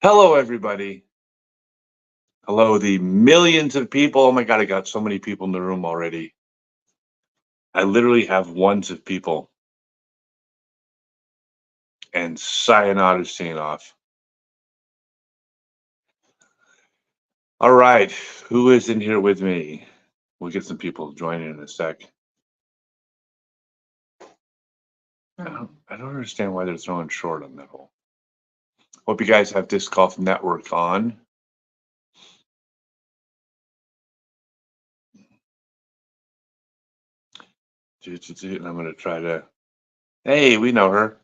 Hello, everybody. Hello, the millions of people. Oh my God, I got so many people in the room already. I literally have ones of people. And sayonara is seeing off. All right, who is in here with me? We'll get some people joining in a sec. I don't understand why they're throwing short on that hole. Hope you guys have Disc Golf Network on. And I'm going to try to. Hey, we know her.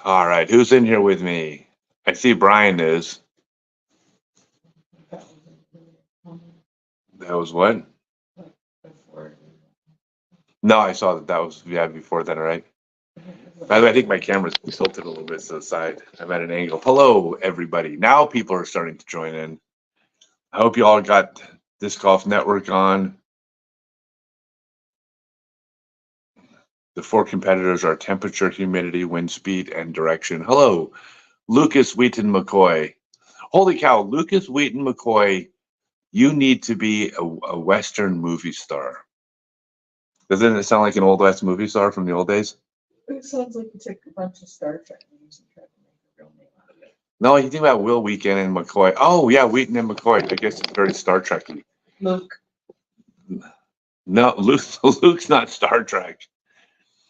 All right, who's in here with me? I see Brian is. That was what? No, I saw that was before that, all right? By the way, I think my camera's tilted a little bit to the side. I'm at an angle. Hello, everybody. Now people are starting to join in. I hope you all got Disc Golf Network on. The four competitors are temperature, humidity, wind speed, and direction. Hello, Lucas Wheaton McCoy. Holy cow, Lucas Wheaton McCoy, you need to be a Western movie star. Doesn't it sound like an old West movie star from the old days? It sounds like you took a bunch of Star Trek names and tried to make a real name out of it. No, you think about Will Wheaton and McCoy. Oh, yeah, Wheaton and McCoy. I guess it's very Star Trek-y. Luke. No, Luke's not Star Trek.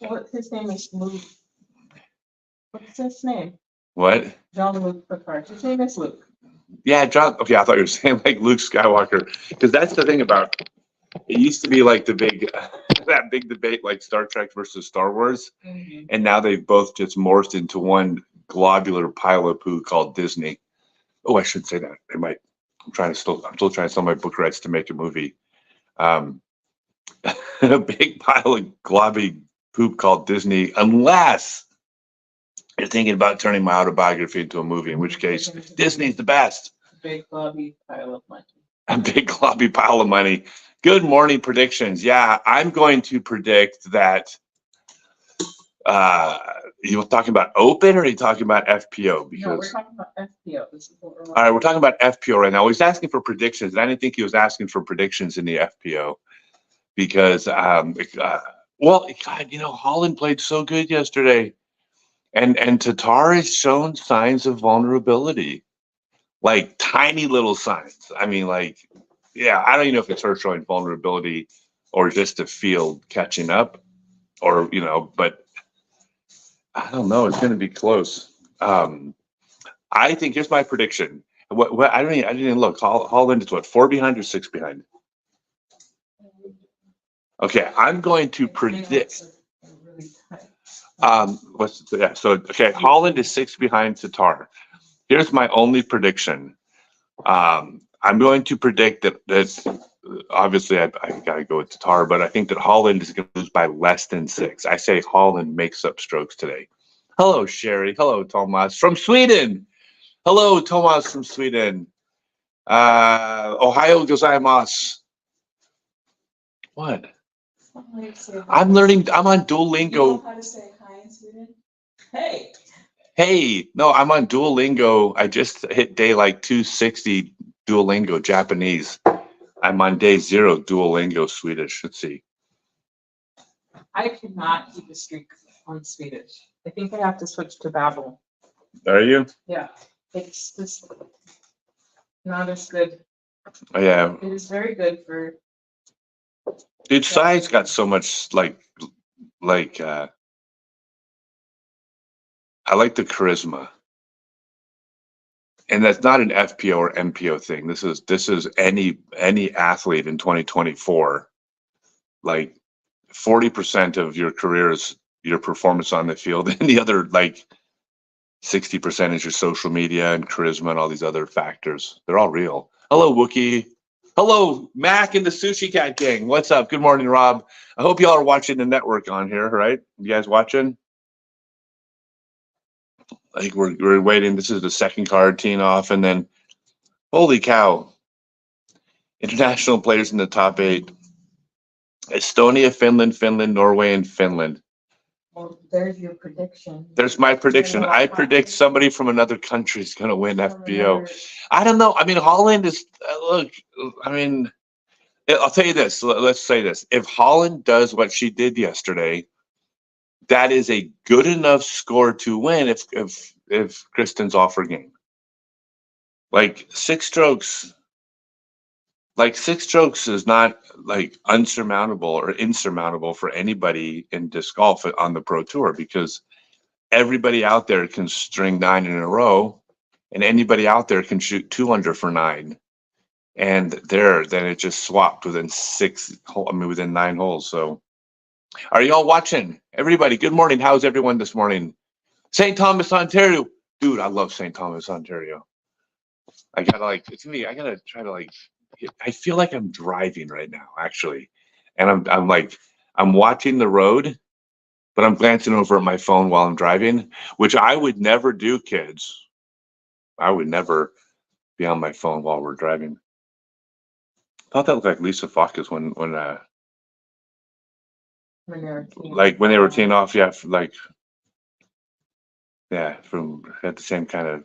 What his name is Luke. What's his name? What? Jean-Luc Picard. His name is Luke. Yeah, John. Okay, I thought you were saying like Luke Skywalker, because that's the thing about it. Used to be like the big, that big debate, like Star Trek versus Star Wars, and now they've both just morphed into one globular pile of poo called Disney. Oh, I should say that. They might. I'm still trying to sell my book rights to make a movie. A big pile of globby poop called Disney, unless you're thinking about turning my autobiography into a movie, in which case Disney's the best. Big globby pile of money. A big globby pile of money. Good morning predictions. Yeah, I'm going to predict that. You talking about Open or are you talking about FPO? Because no, we're talking about FPO. This is what all right, we're talking about FPO right now. He's asking for predictions, and I didn't think he was asking for predictions in the FPO because, well, God, Holland played so good yesterday, and Tatar has shown signs of vulnerability, like tiny little signs. I mean, like, yeah, I don't even know if it's her showing vulnerability or just the field catching up, or but. I don't know. It's going to be close. I think here's my prediction. What I didn't even look. Holland is what, 4 behind or 6 behind? Okay, I'm going to predict. Okay, Holland is 6 behind Tatar. Here's my only prediction. I'm going to predict that obviously I got to go with Tatar, but I think that Holland is going to lose by less than 6. I say Holland makes up strokes today. Hello, Sherry. Hello, Thomas from Sweden. Hello, Thomas from Sweden. Ohio gozaimasu. What? I'm learning. I'm on Duolingo. You know how to say hi in Sweden? Hey. Hey, no, I'm on Duolingo. I just hit day like 260 Duolingo Japanese. I'm on day 0 Duolingo Swedish. Let's see. I cannot keep a streak on Swedish. I think I have to switch to Babbel. Are you? Yeah, it's just not as good. Oh, yeah. It is very good for. Dude, Sai's got so much like I like the charisma. And that's not an FPO or MPO thing. This is any athlete in 2024. Like 40% of your career is your performance on the field, and the other like 60% is your social media and charisma and all these other factors. They're all real. Hello, Wookie. Hello, Mac and the Sushi Cat Gang. What's up? Good morning, Rob. I hope y'all are watching the network on here, right? You guys watching? I think we're waiting. This is the second card teeing off, and then holy cow. International players in the top 8. Estonia, Finland, Norway, and Finland. Well, there's your prediction. There's my prediction. I predict somebody from another country is going to win FPO. I don't know. I mean, Holland is, look, I mean, I'll tell you this. Let's say this. If Holland does what she did yesterday, that is a good enough score to win if Kristen's off her game. Like six strokes is not like unsurmountable or insurmountable for anybody in disc golf on the Pro Tour, because everybody out there can string 9 in a row, and anybody out there can shoot 2 under for 9. And then it just swapped within within 9 holes. So are y'all watching? Everybody, good morning. How's everyone this morning? St. Thomas, Ontario. Dude, I love St. Thomas, Ontario. I gotta try to I feel like I'm driving right now, actually. And I'm watching the road, but I'm glancing over at my phone while I'm driving, which I would never do, kids. I would never be on my phone while we're driving. I thought that looked like Lisa Focus when they were teeing off, yeah, had the same kind of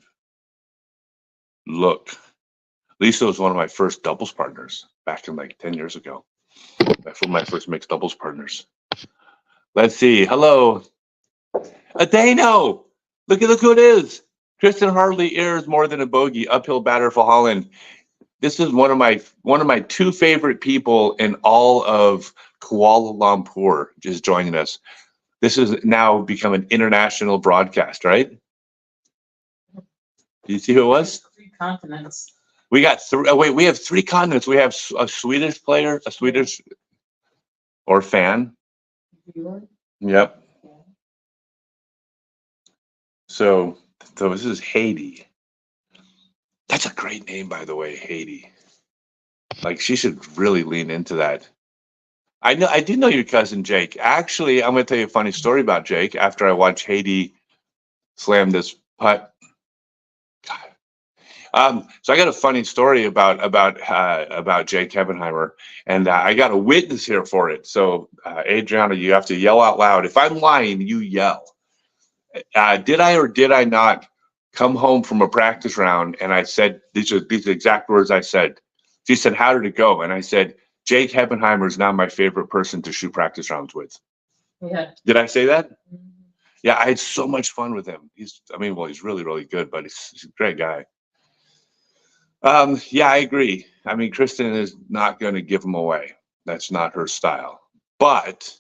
look. Lisa was one of my first doubles partners back in 10 years ago. That's one of my first mixed doubles partners. Let's see. Hello. Adano. Look who it is. Kristen Hartley airs more than a bogey. Uphill batter for Holland. This is one of my 2 favorite people in all of Kuala Lumpur just joining us. This has now become an international broadcast, right? Do you see who it was? 3 continents. We got 3. We have 3 continents. We have a Swedish player, a Swedish or fan. Yep. So this is Haiti. That's a great name, by the way, Haiti. She should really lean into that. I do know your cousin Jake. Actually, I'm going to tell you a funny story about Jake after I watched Haiti slam this putt. So I got a funny story about Jake Hebenheimer, and I got a witness here for it. So Adriana, you have to yell out loud. If I'm lying, you yell. Did I or did I not come home from a practice round and I said these are the exact words I said? She said, "How did it go?" And I said, "Jake Hebenheimer is now my favorite person to shoot practice rounds with." Yeah. Did I say that? Mm-hmm. Yeah, I had so much fun with him. He's really, really good, but he's a great guy. Yeah, I agree. I mean, Kristen is not going to give him away. That's not her style. But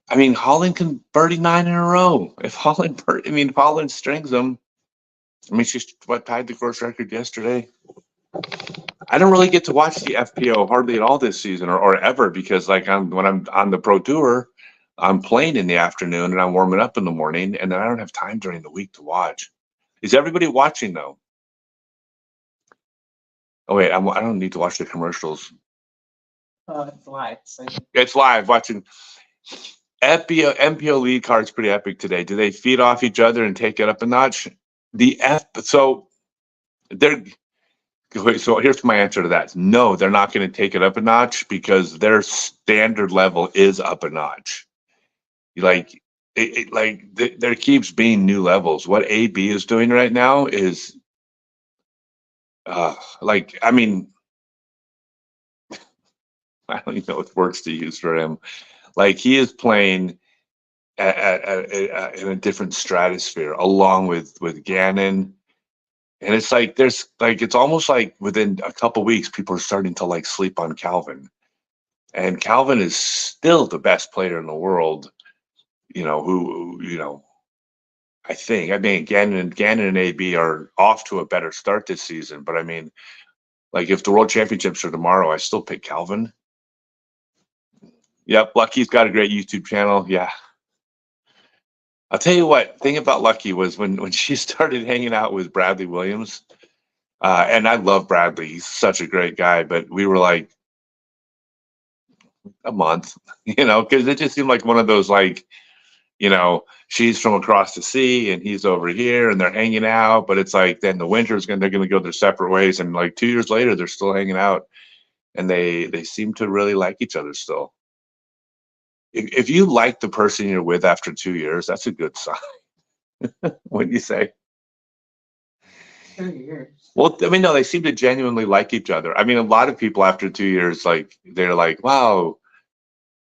I mean, Holland can birdie 9 in a row. If Holland strings them. I mean, she's tied the course record yesterday. I don't really get to watch the FPO hardly at all this season or ever, because when I'm on the Pro Tour, I'm playing in the afternoon and I'm warming up in the morning, and then I don't have time during the week to watch. Is everybody watching though? Oh wait, I don't need to watch the commercials. It's live. So. It's live. Watching MPO lead card's pretty epic today. Do they feed off each other and take it up a notch? So here's my answer to that. No, they're not going to take it up a notch, because their standard level is up a notch. There keeps being new levels. What AB is doing right now is I don't even know what words to use for him. He is playing in a different stratosphere along with Gannon. And it's it's almost like within a couple weeks, people are starting to sleep on Calvin. And Calvin is still the best player in the world, I think. Gannon and AB are off to a better start this season. But if the World Championships are tomorrow, I still pick Calvin. Yep, Lucky's got a great YouTube channel. Yeah. I'll tell you what, thing about Lucky was when she started hanging out with Bradley Williams, and I love Bradley. He's such a great guy, but we were a month, because it just seemed like one of those, she's from across the sea and he's over here and they're hanging out, but it's then the winter's they're going to go their separate ways. And 2 years later, they're still hanging out, and they seem to really like each other still. if you like the person you're with after 2 years, that's a good sign. What do you say? 2 years. Well, I mean, no, they seem to genuinely like each other. I mean, a lot of people after 2 years, like they're like, wow,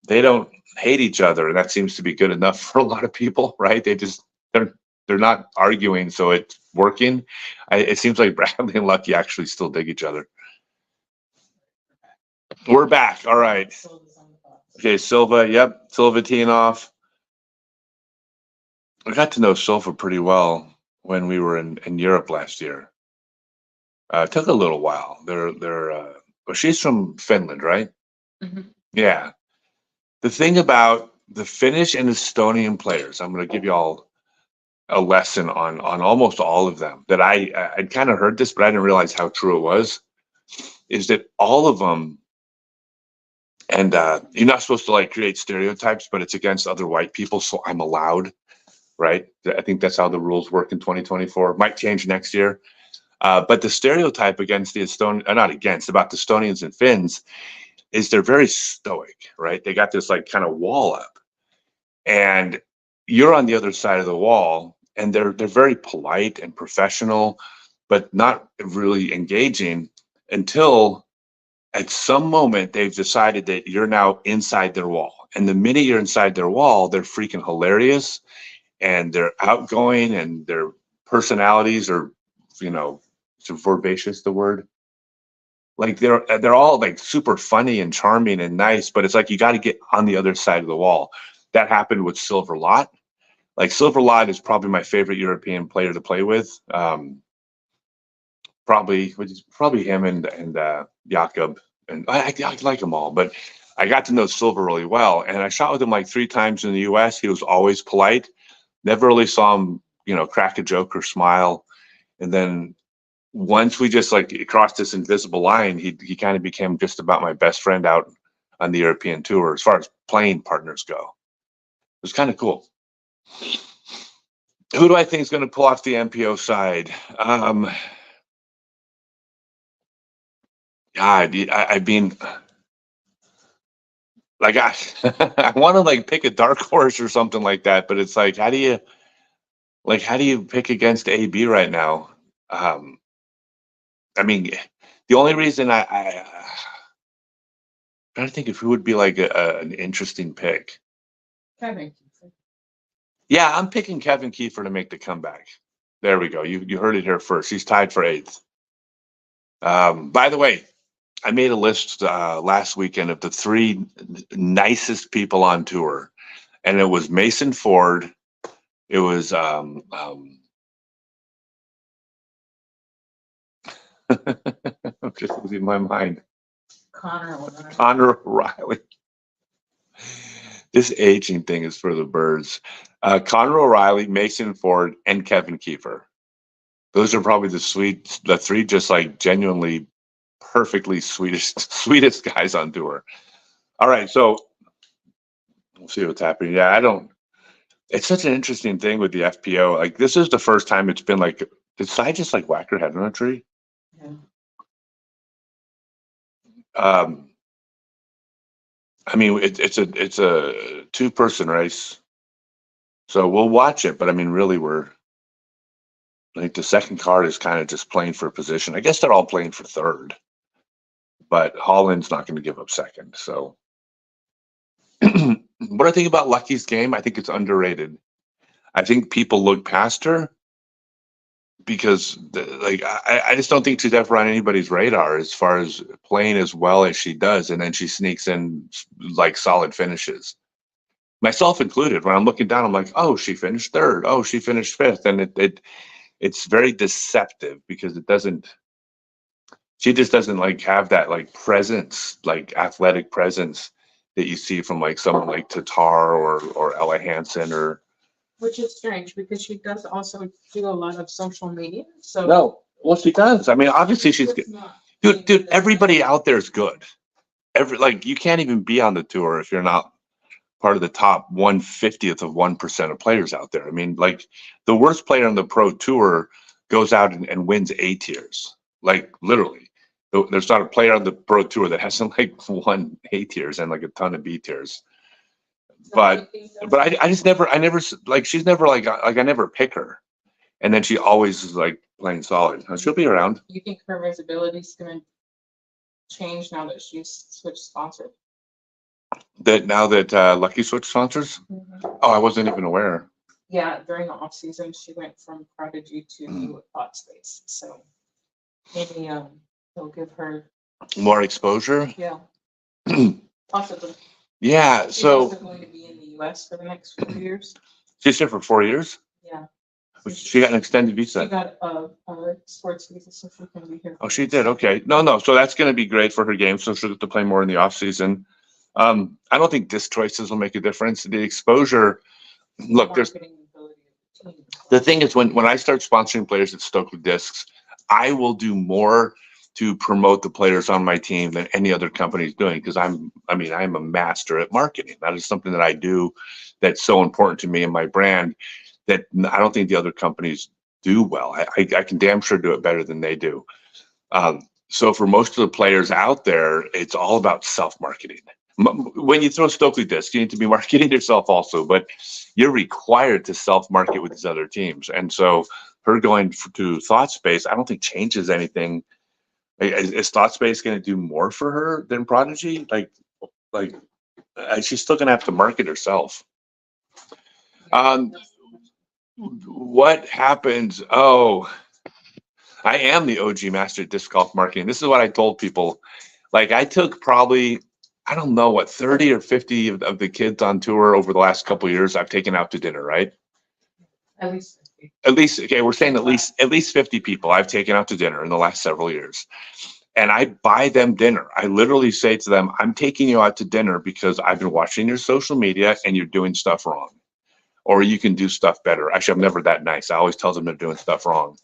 they don't hate each other, and that seems to be good enough for a lot of people, right? They're not arguing, so it's working. It seems like Bradley and Lucky actually still dig each other. We're back. All right. Okay, Silva. Yep, Silva teeing off. I got to know Silva pretty well when we were in Europe last year. It took a little while. Well, she's from Finland, right? Mhm. Yeah. The thing about the Finnish and Estonian players, I'm going to give you all a lesson on almost all of them that I'd kind of heard this, but I didn't realize how true it was, is that all of them, and you're not supposed to like create stereotypes, but it's against other white people, so I'm allowed, right? I think that's how the rules work in 2024. Might change next year. But the stereotype against the not against, about the Estonians and Finns is they're very stoic, right? They got this like kind of wall up, and you're on the other side of the wall, and they're very polite and professional, but not really engaging until at some moment they've decided that you're now inside their wall. And the minute you're inside their wall, they're freaking hilarious and they're outgoing and their personalities are, you know, so vivacious, the word. Like they're all like super funny and charming and nice, but it's like you got to get on the other side of the wall. That happened with Silver Lot. Like Silver Lot is probably my favorite European player to play with. Probably him and Jakob, and I like them all, but I got to know Silver really well, and I shot with him like 3 times in the U.S. He was always polite. Never really saw him, crack a joke or smile. And then once we just like crossed this invisible line, he kind of became just about my best friend out on the European tour as far as playing partners go. It was kind of cool. Who do I think is going to pull off the MPO side? God, I've been like, I want to like pick a dark horse or something like that, but it's like, how do you pick against AB right now? I mean, the only reason trying to think of who would be like an interesting pick. Kevin. Yeah, I'm picking Kevin Kiefer to make the comeback. There we go. You heard it here first. He's tied for 8th. By the way, I made a list last weekend of the 3 nicest people on tour, and it was Mason Ford. It was I'm just losing my mind. Connor O'Reilly. This aging thing is for the birds. Connor O'Reilly, Mason Ford, and Kevin Kiefer. Those are probably the 3 just like genuinely perfectly sweetest guys on tour. All right, so we'll see what's happening. Yeah, it's such an interesting thing with the FPO. Like this is the first time it's been like, did Cy just like whack her head on a tree? Yeah. I mean, it's a 2-person race, so we'll watch it. But I mean, really, we're like the second card is kind of just playing for position. I guess they're all playing for 3rd, but Holland's not going to give up 2nd. So, what I think about Lucky's game, I think it's underrated. I think people look past her because, I just don't think she's ever on anybody's radar as far as playing as well as she does, and then she sneaks in like solid finishes. Myself included. When I'm looking down, I'm like, oh, she finished 3rd. Oh, she finished 5th, and it's very deceptive because she just doesn't like have that like presence, like athletic presence that you see from like someone like Tatar or Ella Hansen or. Which is strange because she does also do a lot of social media. So No, well, she does. I mean, obviously she's good. Dude, everybody out there is good. You can't even be on the tour if you're not part of the top 1/50th of 1% of players out there. I mean, like the worst player on the pro tour goes out and wins A tiers. Like literally, there's not a player on the pro tour that hasn't like won A tiers and like a ton of B tiers. but I just never like she's never like I never pick her, and then she always is like playing solid. She'll be around. You think her visibility is gonna change now that she's switched sponsor? That now that Lucky switched sponsors. Oh, I wasn't even aware. Yeah, during the off season, she went from Prodigy to Thought Space. So maybe they'll give her More exposure. yeah, possibly. Yeah. She's So also going to be in the US for the next 4 years. she's here for 4 years. Yeah. She got an extended She visa. got a sports visa, so she can be here. Oh, she did. Okay. No. So that's going to be great for her game. So she'll get to play more in the off season. I don't think disc choices will make a difference. The exposure. Look, there's the thing is when I start sponsoring players at Stokely Discs, I will do more to promote the players on my team than any other company is doing because I'm a master at marketing. That is something that I do that's so important to me and my brand that I don't think the other companies do well. I can damn sure do it better than they do. So for most of the players out there, it's all about self-marketing. When you throw Stokely Discs, you need to be marketing yourself also, but you're required to self-market with these other teams. And so her going to Thought Space, I don't think changes anything. Is Thought Space going to do more for her than Prodigy? Like she's still going to have to market herself. What happens? Oh, I am the OG master at disc golf marketing. This is what I told people. Like I took probably, I don't know what, 30 or 50 of the kids on tour over the last couple of years I've taken out to dinner, right? At least 50. At least, okay, we're saying at least 50 people I've taken out to dinner in the last several years. And I buy them dinner. I literally say to them, I'm taking you out to dinner because I've been watching your social media and you're doing stuff wrong. Or you can do stuff better. Actually, I'm never that nice. I always tell them they're doing stuff wrong.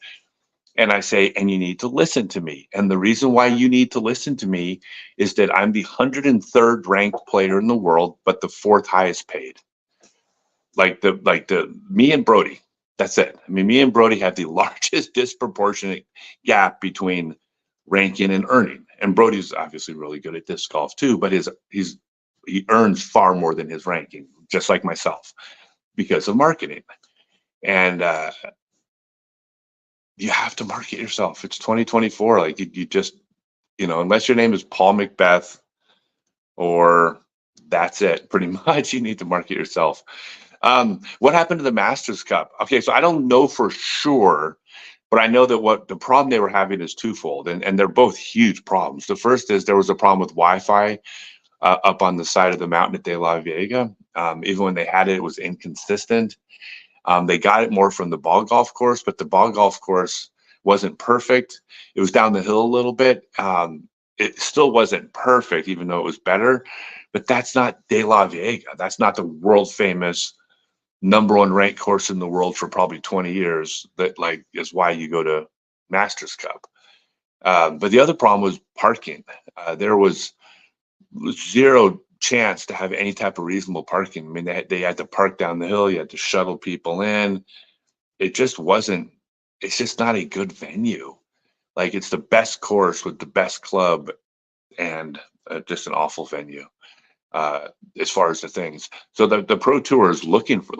And I say, and you need to listen to me. And the reason why you need to listen to me is that I'm the 103rd ranked player in the world, but the 4th highest paid. Like me and Brody, that's it. I mean, me and Brody have the largest disproportionate gap between ranking and earning. And Brody's obviously really good at disc golf too, but he earns far more than his ranking, just like myself, because of marketing. And you have to market yourself. It's 2024. Like you just, unless your name is Paul Macbeth or that's it, pretty much you need to market yourself. What happened to the Masters Cup? Okay, so I don't know for sure, but I know that what the problem they were having is twofold, and they're both huge problems. The first is there was a problem with Wi-Fi up on the side of the mountain at De La Vega. Even when they had it, it was inconsistent. They got it more from the ball golf course, but the ball golf course wasn't perfect. It was down the hill a little bit. It still wasn't perfect, even though it was better. But that's not De La Vega. That's not the world famous #1 ranked course in the world for probably 20 years. That is why you go to Masters Cup. But the other problem was parking. There was zero chance to have any type of reasonable parking. I mean, they had to park down the hill. You had to shuttle people in. It just wasn't. It's just not a good venue. Like it's the best course with the best club, and just an awful venue as far as the things. So the Pro Tour is looking for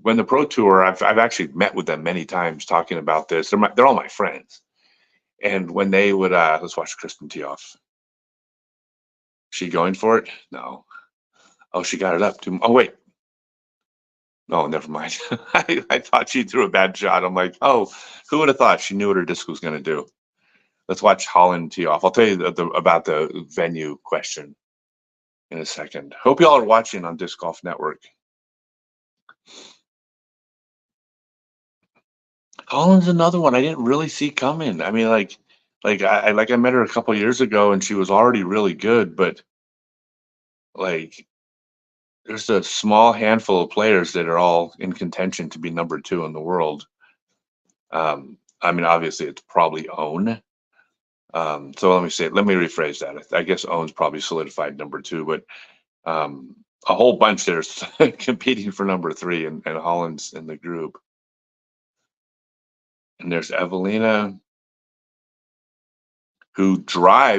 when the Pro Tour. I've actually met with them many times talking about this. They're all my friends, and when they would let's watch Kristen tee off. She going for it? No. Oh, she got it up to. Oh wait. Oh, never mind. I thought she threw a bad shot. I'm like, oh, who would have thought she knew what her disc was going to do? Let's watch Holland tee off. I'll tell you about the venue question in a second. Hope y'all are watching on Disc Golf Network. Holland's another one I didn't really see coming. I mean, I met her a couple years ago and she was already really good, but there's a small handful of players that are all in contention to be #2 in the world. I mean, obviously it's probably Own. So let me rephrase that. I guess Own's probably solidified #2, but a whole bunch there's competing for #3, and Holland's in the group. And there's Evelina, who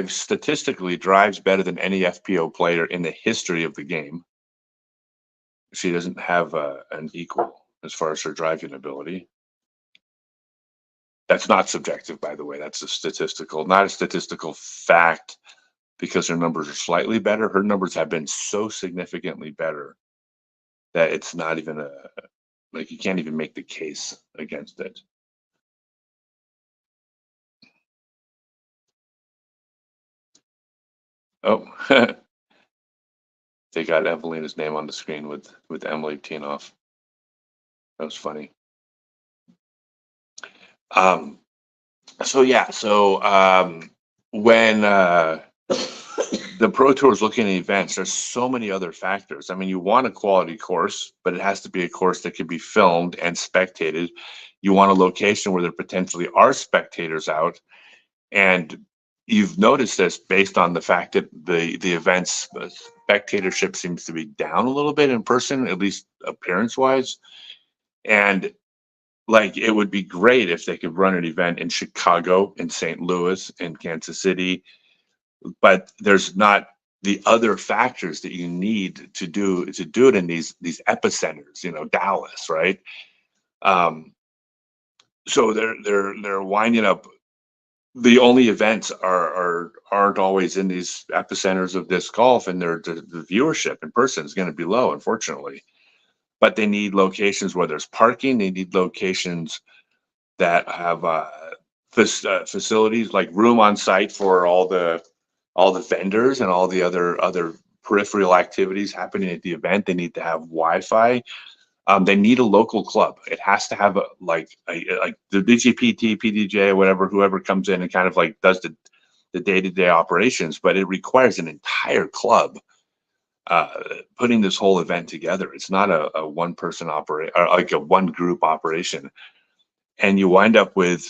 statistically drives better than any FPO player in the history of the game. she doesn't have an equal as far as her driving ability. That's not subjective, by the way. That's not a statistical fact, because her numbers are slightly better. Her numbers have been so significantly better that it's not even like, you can't even make the case against it. Oh, they got Evelina's name on the screen with Emily Tienoff. That was funny. So yeah, when the Pro Tour is looking at events, there's so many other factors. I mean, you want a quality course, but it has to be a course that can be filmed and spectated. You want a location where there potentially are spectators out, and you've noticed this based on the fact that the events spectatorship seems to be down a little bit in person, at least appearance wise. And like, it would be great if they could run an event in Chicago, in St. Louis, in Kansas City, but there's not the other factors that you need to do it in these epicenters, Dallas, right? So they're winding up. The only events aren't always in these epicenters of disc golf, and the viewership in person is going to be low, unfortunately. But they need locations where there's parking. They need locations that have facilities, like room on site for all the vendors and all the other peripheral activities happening at the event. They need to have Wi-Fi. They need a local club. It has to have like the Dgpt, PDJ, whatever, whoever comes in and kind of like does the day-to-day operations, but it requires an entire club putting this whole event together. It's not a one person operate, or like a one group operation. And you wind up with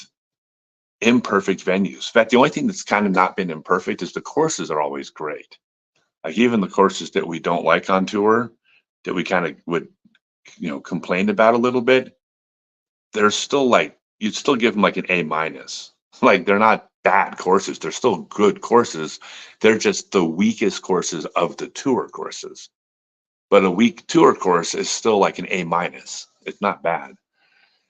imperfect venues. In fact, the only thing that's kind of not been imperfect is the courses are always great. Like, even the courses that we don't like on tour, that we kind of would, complain about a little bit, they're still like, you'd still give them like an A-. Like, they're not bad courses. They're still good courses. They're just the weakest courses of the tour courses. But a weak tour course is still like an A-. It's not bad.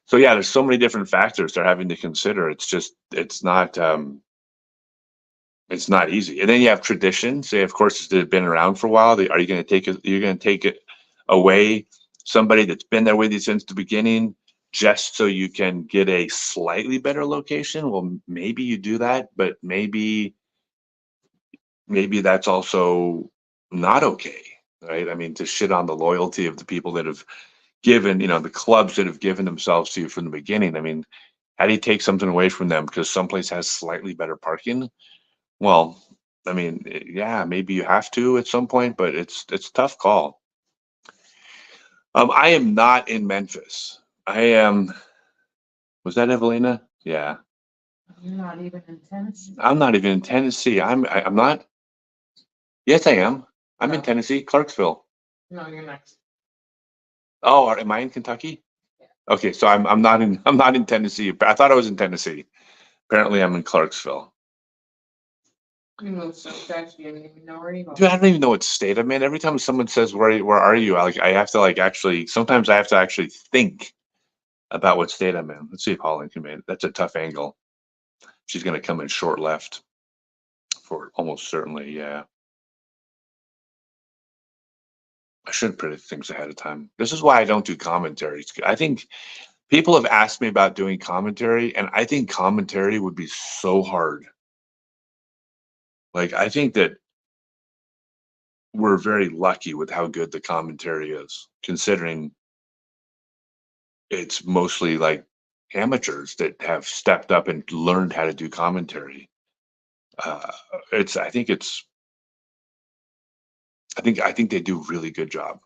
So yeah, there's so many different factors they're having to consider. It's not easy. And then you have traditions. They have courses that have been around for a while. Are you going to take it? You're going to take it away somebody that's been there with you since the beginning, just so you can get a slightly better location? Well, maybe you do that, but maybe that's also not okay, right? I mean, to shit on the loyalty of the people that have given, the clubs that have given themselves to you from the beginning. I mean, how do you take something away from them because someplace has slightly better parking? Well, I mean, yeah, maybe you have to at some point, but it's a tough call. I am not in Memphis. I am. Was that Evelina? Yeah. You're not even in Tennessee. I'm not even in Tennessee. I'm not. Yes, I am. I'm in No. Tennessee, Clarksville. No, you're next. Oh, am I in Kentucky? Yeah. Okay, so I'm not in Tennessee. I thought I was in Tennessee. Apparently, I'm in Clarksville. You moved so fast you didn't even know where you are. Dude, I don't even know what state I'm in. Every time someone says where are you, I have to actually. Sometimes I have to actually think about what state I'm in. Let's see if Holland can make it. That's a tough angle. She's going to come in short left for almost certainly. Yeah. I should predict things ahead of time. This is why I don't do commentaries. I think people have asked me about doing commentary, and I think commentary would be so hard. Like, I think that we're very lucky with how good the commentary is, considering it's mostly like amateurs that have stepped up and learned how to do commentary. Uh, it's I think it's I think they do a really good job.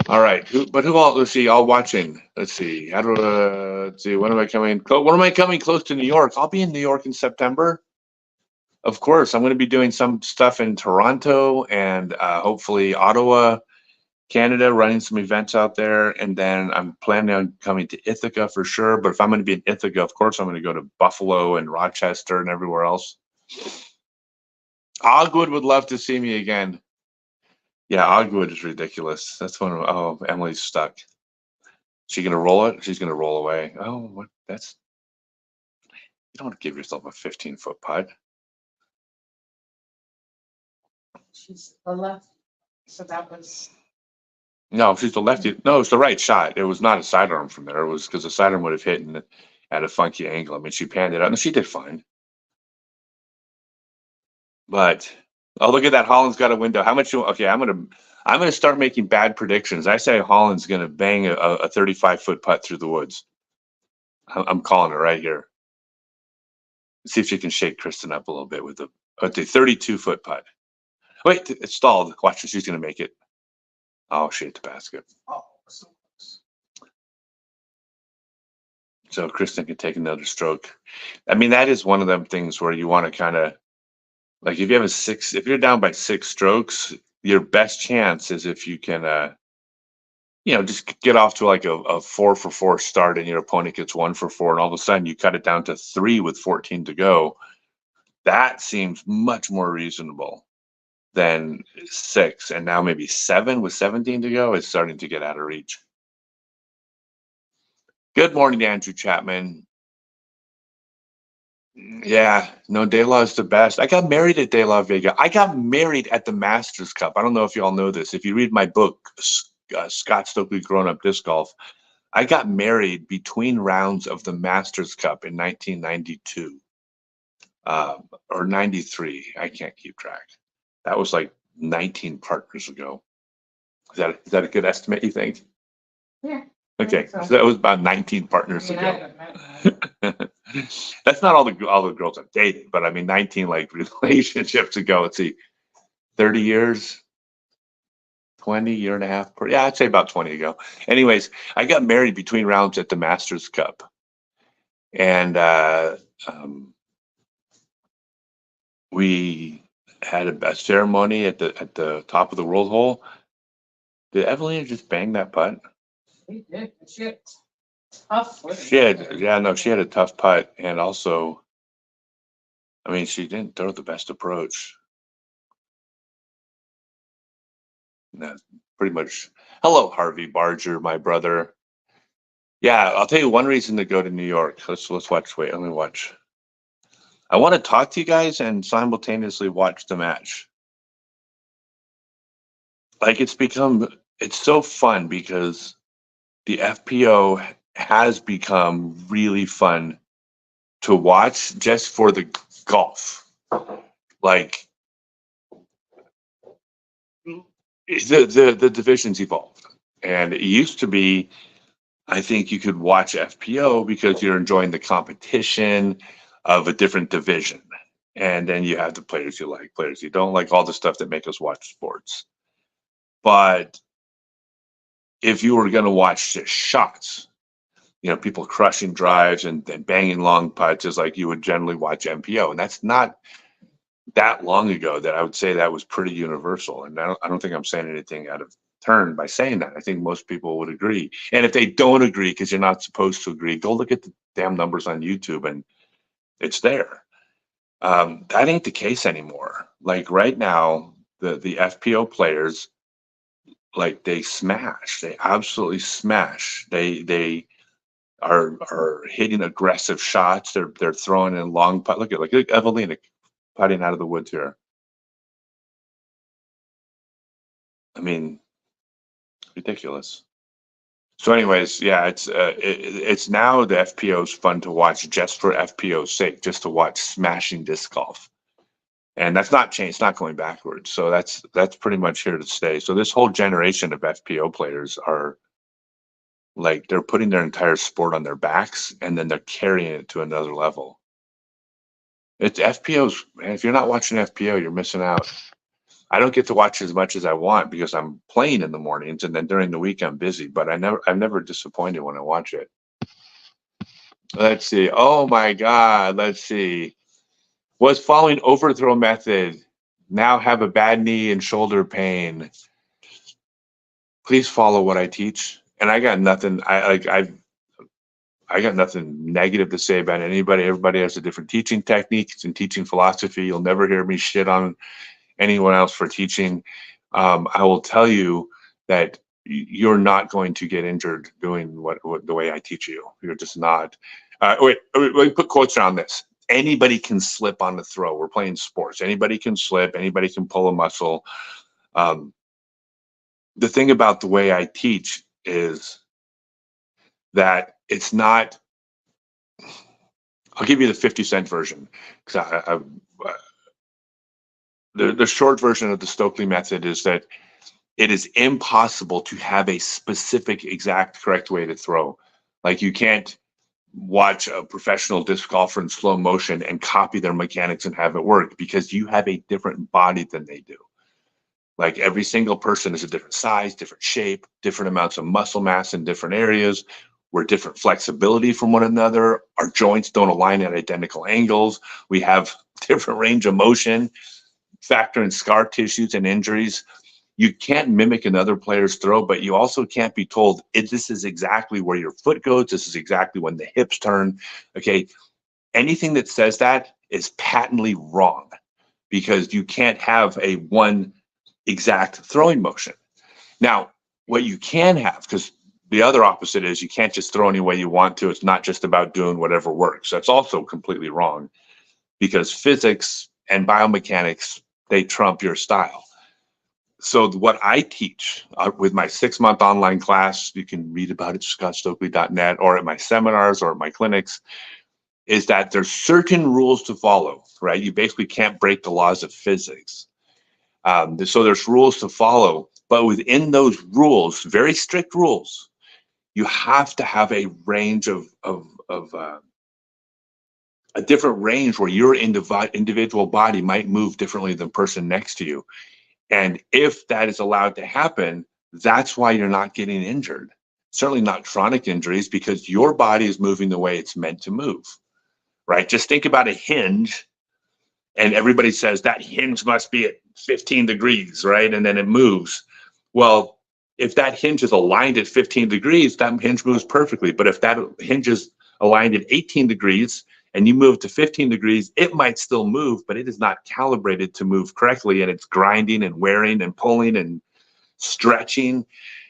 All right, who all? Let's see, all watching. Let's see. Let's see. When am I coming? When am I coming close to New York? I'll be in New York in September. Of course, I'm going to be doing some stuff in Toronto and hopefully Ottawa, Canada, running some events out there. And then I'm planning on coming to Ithaca for sure. But if I'm going to be in Ithaca, of course, I'm going to go to Buffalo and Rochester and everywhere else. Ogwood would love to see me again. Yeah, Ogwood is ridiculous. That's one of, oh, Emily's stuck. She gonna roll it? She's gonna roll away. Oh, what? That's, you don't want to give yourself a 15-foot putt. She's the left, so that was, No, she's the lefty. No, it's the right shot. It was not a sidearm from there. It was because the sidearm would have hit at a funky angle. I mean, she panned it out, and she did fine. But oh, look at that! Holland's got a window. How much? Okay, I'm gonna start making bad predictions. I say Holland's gonna bang a 35-foot putt through the woods. I'm calling it right here. See if she can shake Kristen up a little bit with the 32-foot putt. Wait, it's stalled. Watch her. She's gonna make it. Oh, she hit the basket. oh, so close. So Kristen can take another stroke. I mean, that is one of them things where you want to kind of, like, if you have if you're down by 6 strokes, your best chance is if you can, just get off to like a 4-for-4 start and your opponent gets 1-for-4, and all of a sudden you cut it down to 3 with 14 to go. That seems much more reasonable than 6, and now maybe 7 with 17 to go is starting to get out of reach. Good morning, Andrew Chapman. Yeah, no, De La is the best. I got married at De La Vega. I got married at the Masters Cup. I don't know if you all know this. If you read my book, Scott Stokely Grown Up Disc Golf, I got married between rounds of the Masters Cup in 1992 or 93. I can't keep track. That was like 19 partners ago. Is that a good estimate, you think? Yeah. Okay, So. so that was about 19 partners ago. That's not all the girls I've dated, but I mean 19 like relationships ago. Let's see, 30 years, 20 year and a half. Yeah, I'd say about 20 ago. Anyways, I got married between rounds at the Masters Cup, and we had a ceremony at the top of the world hole. Did Evelina just bang that putt? She did. She had tough footing. She had a tough putt, and also, I mean, she didn't throw the best approach. No, pretty much. Hello, Harvey Barger, my brother. Yeah, I'll tell you one reason to go to New York. Let's watch. Wait, let me watch. I want to talk to you guys and simultaneously watch the match. Like, it's so fun because the FPO has become really fun to watch just for the golf. Like, the divisions evolved, and it used to be, I think you could watch FPO because you're enjoying the competition of a different division, and then you have the players you like, players you don't like, all the stuff that make us watch sports. But if you were going to watch just shots, people crushing drives and banging long putts, is like you would generally watch MPO, and that's not that long ago that I would say that was pretty universal. And I don't think I'm saying anything out of turn by saying that. I think most people would agree. And if they don't agree, because you're not supposed to agree, go look at the damn numbers on YouTube, and it's there. That ain't the case anymore. Like right now, the FPO players, like, they smash. They absolutely smash. They are hitting aggressive shots. They're throwing in long putt. Look at Evelina putting out of the woods here. I mean, ridiculous. So, anyways, yeah, it's now the FPO's fun to watch just for FPO's sake, just to watch smashing disc golf, and that's not changed. It's not going backwards. So that's pretty much here to stay. So this whole generation of FPO players are, like, they're putting their entire sport on their backs, and then they're carrying it to another level. It's FPO's, man. If you're not watching FPO, you're missing out. I don't get to watch as much as I want because I'm playing in the mornings, and then during the week I'm busy. But I'm never disappointed when I watch it. Let's see. Oh my God. Let's see. Was following overthrow method. Now have a bad knee and shoulder pain. Please follow what I teach. And I got nothing. I got nothing negative to say about anybody. Everybody has a different teaching techniques and teaching philosophy. You'll never hear me shit on anyone else for teaching. I will tell you that you're not going to get injured doing what the way I teach you. You're just not. Wait, let me put quotes around this. Anybody can slip on the throw. We're playing sports. Anybody can slip. Anybody can pull a muscle. The thing about the way I teach is that it's not. I'll give you the 50-cent version because the short version of the Stokely method is that it is impossible to have a specific, exact, correct way to throw. Like you can't watch a professional disc golfer in slow motion and copy their mechanics and have it work because you have a different body than they do. Like every single person is a different size, different shape, different amounts of muscle mass in different areas. We're different flexibility from one another. Our joints don't align at identical angles. We have different range of motion, factor in scar tissues and injuries. You can't mimic another player's throw, but you also can't be told this is exactly where your foot goes. This is exactly when the hips turn. Okay. Anything that says that is patently wrong because you can't have a one exact throwing motion. Now, what you can have, because the other opposite is you can't just throw any way you want to. It's not just about doing whatever works. That's also completely wrong because physics and biomechanics, they trump your style. So what I teach with my 6-month online class, you can read about it at scottstokely.net or at my seminars or at my clinics, is that there's certain rules to follow, right? You basically can't break the laws of physics. So there's rules to follow, but within those rules, very strict rules, you have to have a range of a different range where your individual body might move differently than the person next to you. And if that is allowed to happen, that's why you're not getting injured. Certainly not chronic injuries because your body is moving the way it's meant to move, right? Just think about a hinge and everybody says that hinge must be at 15 degrees, right? And then it moves. Well, if that hinge is aligned at 15 degrees, that hinge moves perfectly. But if that hinge is aligned at 18 degrees, and you move to 15 degrees, it might still move, but it is not calibrated to move correctly. And it's grinding and wearing and pulling and stretching,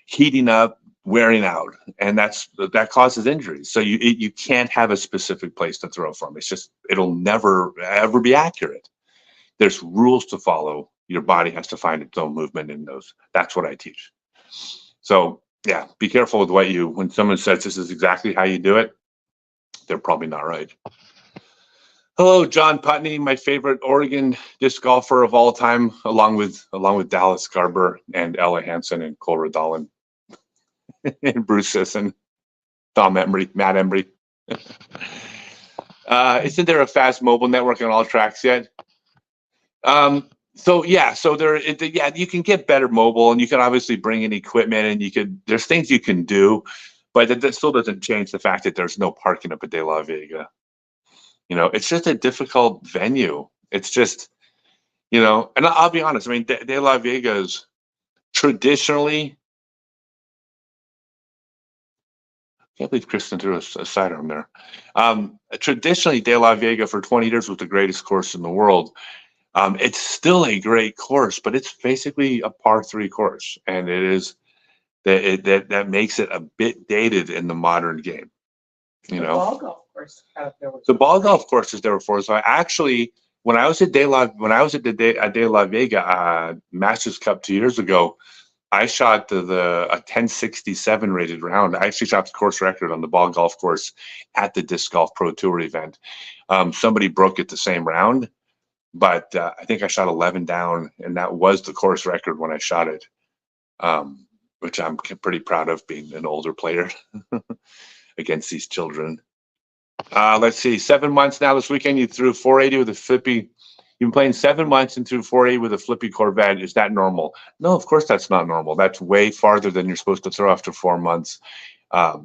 heating up, wearing out. And that causes injuries. So you can't have a specific place to throw from. It's just, it'll never, ever be accurate. There's rules to follow. Your body has to find its own movement in those. That's what I teach. So yeah, be careful with when someone says this is exactly how you do it, they're probably not right. Hello, John Putney, my favorite Oregon disc golfer of all time, along with Dallas Garber and Ella Hansen and Cole Redolin and Bruce Sisson, Tom Embry, Matt Embry. Isn't there a fast mobile network on all tracks yet? So you can get better mobile, and you can obviously bring in equipment, and there's things you can do, but that still doesn't change the fact that there's no parking up at De La Vega. It's just a difficult venue. It's just, and I'll be honest. I mean, De La Vega is traditionally. I can't believe Kristen threw a sidearm there. Traditionally, De La Vega for 20 years was the greatest course in the world. It's still a great course, but it's basically a par 3 course, and it is that makes it a bit dated in the modern game. The ball golf course out there. The ball golf course is there before. So I actually, when I was at De La Vega Masters Cup 2 years ago, I shot a 1067 rated round. I actually shot the course record on the ball golf course at the Disc Golf Pro Tour event. Somebody broke it the same round, but I think I shot 11 down, and that was the course record when I shot it, which I'm pretty proud of, being an older player against these children. Let's see, 7 months now. This weekend you threw 480 with a flippy. You've been playing 7 months and threw 480 with a flippy Corvette. Is that normal? No, of course that's not normal. That's way farther than you're supposed to throw after 4 months. I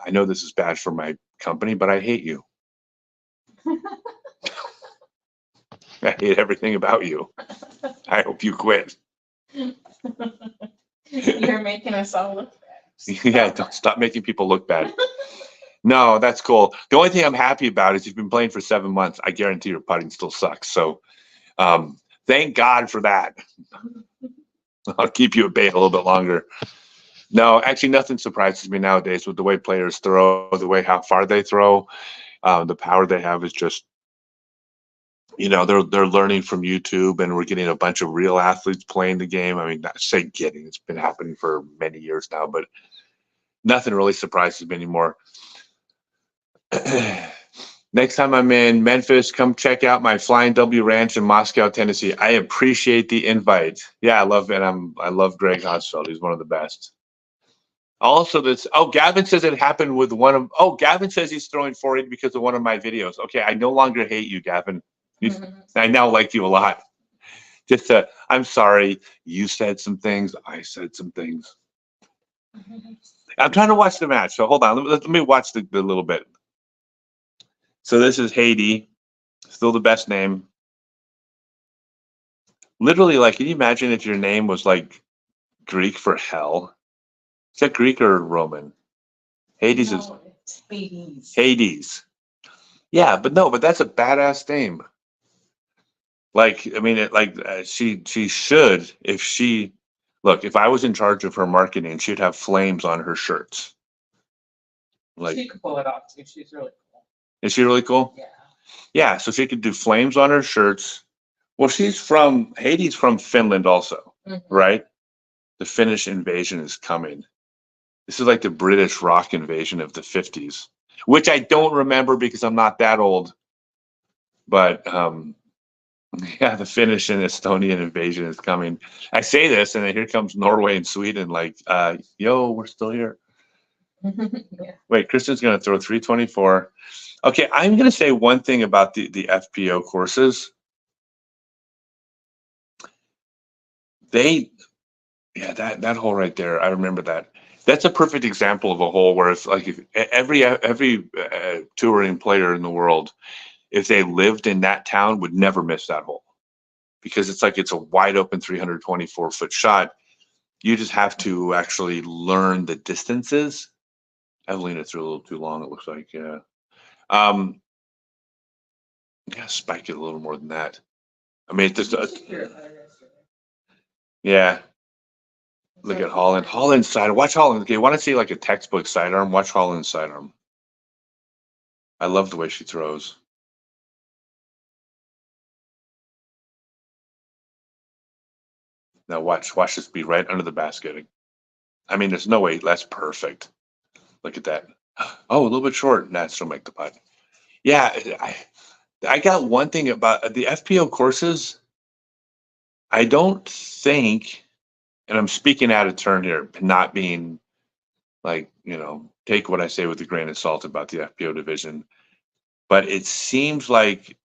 know this is bad for my company, but I hate you. I hate everything about you. I hope you quit. You're making us all look bad. Yeah, don't stop making people look bad. No, that's cool. The only thing I'm happy about is you've been playing for 7 months. I guarantee your putting still sucks. So thank God for that. I'll keep you at bay a little bit longer. No, actually, nothing surprises me nowadays with the way players throw, the way how far they throw, the power they have is just, they're learning from YouTube, and we're getting a bunch of real athletes playing the game. I mean, not say getting, it's been happening for many years now, but nothing really surprises me anymore. Next time I'm in Memphis, come check out my Flying W Ranch in Moscow, Tennessee. I appreciate the invite. Yeah, I love it. I love Greg Hosfeld. He's one of the best. Also, Gavin says it happened with Gavin says he's throwing 480 because of one of my videos. Okay, I no longer hate you, Gavin. I now like you a lot. I'm sorry. You said some things. I said some things. I'm trying to watch the match. So hold on. Let me watch the little bit. So this is Haiti. Still the best name. Literally, like, can you imagine if your name was like Greek for hell? Is that Greek or Roman? Hades is Hades. Hades. Yeah, but that's a badass name. Like, I mean, she should, if I was in charge of her marketing, she'd have flames on her shirts. Like, she could pull it off too. She's really cool. Is she really cool? Yeah. Yeah, so she could do flames on her shirts. Well, Hades from Finland also, right? The Finnish invasion is coming. This is like the British rock invasion of the 50s, which I don't remember because I'm not that old. But yeah, the Finnish and Estonian invasion is coming. I say this, and then here comes Norway and Sweden. Like, yo, we're still here. Yeah. Wait, Kristen's going to throw 324. Okay, I'm going to say one thing about the FPO courses. That hole right there, I remember that. That's a perfect example of a hole where it's like if every touring player in the world, if they lived in that town, would never miss that hole, because it's a wide open 324-foot shot. You just have to actually learn the distances. Evelina threw a little too long, it looks like. Yeah. Spike it a little more than that. I mean, it's just yeah. Look at Holland. Holland's sidearm. Watch Holland. Okay, want to see like a textbook sidearm? Watch Holland's sidearm. I love the way she throws. Now watch this be right under the basket. I mean, there's no way. That's perfect. Look at that. Oh, a little bit short. Nah, still make the putt. Yeah, I got one thing about the FPO courses. I don't think, and I'm speaking out of turn here, not being like, take what I say with a grain of salt about the FPO division, but it seems like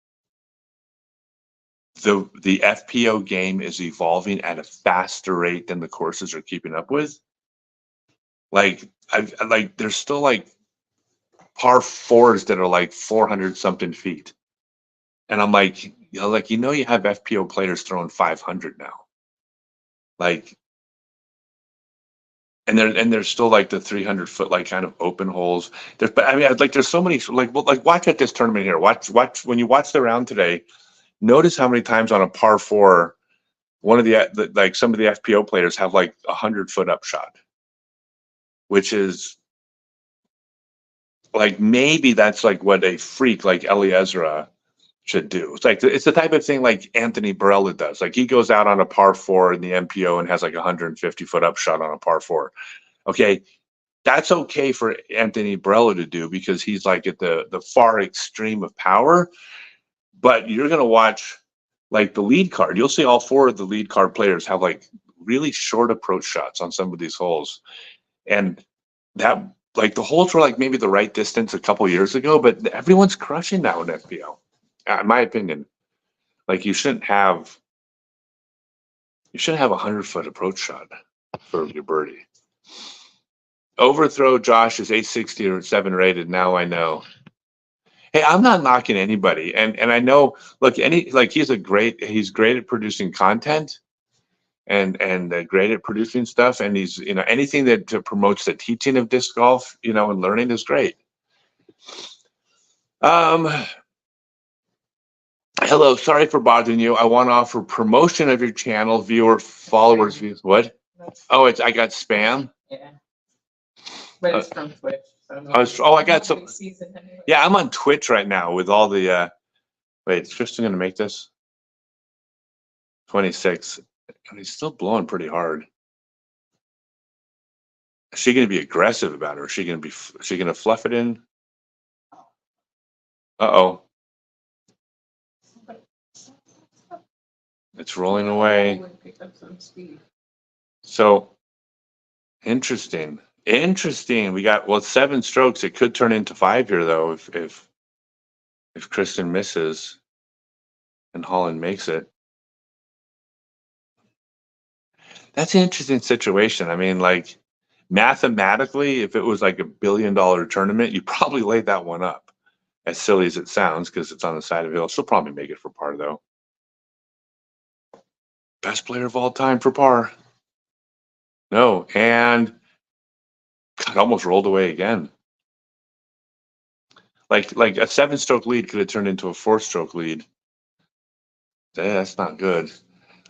the FPO game is evolving at a faster rate than the courses are keeping up with. Like, there's still like par fours that are like 400 something feet. And I'm like, you have FPO players throwing 500 now. Like, and there's still like the 300-foot like kind of open holes. There's so many watch at this tournament here. Watch when you watch the round today. Notice how many times on a par four, one of some of the FPO players have like 100-foot upshot, which is like, maybe that's like what a freak like Eliezer should do. It's the type of thing like Anthony Barella does. Like, he goes out on a par four in the MPO and has like 150-foot upshot on a par four. Okay, that's okay for Anthony Barella to do because he's like at the far extreme of power. But you're gonna watch like the lead card. You'll see all four of the lead card players have like really short approach shots on some of these holes, and that like the holes were like maybe the right distance a couple years ago, but everyone's crushing now in FPO. In my opinion, like you shouldn't have a 100-foot approach shot for your birdie. Overthrow Josh is 860 or 7 rated. Now I know. Hey, I'm not knocking anybody, and I know. Look, he's great at producing content, and great at producing stuff, and he's anything that promotes the teaching of disc golf, and learning is great. Hello, sorry for bothering you. I want to offer promotion of your channel, viewer, followers, views. What? That's, Oh, I got spam. yeah. But Uh, it's from Twitch. So I got some. nobody sees it anyway. Yeah, I'm on Twitch right now with all the. Wait, is Tristan gonna make this? 26, and he's still blowing pretty hard. Is she gonna be aggressive about it, or is she gonna be? Is she gonna fluff it in? Uh-oh, it's rolling away. Pick up some speed. So interesting. Interesting. We got, well, 7 strokes. It could turn into 5 here though if Kristen misses and Holland makes it. That's an interesting situation. I mean, like, mathematically, if it was like $1 billion tournament, you probably laid that one up. As silly as it sounds, because it's on the side of the hill. She'll probably make it for par though. Best player of all time for par. No, and God, almost rolled away again. Like a 7-stroke lead could have turned into a 4-stroke lead. That's not good.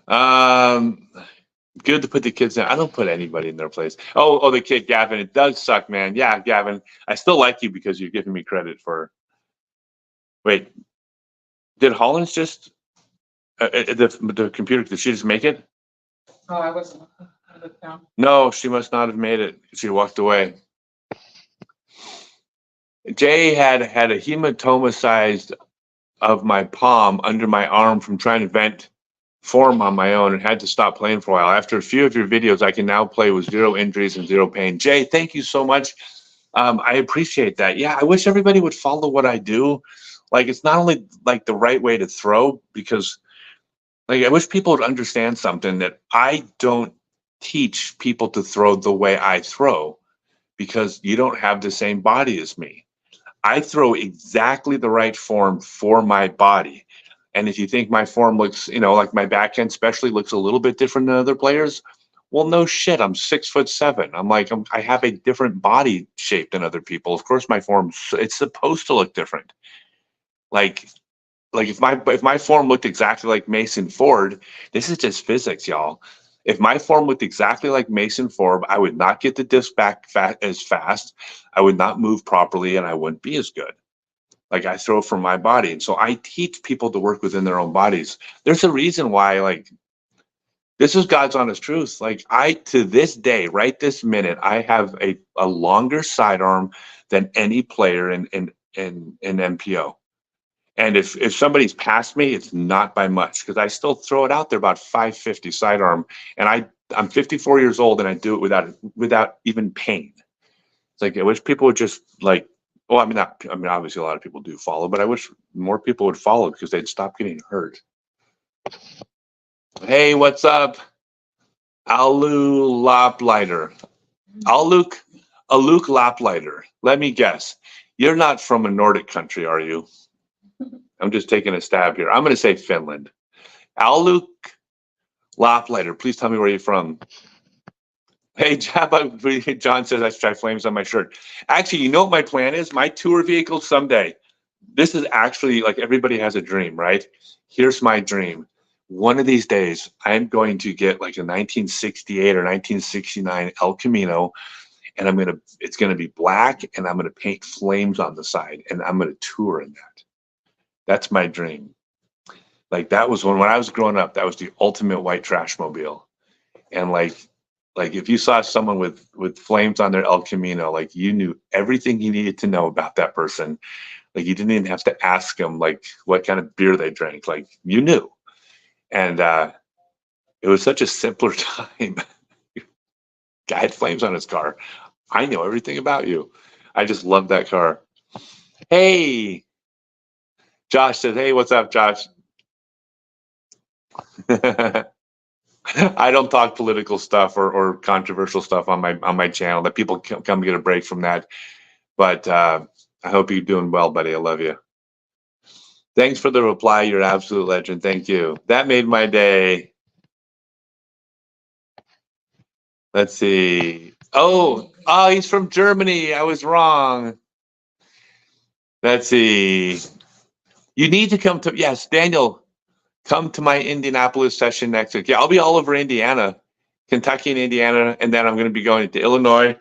Good to put the kids in. I don't put anybody in their place. Oh, the kid Gavin. It does suck, man. Yeah, Gavin. I still like you because you're giving me credit for. Wait, did Hollins just the computer? Did she just make it? Oh, I wasn't looking. I looked down. No, she must not have made it. She walked away. Jay had a hematoma sized of my palm under my arm from trying to vent form on my own and had to stop playing for a while. After a few of your videos, I can now play with 0 injuries and 0 pain. Jay, thank you so much. I appreciate that. Yeah, I wish everybody would follow what I do. Like, it's not only like the right way to throw, because like I wish people would understand something, that I don't teach people to throw the way I throw, because you don't have the same body as me. I throw exactly the right form for my body. And if you think my form looks, like my backhand especially looks a little bit different than other players, well, no shit. I'm 6'7". I have a different body shape than other people. Of course, my form, it's supposed to look different. Like, if my form looked exactly like Mason Ford, this is just physics, y'all. If my form looked exactly like Mason Ford, I would not get the disc back as fast. I would not move properly, and I wouldn't be as good. Like, I throw from my body. And so I teach people to work within their own bodies. There's a reason why, like, this is God's honest truth. Like, to this day, right this minute, I have a longer sidearm than any player in MPO. And if somebody's past me, it's not by much, because I still throw it out there about 550 sidearm. And I'm 54 years old and I do it without even pain. It's like, I wish people would just like, well, obviously a lot of people do follow, but I wish more people would follow because they'd stop getting hurt. Hey, what's up? Alu Laplighter. Aluk Laplighter. Let me guess. You're not from a Nordic country, are you? I'm just taking a stab here. I'm going to say Finland. Aluk Laplighter, please tell me where you're from. Hey, John says I should try flames on my shirt. Actually, you know what my plan is? My tour vehicle someday. This is actually, like, everybody has a dream, right? Here's my dream. One of these days, I'm going to get like a 1968 or 1969 El Camino, and it's gonna be black, and I'm gonna paint flames on the side, and I'm gonna tour in that. That's my dream. Like, that was when I was growing up, that was the ultimate white trash mobile. And like if you saw someone with flames on their El Camino, like, you knew everything you needed to know about that person. Like, you didn't even have to ask them like what kind of beer they drank. Like, you knew. And it was such a simpler time. Guy had flames on his car. I know everything about you. I just love that car. Hey, Josh says, hey, what's up, Josh? I don't talk political stuff or controversial stuff on my channel. That people come get a break from that. But I hope you're doing well, buddy. I love you. Thanks for the reply. You're an absolute legend. Thank you. That made my day. Let's see. Oh, he's from Germany. I was wrong. Let's see. You need to come to, yes, Daniel, come to my Indianapolis session next week. Yeah, I'll be all over Indiana, Kentucky and Indiana, and then I'm going to be going to Illinois.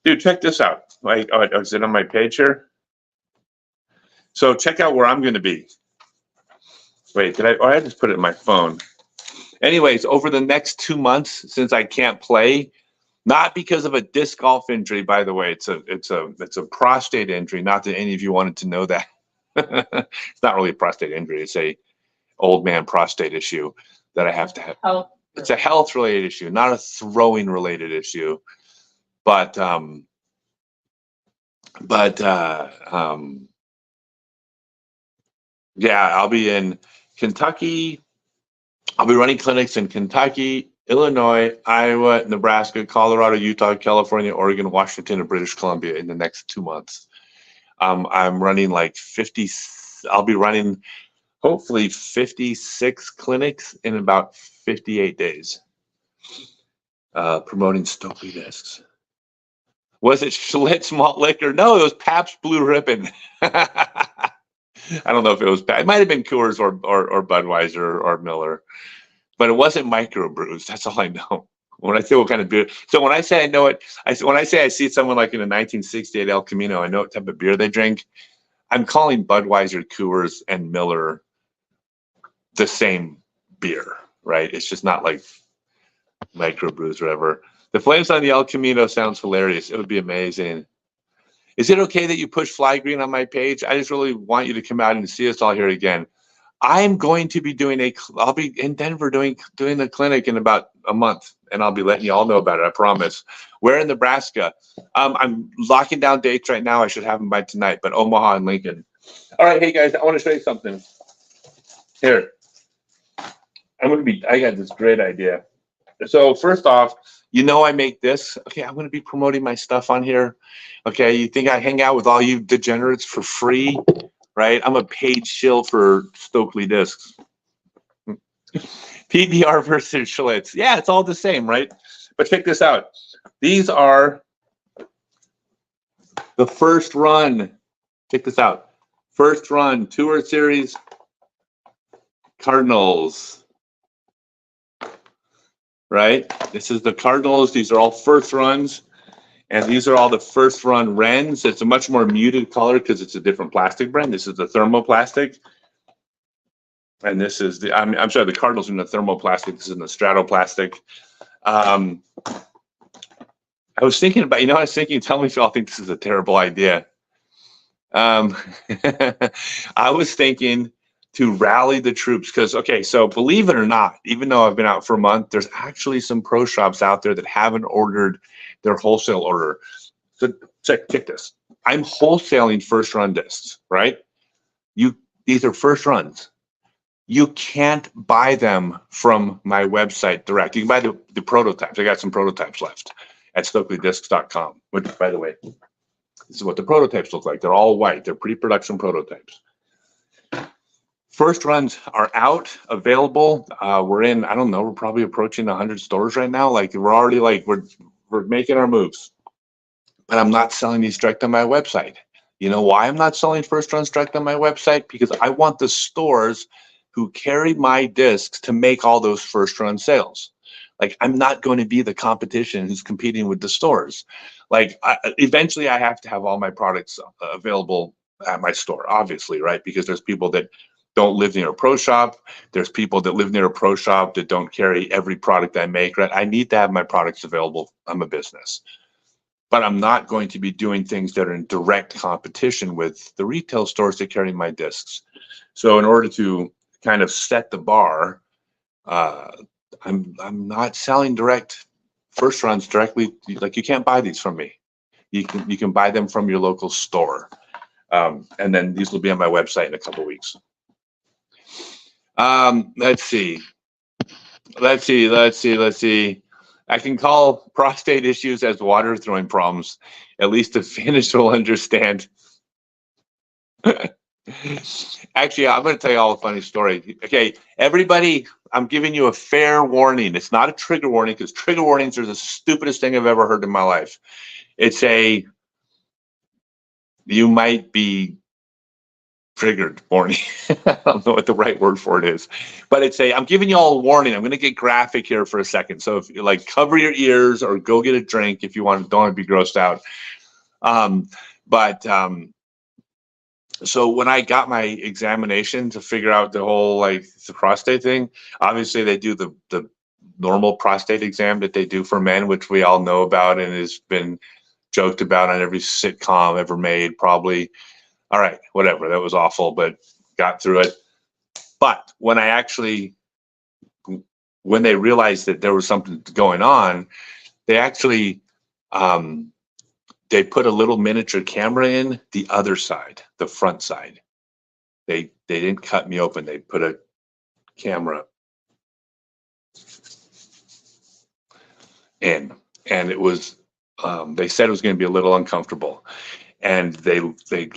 Dude, check this out. Like, oh, is it on my page here? So check out where I'm going to be. Wait, I just put it in my phone. Anyways, over the next 2 months, since I can't play, not because of a disc golf injury, by the way, it's a prostate injury. Not that any of you wanted to know that. It's not really a prostate injury. It's a old man prostate issue that I have to have. Health. It's a health related issue, not a throwing related issue. But yeah, I'll be in Kentucky. I'll be running clinics in Kentucky, Illinois, Iowa, Nebraska, Colorado, Utah, California, Oregon, Washington, and British Columbia in the next 2 months. I'm running like 50. I'll be running hopefully 56 clinics in about 58 days. Promoting Stokely discs. Was it Schlitz malt liquor? No, it was Pabst Blue Ribbon. I don't know if it was. It might have been Coors or Budweiser or Miller, but it wasn't microbrews. That's all I know. When I say what kind of beer, so when I say I know it, when I say I see someone like in a 1968 El Camino, I know what type of beer they drink. I'm calling Budweiser, Coors, and Miller the same beer, right? It's just not like microbrews or whatever. The flames on the El Camino sounds hilarious. It would be amazing. Is it okay that you push Fly Green on my page? I just really want you to come out and see us all here again. I'm going to be I'll be in Denver doing the clinic in about a month, and I'll be letting you all know about it, I promise. We're in Nebraska. I'm locking down dates right now. I should have them by tonight, but Omaha and Lincoln. All right, hey guys, I want to show you something. Here. I got this great idea. So first off, I make this. Okay, I'm going to be promoting my stuff on here. Okay, you think I hang out with all you degenerates for free, right? I'm a paid shill for Stokely discs. PBR versus Schlitz. Yeah, it's all the same, right? But check this out. These are the first run. Check this out. First run Tour Series Cardinals. Right? This is the Cardinals. These are all first runs. And these are all the first run Wrens. It's a much more muted color because it's a different plastic brand. This is the thermoplastic. And this is I'm sorry, the Cardinals in the thermoplastic. This is in the stratoplastic. I was thinking, tell me if y'all think this is a terrible idea. I was thinking to rally the troops because, okay, so believe it or not, even though I've been out for a month, there's actually some pro shops out there that haven't ordered their wholesale order. So check this. I'm wholesaling first run discs, right? These are first runs. You can't buy them from my website direct. You can buy the prototypes. I got some prototypes left at StokelyDiscs.com, which, by the way, this is what the prototypes look like. They're all white. They're pre-production prototypes. First runs are out, available. We're in, I don't know, we're probably approaching 100 stores right now. Like we're already we're making our moves. But I'm not selling these direct on my website. You know why I'm not selling first runs direct on my website? Because I want the stores who carry my discs to make all those first run sales. Like I'm not going to be the competition who's competing with the stores. Like eventually I have to have all my products available at my store, obviously, right? Because there's people that don't live near a pro shop. There's people that live near a pro shop that don't carry every product I make, right? I need to have my products available. I'm a business. But I'm not going to be doing things that are in direct competition with the retail stores that carry my discs. So in order to kind of set the bar, I'm not selling direct first runs directly. Like you can't buy these from me. You can buy them from your local store. And then these will be on my website in a couple of weeks. Let's see. I can call prostate issues as water throwing problems. At least the Finnish will understand. Actually, I'm going to tell you all a funny story. Okay, everybody, I'm giving you a fair warning. It's not a trigger warning because trigger warnings are the stupidest thing I've ever heard in my life. It's you might be triggered warning. I don't know what the right word for it is, but I'm giving you all a warning. I'm going to get graphic here for a second. So if you like, cover your ears or go get a drink if you don't want to be grossed out. So when I got my examination to figure out the whole, like, the prostate thing, obviously they do the normal prostate exam that they do for men, which we all know about and has been joked about on every sitcom ever made, probably. All right, whatever. That was awful, but got through it. But when they realized that there was something going on, they actually, they put a little miniature camera in the other side, the front side. They didn't cut me open. They put a camera in, and it was, they said it was going to be a little uncomfortable. And they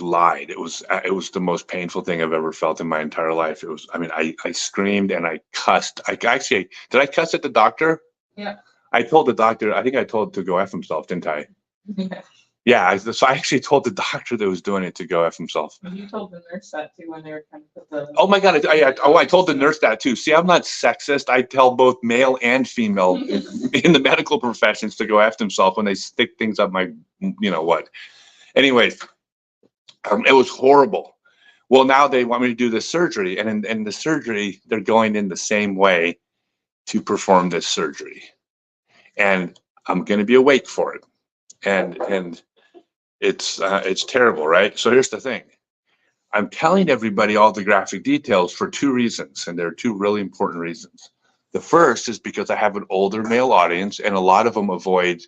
lied. It was the most painful thing I've ever felt in my entire life. It was, I mean, I screamed and I cussed. Did I cuss at the doctor? Yeah. I told the doctor, I think I told him to go F himself, didn't I? Yeah. Yeah, so I actually told the doctor that was doing it to go F himself. You told the nurse that too when they were trying to put the. Oh my God, I told the nurse that too. See, I'm not sexist. I tell both male and female in the medical professions to go F themselves when they stick things up my, you know what. Anyways, it was horrible. Well, now they want me to do this surgery, and in the surgery, they're going in the same way to perform this surgery, and I'm going to be awake for it, and it's terrible, right? So here's the thing: I'm telling everybody all the graphic details for two reasons, and there are two really important reasons. The first is because I have an older male audience, and a lot of them avoid,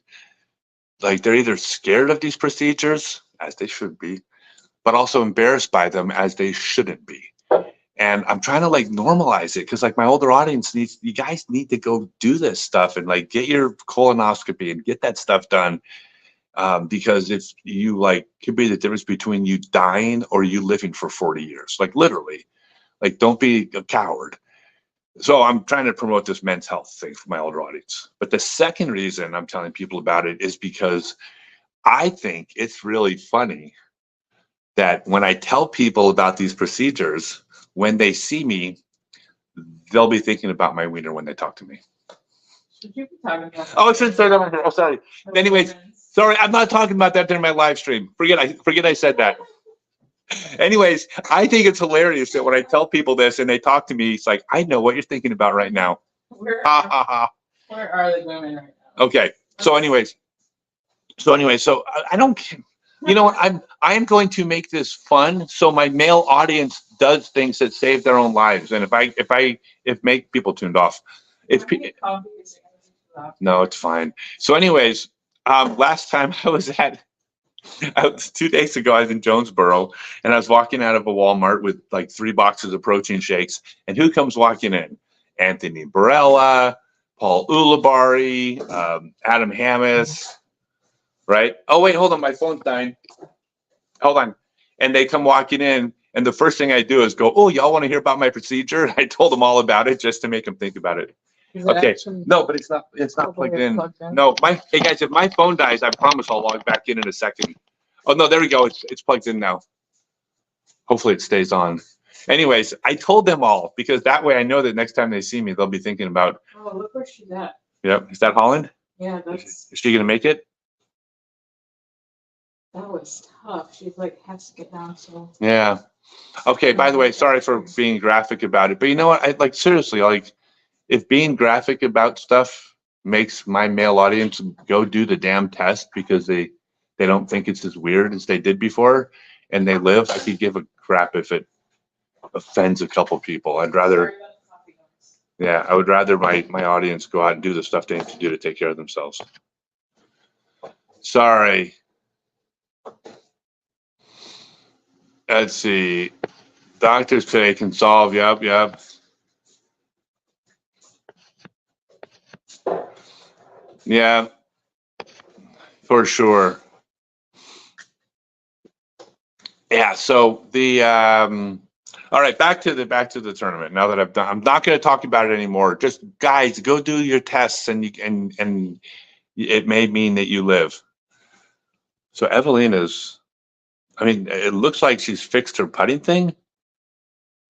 like, they're either scared of these procedures, as they should be, but also embarrassed by them, as they shouldn't be. And I'm trying to, like, normalize it, because, like, my older audience you guys need to go do this stuff and, like, get your colonoscopy and get that stuff done. Because if you, like, could be the difference between you dying or you living for 40 years, like, literally. Like, don't be a coward. So I'm trying to promote this men's health thing for my older audience. But the second reason I'm telling people about it is because I think it's really funny that when I tell people about these procedures, when they see me, they'll be thinking about my wiener when they talk to me. Should you be talking about? Oh, I shouldn't say that on here. Oh, sorry. Anyways, sorry, I'm not talking about that during my live stream. Forget I said that. Anyways, I think it's hilarious that when I tell people this and they talk to me, it's like, I know what you're thinking about right now. Where are the women right now? Okay. So anyways, so I don't, you know what, I am going to make this fun so my male audience does things that save their own lives. And if make people tuned off, no, it's fine. So anyways, last time I was 2 days ago, I was in Jonesboro, and I was walking out of a Walmart with like 3 boxes of protein shakes. And who comes walking in? Anthony Barella, Paul Ulibarri, Adam Hammis, right? Oh, wait, hold on. My phone's dying. Hold on. And they come walking in, and the first thing I do is go, oh, y'all want to hear about my procedure? I told them all about it just to make them think about it. Okay. No, but it's not plugged in. No, hey guys, if my phone dies, I promise I'll log back in a second. Oh no, there we go. It's plugged in now. Hopefully it stays on. Anyways, I told them all because that way I know that next time they see me, they'll be thinking about. Oh, look where she's at. Yep. Is that Holland? Yeah, Is she gonna make it? That was tough. She like has to get down. So. Yeah. Okay. By the way, sorry for being graphic about it, but you know what? I like seriously like. If being graphic about stuff makes my male audience go do the damn test because they don't think it's as weird as they did before and they live, I could give a crap if it offends a couple people. I would rather my audience go out and do the stuff they need to do to take care of themselves. Sorry. Let's see. Doctors today can solve. Yep. Yeah, for sure. Yeah, so all right, back to the tournament. Now that I'm not going to talk about it anymore. Just guys, go do your tests, and it may mean that you live. So Evelina's, I mean, it looks like she's fixed her putting thing.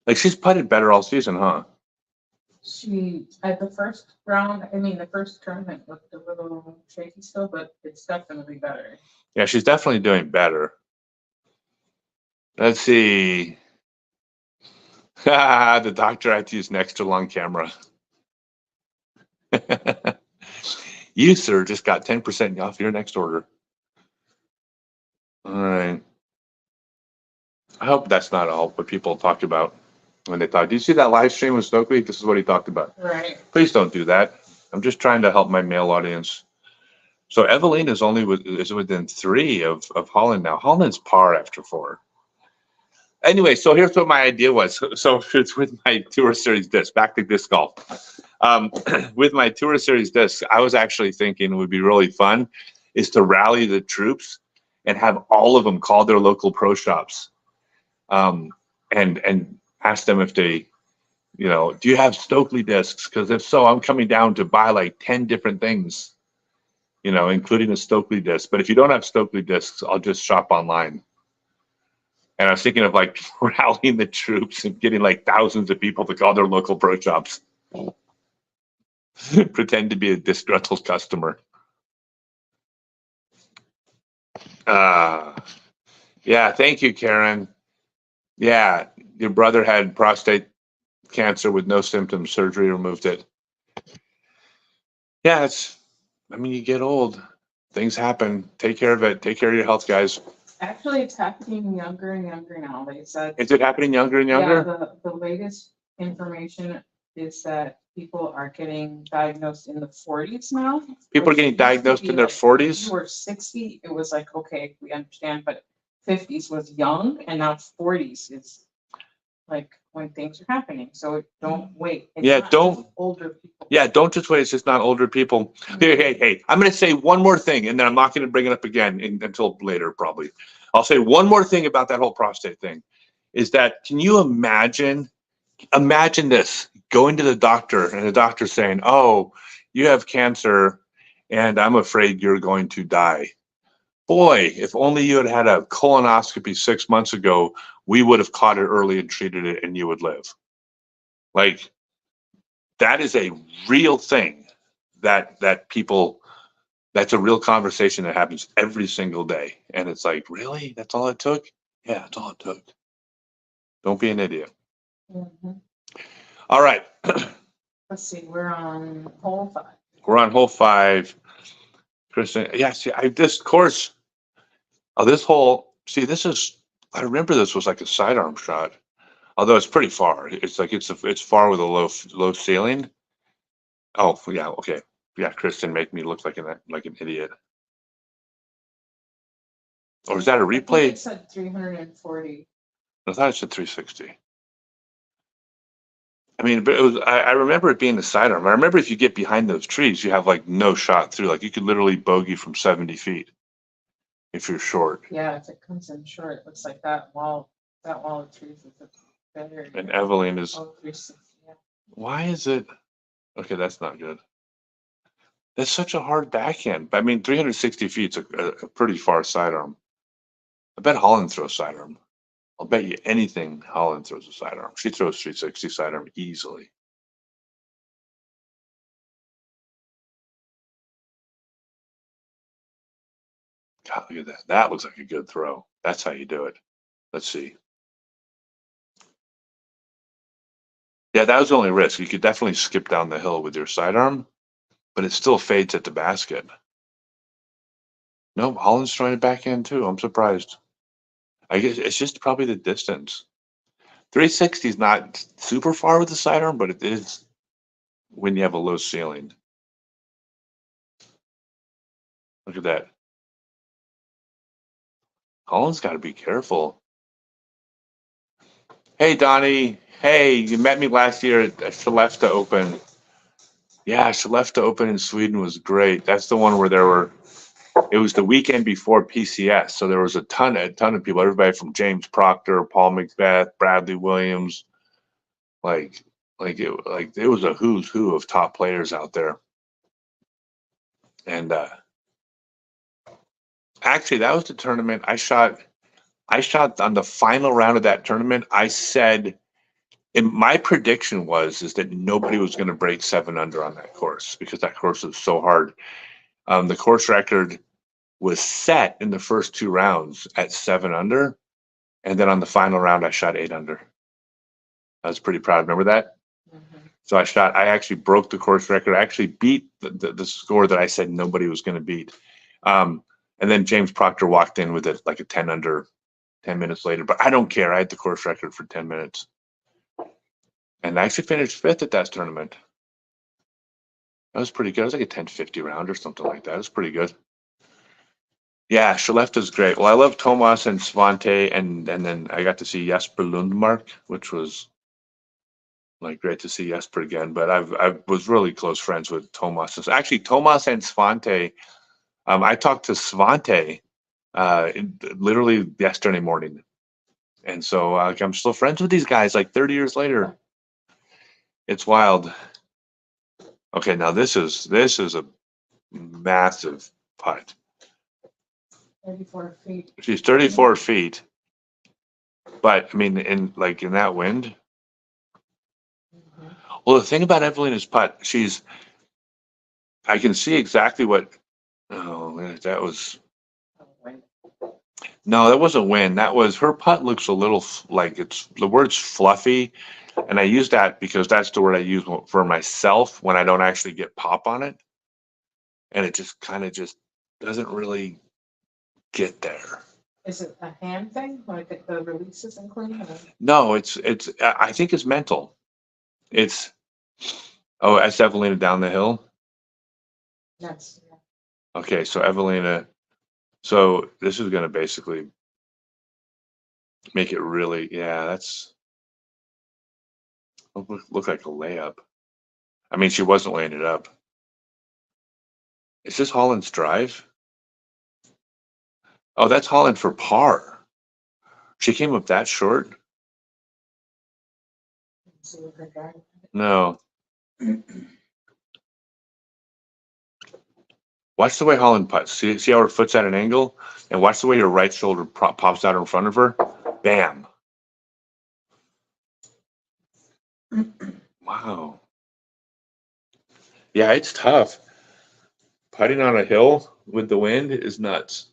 Like she's putted better all season, huh? She, at the first round, I mean, the first tournament looked a little shaky still, but it's definitely better. Yeah, she's definitely doing better. Let's see. The doctor had to use an extra long camera. You, sir, just got 10% off your next order. All right. I hope that's not all what people talked about when they thought, do you see that live stream with Stokely? This is what he talked about. Right. Please don't do that. I'm just trying to help my male audience. So Evelyn is is within 3 of Holland now. Holland's par after 4. Anyway, so here's what my idea was. So it's with my Tour Series disc, back to disc golf. With my Tour Series disc, I was actually thinking it would be really fun is to rally the troops and have all of them call their local pro shops, and ask them if they, do you have Stokely discs? Because if so, I'm coming down to buy like 10 different things, including a Stokely disc. But if you don't have Stokely discs, I'll just shop online. And I was thinking of like rallying the troops and getting like thousands of people to call their local pro shops. Pretend to be a disgruntled customer. Yeah, thank you, Karen. Yeah, your brother had prostate cancer with no symptoms. Surgery removed it. Yeah, you get old. Things happen. Take care of it. Take care of your health, guys. Actually, it's happening younger and younger now. They said. Is it happening younger and younger? Yeah, the latest information is that people are getting diagnosed in the 40s now. People are getting diagnosed in their 40s? If you were 60, it was like, okay, we understand, but 50s was young, and now 40s is like when things are happening. So don't wait. It's Yeah, not don't. just older people. Yeah, don't just wait. It's just not older people. Hey, I'm going to say one more thing, and then I'm not going to bring it up again until later, probably. I'll say one more thing about that whole prostate thing is that, can you imagine this, going to the doctor and the doctor saying, oh, you have cancer and I'm afraid you're going to die. Boy, if only you had had a colonoscopy 6 months ago, we would have caught it early and treated it and you would live. Like, that is a real thing that people, that's a real conversation that happens every single day. And it's like, really? That's all it took? Yeah, that's all it took. Don't be an idiot. Mhm. All right. Let's see, we're on hole 5. We're on hole 5. Kristen, yeah, see, this course, this hole, see, I remember this was like a sidearm shot, although it's pretty far. It's like, it's far with a low ceiling. Oh, yeah, okay. Yeah, Kristen, make me look like an idiot. Or is that a replay? It said 340. I thought it said 360. I mean, but I remember it being the sidearm. I remember if you get behind those trees, you have like no shot through. Like you could literally bogey from 70 feet if you're short. Yeah, if it comes in short, it looks like that wall of trees is better. And Evelyn is. Oh, 360, yeah. Why is it? Okay, that's not good. That's such a hard backhand. I mean, 360 feet's a pretty far sidearm. I bet Holland throws sidearm. I'll bet you anything Holland throws a sidearm. She throws 360 sidearm easily. God, look at that. That looks like a good throw. That's how you do it. Let's see. Yeah, that was the only risk. You could definitely skip down the hill with your sidearm, but it still fades at the basket. No, Holland's trying to backhand too. I'm surprised. I guess it's just probably the distance. 360 is not super far with the sidearm, but it is when you have a low ceiling. Look at that. Holland's got to be careful. Hey, Donnie. Hey, you met me last year at Skellefteå Open. Yeah, Skellefteå Open in Sweden was great. That's the one where it was the weekend before PCS. So there was a ton of people, everybody from James Proctor, Paul Macbeth, Bradley Williams. It was a who's who of top players out there. And actually, that was the tournament I shot on the final round of that tournament. I said And my prediction is that nobody was going to break 7 under on that course because that course was so hard. The course record was set in the first 2 rounds at 7 under, and then on the final round I shot 8 under. I was pretty proud. Remember that? Mhm. So I actually broke the course record. I actually beat the score that I said nobody was going to beat. And then James Proctor walked in with it like a 10 under 10 minutes later, but I don't care. I had the course record for 10 minutes. And I actually finished 5th at that tournament. That was pretty good. It was like a 1050 round or something like that. It was pretty good. Yeah, Skellefteå's great. Well, I love Tomas and Svante, and then I got to see Jesper Lundmark, which was like great to see Jesper again. But I was really close friends with Tomas. Actually, Tomas and Svante. I talked to Svante literally yesterday morning, and so I'm still friends with these guys like 30 years later. It's wild. Okay, now this is a massive putt. 34 feet. She's 34 feet, but I mean, in that wind. Mhm. Well, the thing about Evelina's putt, I can see exactly what. Oh, that was. Oh, right. No, that wasn't wind. That was her putt. Looks a little like the word's fluffy, and I use that because that's the word I use for myself when I don't actually get pop on it, and it just kind of just doesn't really get there. Is it a hand thing? Like the release isn't clean? Or? No, it's. I think it's mental. It's. Oh, that's Evelina down the hill. Yes. Okay, so Evelina. So this is going to basically make it really. Yeah, that's. Look like a layup. I mean, she wasn't laying it up. Is this Holland's drive? Oh, that's Holland for par. She came up that short? See what her guy. No. Watch the way Holland putts. See how her foot's at an angle? And watch the way her right shoulder pops out in front of her. Bam. Wow. Yeah, it's tough. Putting on a hill with the wind is nuts.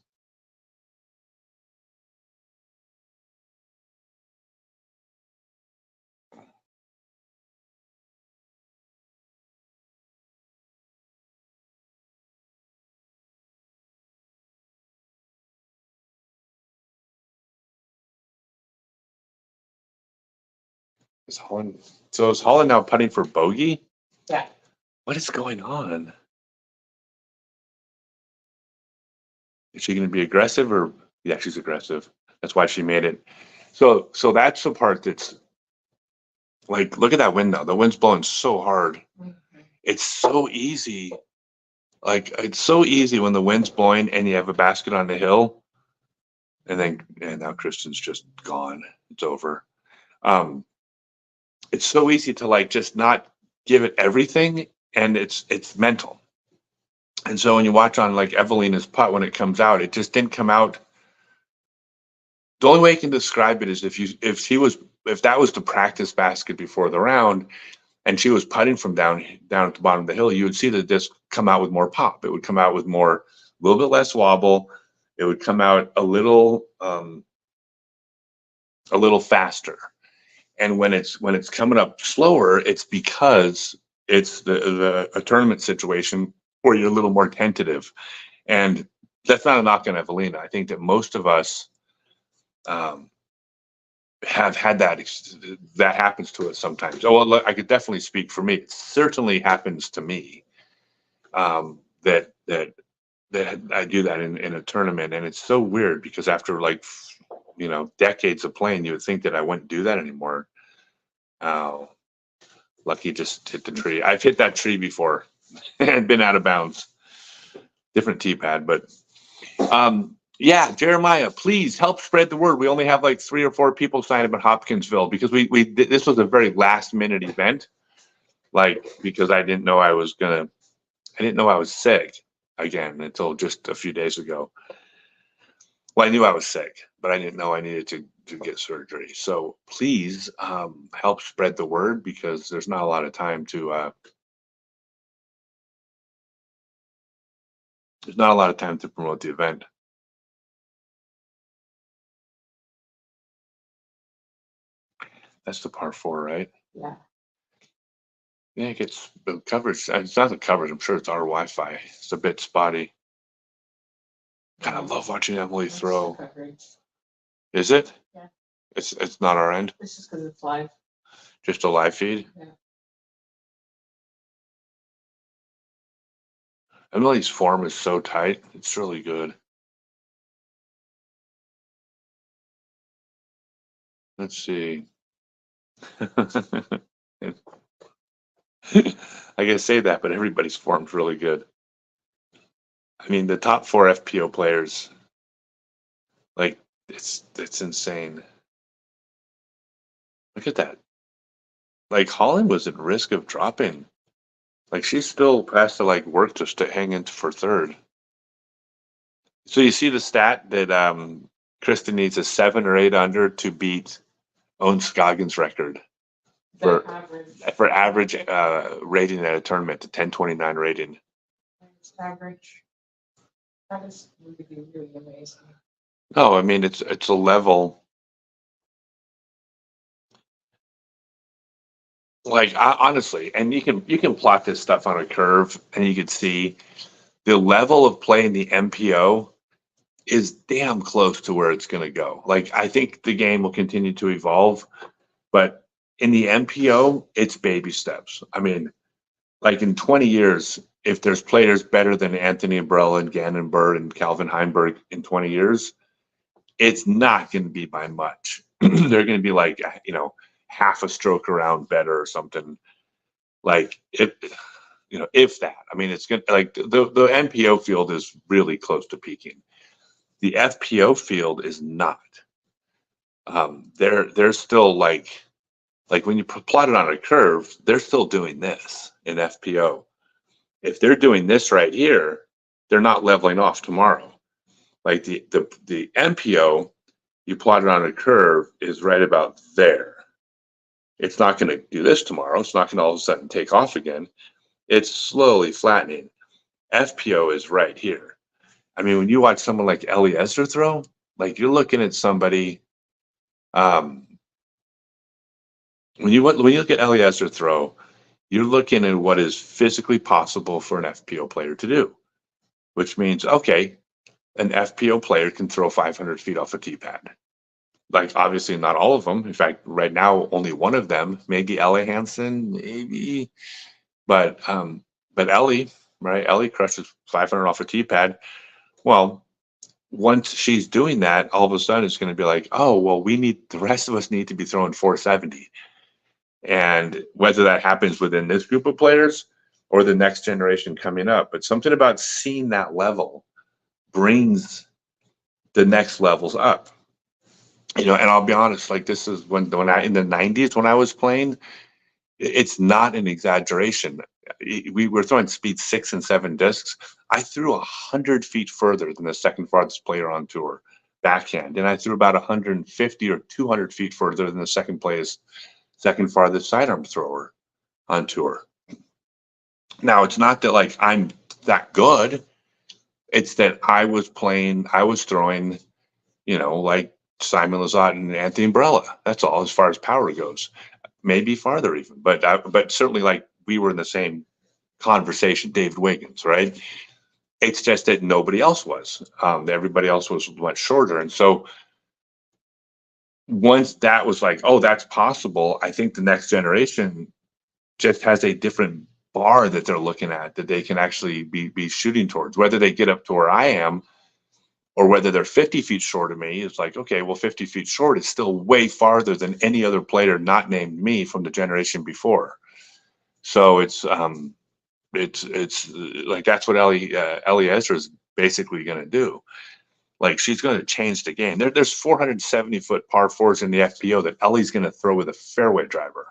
Is Holland now putting for bogey? Yeah. What is going on? Is she going to be aggressive or? Yeah, she's aggressive. That's why she made it. So that's the part that's like, look at that wind now. The wind's blowing so hard. Mhm. It's so easy. Like, it's so easy when the wind's blowing and you have a basket on the hill. And now Kristen's just gone. It's over. It's so easy to like just not give it everything, and it's mental. And so when you watch on like Evelina's putt when it comes out, it just didn't come out. The only way I can describe it is if that was the practice basket before the round, and she was putting from down at the bottom of the hill, you would see the disc come out with more pop. It would come out with a little bit less wobble. It would come out a little faster. And when it's coming up slower, it's because it's a tournament situation where you're a little more tentative. And that's not a knock on Evelina. I think that most of us have had that happens to us sometimes. Oh, well, I could definitely speak for me. It certainly happens to me that I do that in a tournament, and it's so weird because after decades of playing, you would think that I wouldn't do that anymore. Oh, lucky just hit the tree. I've hit that tree before and been out of bounds. Different tee pad, but yeah, Jeremiah, please help spread the word. We only have like 3 or 4 people signed up at Hopkinsville because this was a very last minute event. Because I didn't know I was sick again until just a few days ago. Well, I knew I was sick, but I didn't know I needed to get surgery. So please help spread the word, because there's not a lot of time to promote the event. That's the par 4, right? Yeah. Yeah, it gets the coverage. It's not the coverage. I'm sure it's our Wi-Fi. It's a bit spotty. God, I love watching Emily That's the throw. coverage. Is it? Yeah. It's not our end. It's just because it's live. Just a live feed. Yeah. Emily's form is so tight. It's really good. Let's see. I can say that, but everybody's form's really good. I mean, the top 4 FPO players, like, it's insane. Look at that. Like, Holland was at risk of dropping. Like, she still has to like work just to hang in for third. So you see the stat that Kristen needs a 7 or 8 under to beat Owen Scoggins' record for average rating at a tournament, the 1029 rating. Average. That is really, really amazing. No, I mean it's a level. Like honestly, and you can plot this stuff on a curve, and you can see the level of play in the MPO is damn close to where it's going to go. Like, I think the game will continue to evolve, but in the MPO, it's baby steps. I mean, like in 20 years, if there's players better than Anthony Umbrella and Gannon Bird and Calvin Heinberg in 20 years, it's not going to be by much. They're going to be like, half a stroke around better or something. Like, if that. I mean, it's good. Like the MPO field is really close to peaking. The FPO field is not. They're still like when you plot it on a curve, they're still doing this in FPO. If they're doing this right here, they're not leveling off tomorrow. Like the MPO, you plot it on a curve, is right about there. It's not going to do this tomorrow. It's not going to all of a sudden take off again. It's slowly flattening. FPO is right here. I mean, when you watch someone like Eliezer throw, like you're looking at somebody. When you look at Eliezer throw, you're looking at what is physically possible for an FPO player to do, which means, okay, an FPO player can throw 500 feet off a tee pad. Like, obviously not all of them. In fact, right now, only one of them, maybe Ellie Hansen, maybe. But Ellie, right? Ellie crushes 500 off a tee pad. Well, once she's doing that, all of a sudden it's going to be like, oh, well, the rest of us need to be throwing 470. And whether that happens within this group of players or the next generation coming up, but something about seeing that level brings the next levels up. And I'll be honest, like this is when I in the 90s when I was playing, it's not an exaggeration. We were throwing speed 6 and 7 discs. I threw 100 feet further than the second farthest player on tour backhand, and I threw about 150 or 200 feet further than the second farthest sidearm thrower on tour. Now, it's not that like I'm that good. It's that I was throwing, like Simon Lizotte and Anthony Umbrella. That's all as far as power goes. Maybe farther even, but certainly like we were in the same conversation, David Wiggins, right? It's just that nobody else was. Everybody else was much shorter. And so once that was like, oh, that's possible, I think the next generation just has a different bar that they're looking at that they can actually be shooting towards. Whether they get up to where I am or whether they're 50 feet short of me, it's like, okay, well, 50 feet short is still way farther than any other player not named me from the generation before. So it's like that's what Eliezer is basically going to do. Like she's going to change the game. There's 470-foot par 4s in the FPO that Ellie's going to throw with a fairway driver.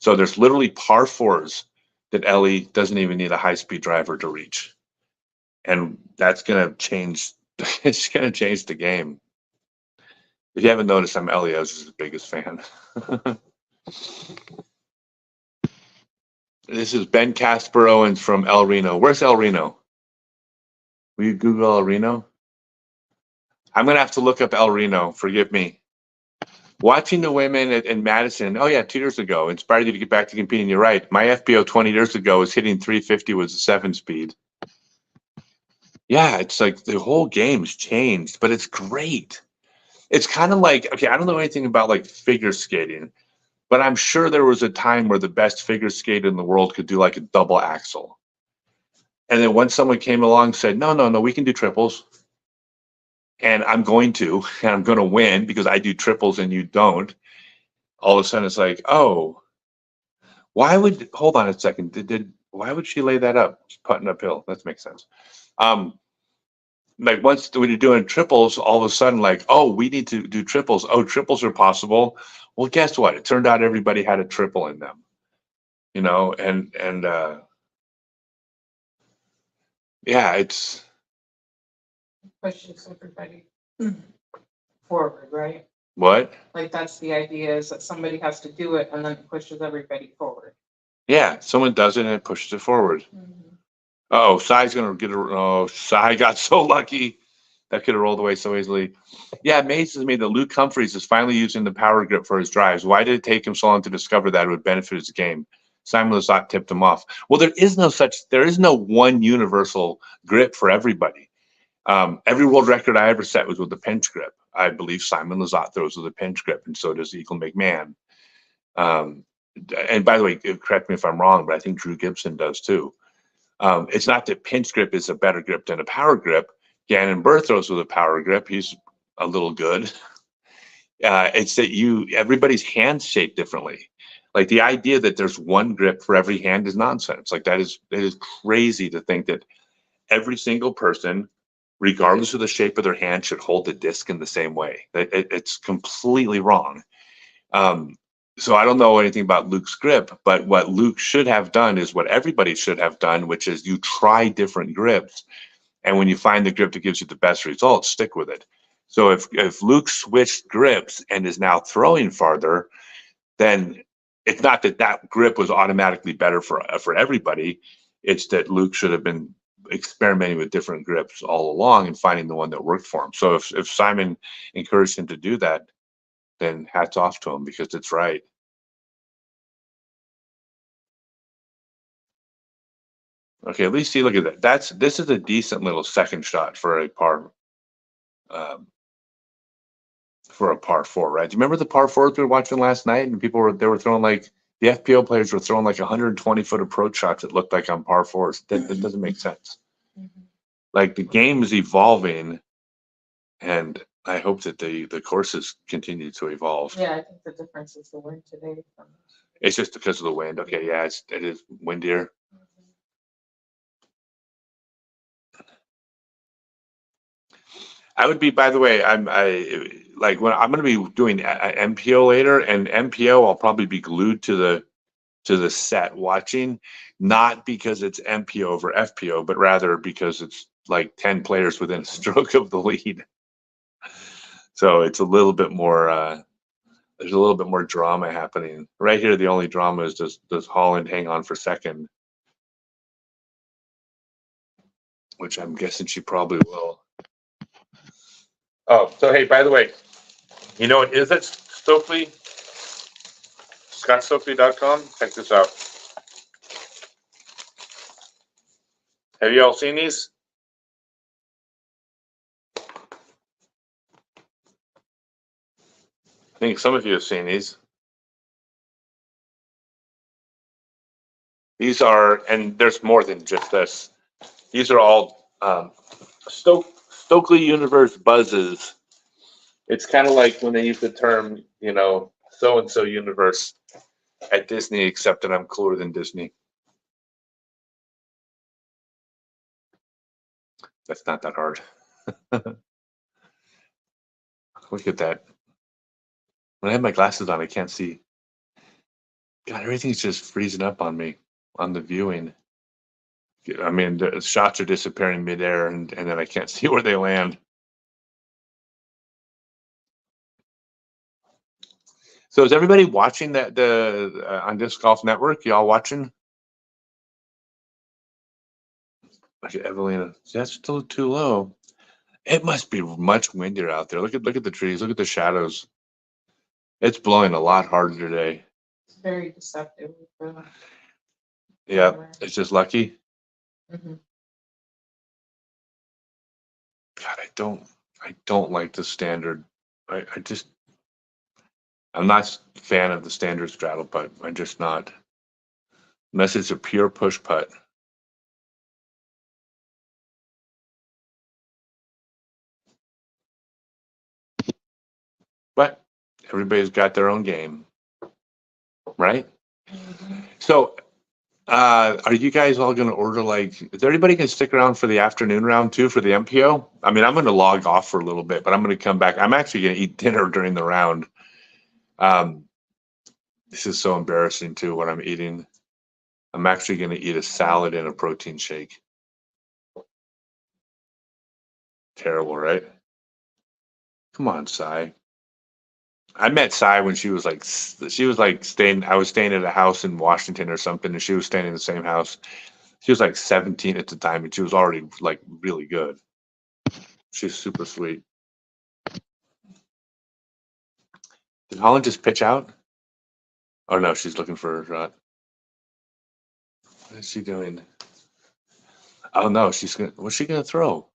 So there's literally par 4s that Ellie doesn't even need a high-speed driver to reach. And that's going to change It's going to change the game. If you haven't noticed, I'm Elios's biggest fan. This is Ben Casper Owens from El Reno. Where's El Reno? Will you Google El Reno? I'm going to have to look up El Reno. Forgive me. Watching the women in Madison, oh yeah, 2 years ago, inspired you to get back to competing. You're right. My FPO 20 years ago was hitting 350 with a 7-speed. Yeah, it's like the whole game's changed, but it's great. It's kind of like, okay, I don't know anything about like figure skating, but I'm sure there was a time where the best figure skater in the world could do like a double axel. And then when someone came along and said, no, we can do triples. And I'm going to win because I do triples and you don't. All of a sudden it's like, oh, hold on a second. Why would she lay that up? Putting uphill. That makes sense. Like once when you're doing triples, all of a sudden like, oh, we need to do triples. Oh, triples are possible. Well, guess what? It turned out everybody had a triple in them, and yeah, it's Pushes everybody forward, right? what? Like that's the idea, is that somebody has to do it and then it pushes everybody forward. Yeah, someone does it and it pushes it forward. Oh, Sai's gonna get Sai got so lucky. That could have rolled away so easily. Yeah, it amazes me that Luke Humphreys is finally using the power grip for his drives. Why did it take him so long to discover that it would benefit his game? Simon Lizotte tipped him off. Well, there is no one universal grip for everybody. Every world record I ever set was with a pinch grip. I believe Simon Lizotte throws with a pinch grip, and so does Eagle McMahon. And by the way, correct me if I'm wrong, but I think Drew Gibson does too. It's not that pinch grip is a better grip than a power grip. Gannon Burr throws with a power grip. He's a little good. It's that everybody's hands shaped differently. Like the idea that there's one grip for every hand is nonsense. Like it is crazy to think that every single person, regardless of the shape of their hand, should hold the disc in the same way. It's completely wrong. So I don't know anything about Luke's grip, but what Luke should have done is what everybody should have done, which is you try different grips. And when you find the grip that gives you the best results, stick with it. So if Luke switched grips and is now throwing farther, then it's not that grip was automatically better for everybody. It's that Luke should have been experimenting with different grips all along and finding the one that worked for him. So if Simon encouraged him to do that, then hats off to him because it's right. Okay, at least see, look at that. This is a decent little second shot for a par four, right? Do you remember the par fours we were watching last night? And they were throwing like the FPO players were throwing like 120-foot approach shots that looked like on par fours. That doesn't make sense. Like the game is evolving, and I hope that the courses continue to evolve. Yeah, I think the difference is the wind today. It's just because of the wind. Okay, yeah, it is windier. I would be, by the way, I'm going to be doing MPO later, and MPO I'll probably be glued to the set watching, not because it's MPO over FPO, but rather because it's like 10 players within a stroke of the lead. So it's a little bit more. There's a little bit more drama happening right here. The only drama is does Holland hang on for second, which I'm guessing she probably will. Oh, so hey, by the way, you know what is it? Stokely? ScottStokely.com? Check this out. Have you all seen these? I think some of you have seen these. These are, and there's more than just this. These are all Stokely Universe buzzes. It's kind of like when they use the term, so-and-so universe at Disney, except that I'm cooler than Disney. That's not that hard. Look at that. When I have my glasses on, I can't see. God, everything's just freezing up on me on the viewing. I mean, the shots are disappearing midair, and then I can't see where they land. So is everybody watching the on Disc Golf Network? Y'all watching? Look at Evelina. That's still too low. It must be much windier out there. Look at the trees. Look at the shadows. It's blowing a lot harder today. It's very deceptive. Yeah, it's just lucky. Mm-hmm. God, I don't like the standard. I'm not a fan of the standard straddle putt. I'm just not. Unless it's a pure push putt. But everybody's got their own game, right? Mm-hmm. So, are you guys all going to order is everybody going to stick around for the afternoon round too for the MPO? I mean, I'm going to log off for a little bit, but I'm going to come back. I'm actually going to eat dinner during the round. This is so embarrassing too, what I'm eating. I'm actually going to eat a salad and a protein shake. Terrible, right? Come on, Sai. I met Sai when she was like staying. I was staying at a house in Washington or something, and she was staying in the same house. She was like 17 at the time, and she was already like really good. She's super sweet. Did Holland just pitch out? Oh no, she's looking for a shot. What is she doing? Oh no, what's she gonna throw?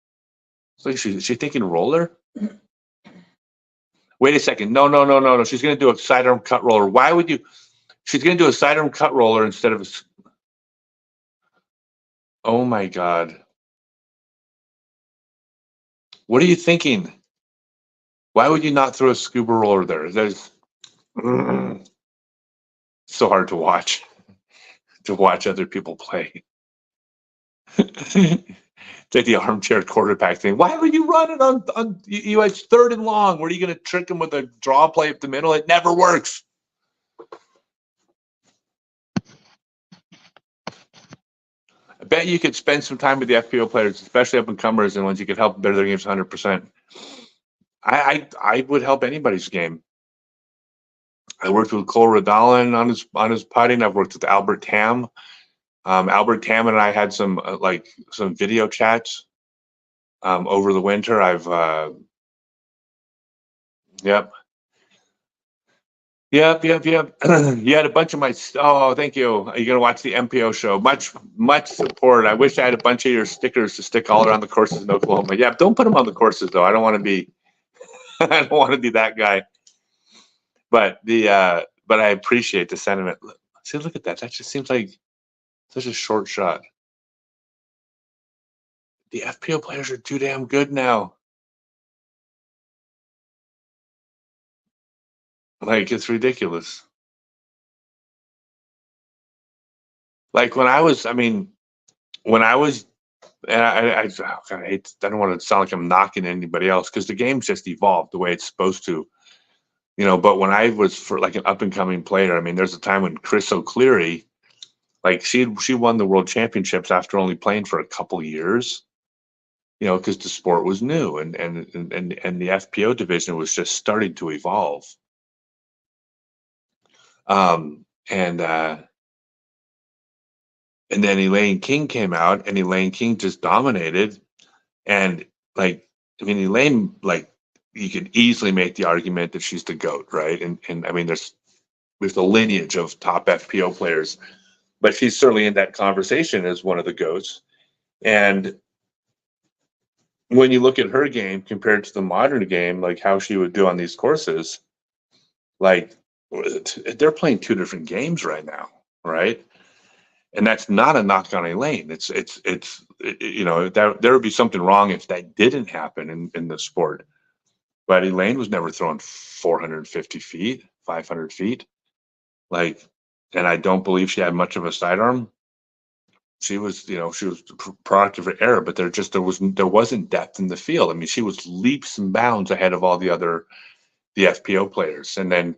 It's like she thinking roller? Wait a second. No. She's gonna do a sidearm cut roller. Why would you? She's gonna do a sidearm cut roller instead of a. Oh my God. What are you thinking? Why would you not throw a scuba roller there? There's so hard to watch other people play. Take the armchair quarterback thing. Why would you run it on you had third and long? Where are you going to trick him with a draw play up the middle? It never works. I bet you could spend some time with the FPO players, especially up and comers and ones you could help better their games 100%. I would help anybody's game. I worked with Cole Radalin on his putting. I've worked with Albert Tam. Albert Tam and I had some some video chats over the winter. Yep. You had a bunch of my. Oh, thank you. You're gonna watch the MPO show. Much support. I wish I had a bunch of your stickers to stick all around the courses in Oklahoma. Yeah, don't put them on the courses though. I don't want to be. I don't want to be that guy. But I appreciate the sentiment. See, look at that. That just seems like such a short shot. The FPO players are too damn good now. Like it's ridiculous. Like when I was, I mean, when I was, and I don't want to sound like I'm knocking anybody else because the game's just evolved the way it's supposed to, But when I was for like an up and coming player, I mean, there's a time when Chris O'Cleary, like she won the world championships after only playing for a couple years, because the sport was new and the FPO division was just starting to evolve. And then Elaine King came out, and Elaine King just dominated. And Elaine, you could easily make the argument that she's the GOAT, right? And I mean, there's a lineage of top FPO players, but she's certainly in that conversation as one of the GOATs. And when you look at her game compared to the modern game, like how she would do on these courses, like they're playing two different games right now, right? And that's not a knock on Elaine. There would be something wrong if that didn't happen in the sport. But Elaine was never throwing 450 feet, 500 feet. And I don't believe she had much of a sidearm. She was product of her era, but there wasn't depth in the field. I mean, she was leaps and bounds ahead of all the FPO players. And then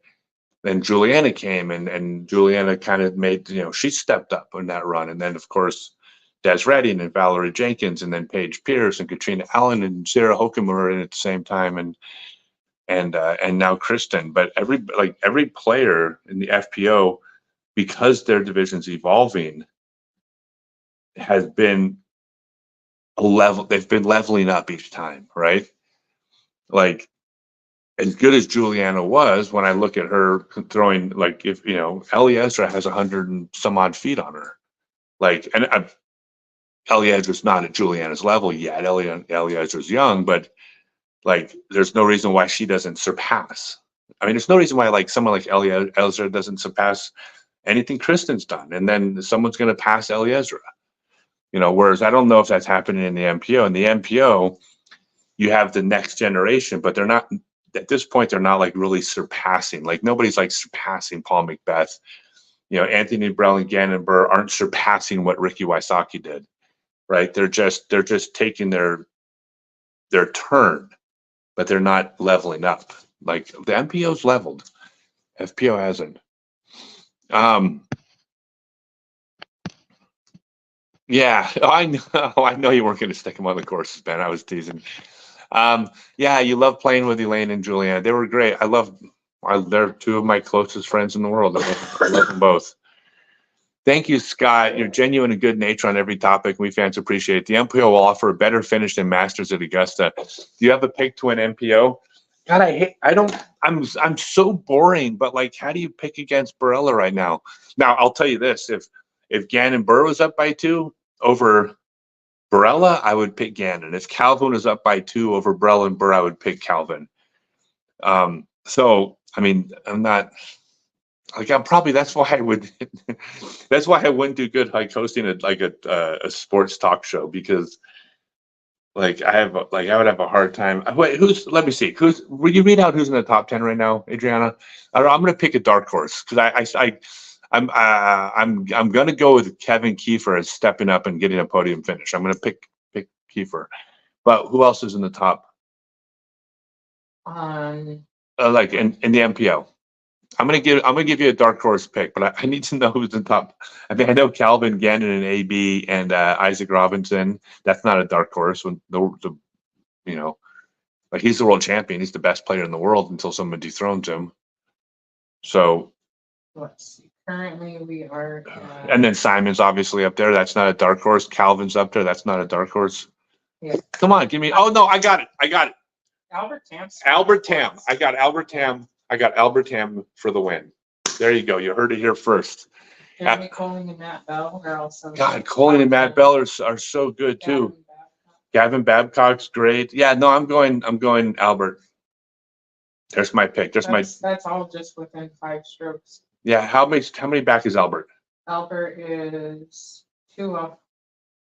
Juliana came and Juliana kind of made, she stepped up in that run. And then, of course, Des Redding and Valerie Jenkins and then Paige Pierce and Katrina Allen and Sarah Hokum were in at the same time. And and now Kristen. But every player in the FPO, because their division's evolving, has been they've been leveling up each time, right? Like, as good as Juliana was, when I look at her throwing, like, if Eliezer has 100 and some odd feet on her, like, and Eliezer's not at Juliana's level yet. Eliezer's young, but like, there's no reason why she doesn't surpass. I mean, there's no reason why like someone like Eliezer doesn't surpass anything Kristen's done, and then someone's going to pass Eliezer. Whereas I don't know if that's happening in the MPO. In the MPO, you have the next generation, but they're not at this point. They're not like really surpassing. Like, nobody's like surpassing Paul Macbeth. Anthony Brell and Gannon Burr aren't surpassing what Ricky Wysocki did, right? They're just taking their turn, but they're not leveling up. Like, the MPO's leveled, FPO hasn't. Yeah, I know you weren't going to stick them on the courses, Ben. I was teasing. Yeah, you love playing with Elaine and Juliana. They were great. They're two of my closest friends in the world. I love them both. Thank you, Scott. You're genuine and good nature on every topic. We fans appreciate it. The MPO will offer a better finish than Masters at Augusta. Do you have a pick to win MPO? God, I'm so boring, but like, how do you pick against Barella right now? Now, I'll tell you this, if Gannon Burr was up by 2 over Barella, I would pick Gannon. If Calvin was up by 2 over Barella and Burr, I would pick Calvin. So, I mean, I'm not like, that's why I wouldn't do good like hosting a sports talk show, because like I would have a hard time. Wait, let me see. Will you read out who's in the top 10 right now, Adriana? I'm going to pick a dark horse, because I'm going to go with Kevin Kiefer as stepping up and getting a podium finish. I'm going to pick Kiefer. But who else is in the top? Like in the MPO. I'm gonna give you a dark horse pick, but I need to know who's in top. I mean, I know Calvin, Gannon, and AB, and Isaac Robinson. That's not a dark horse. When like, he's the world champion. He's the best player in the world until someone dethrones him. So let's see. Currently, we are. And then Simon's obviously up there. That's not a dark horse. Calvin's up there. That's not a dark horse. Yeah. Come on, give me. Oh no, I got it. Albert Tam. I got Albert Tam. I got Albert Tam for the win. There you go. You heard it here first. Jeremy Colling and Matt Bell are also. God, Colling and Matt Bell are so good too. Gavin Babcock's great. Yeah, no, I'm going Albert. There's my pick. That's all just within 5 strokes. Yeah, how many back is Albert? Albert is 2 off.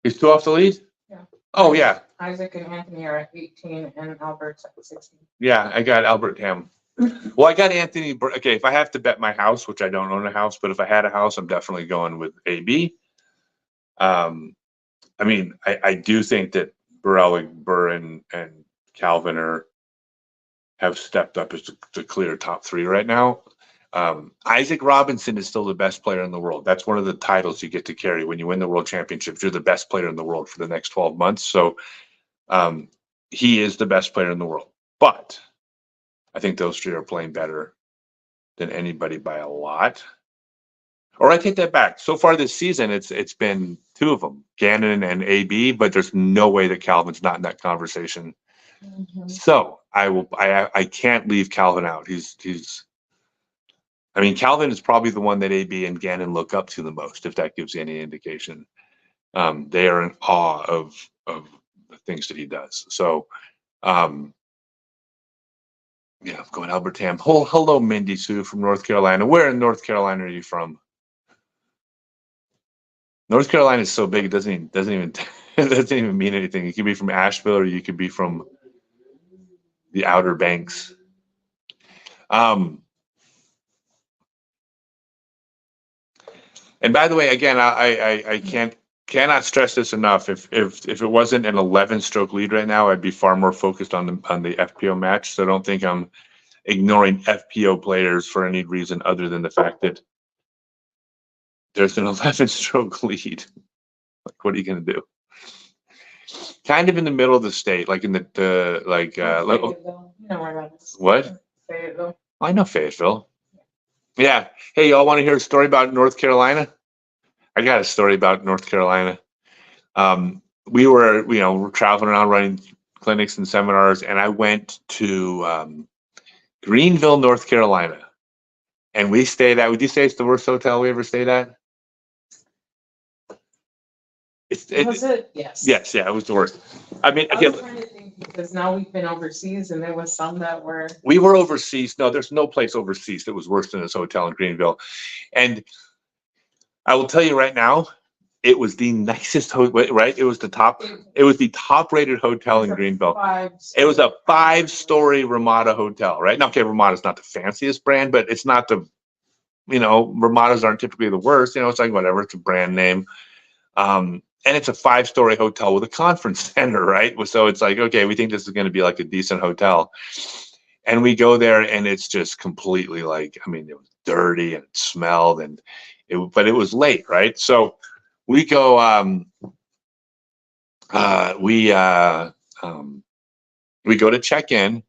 He's 2 off the lead? Yeah. Oh yeah. Isaac and Anthony are at 18 and Albert's at 16. Yeah, I got Albert Tam. Well, I got Anthony. Okay, if I have to bet my house, which I don't own a house, but if I had a house, I'm definitely going with AB. I mean, I do think that Burr and Calvin have stepped up as the clear top 3 right now. Isaac Robinson is still the best player in the world. That's one of the titles you get to carry when you win the world championships. You're the best player in the world for the next 12 months. So he is the best player in the world. But I think those 3 are playing better than anybody by a lot. Or I take that back. So far this season, it's been 2 of them, Gannon and AB, but there's no way that Calvin's not in that conversation. Mm-hmm. So I can't leave Calvin out. I mean, Calvin is probably the one that AB and Gannon look up to the most, if that gives you any indication. They are in awe of the things that he does. So, yeah, I'm going Albert Tam. Hello, Mindy Sue from North Carolina. Where in North Carolina are you from? North Carolina is so big, it doesn't even mean anything. You could be from Asheville, or you could be from the Outer Banks. And by the way, again, I cannot stress this enough. If it wasn't an 11-stroke lead right now, I'd be far more focused on the FPO match. So I don't think I'm ignoring FPO players for any reason other than the fact that there's an 11-stroke lead. Like, what are you going to do? kind of in the middle of the state, like in Fayetteville. You know where that is. what? Fayetteville. I know Fayetteville. Yeah. Hey, y'all want to hear a story about North Carolina? I got a story about North Carolina. We're traveling around running clinics and seminars, and I went to Greenville, North Carolina, and we stayed at. Would you say it's the worst hotel we ever stayed at? Was it? Yes. Yes, yeah, it was the worst. I mean, I again, was trying to think because now we've been overseas and there was some that were. we were overseas. No, there's no place overseas that was worse than this hotel in Greenville. And I will tell you right now, it was the nicest hotel, right? It was the top rated hotel in Greenville. It was a 5-story Ramada hotel, right? Now, okay, Ramada's not the fanciest brand, but it's not Ramadas aren't typically the worst. It's like whatever, it's a brand name. And it's a 5-story hotel with a conference center, right? So it's like, okay, we think this is going to be like a decent hotel. And we go there and it's just completely it was dirty and it smelled but it was late, right? So we go, we go to check in,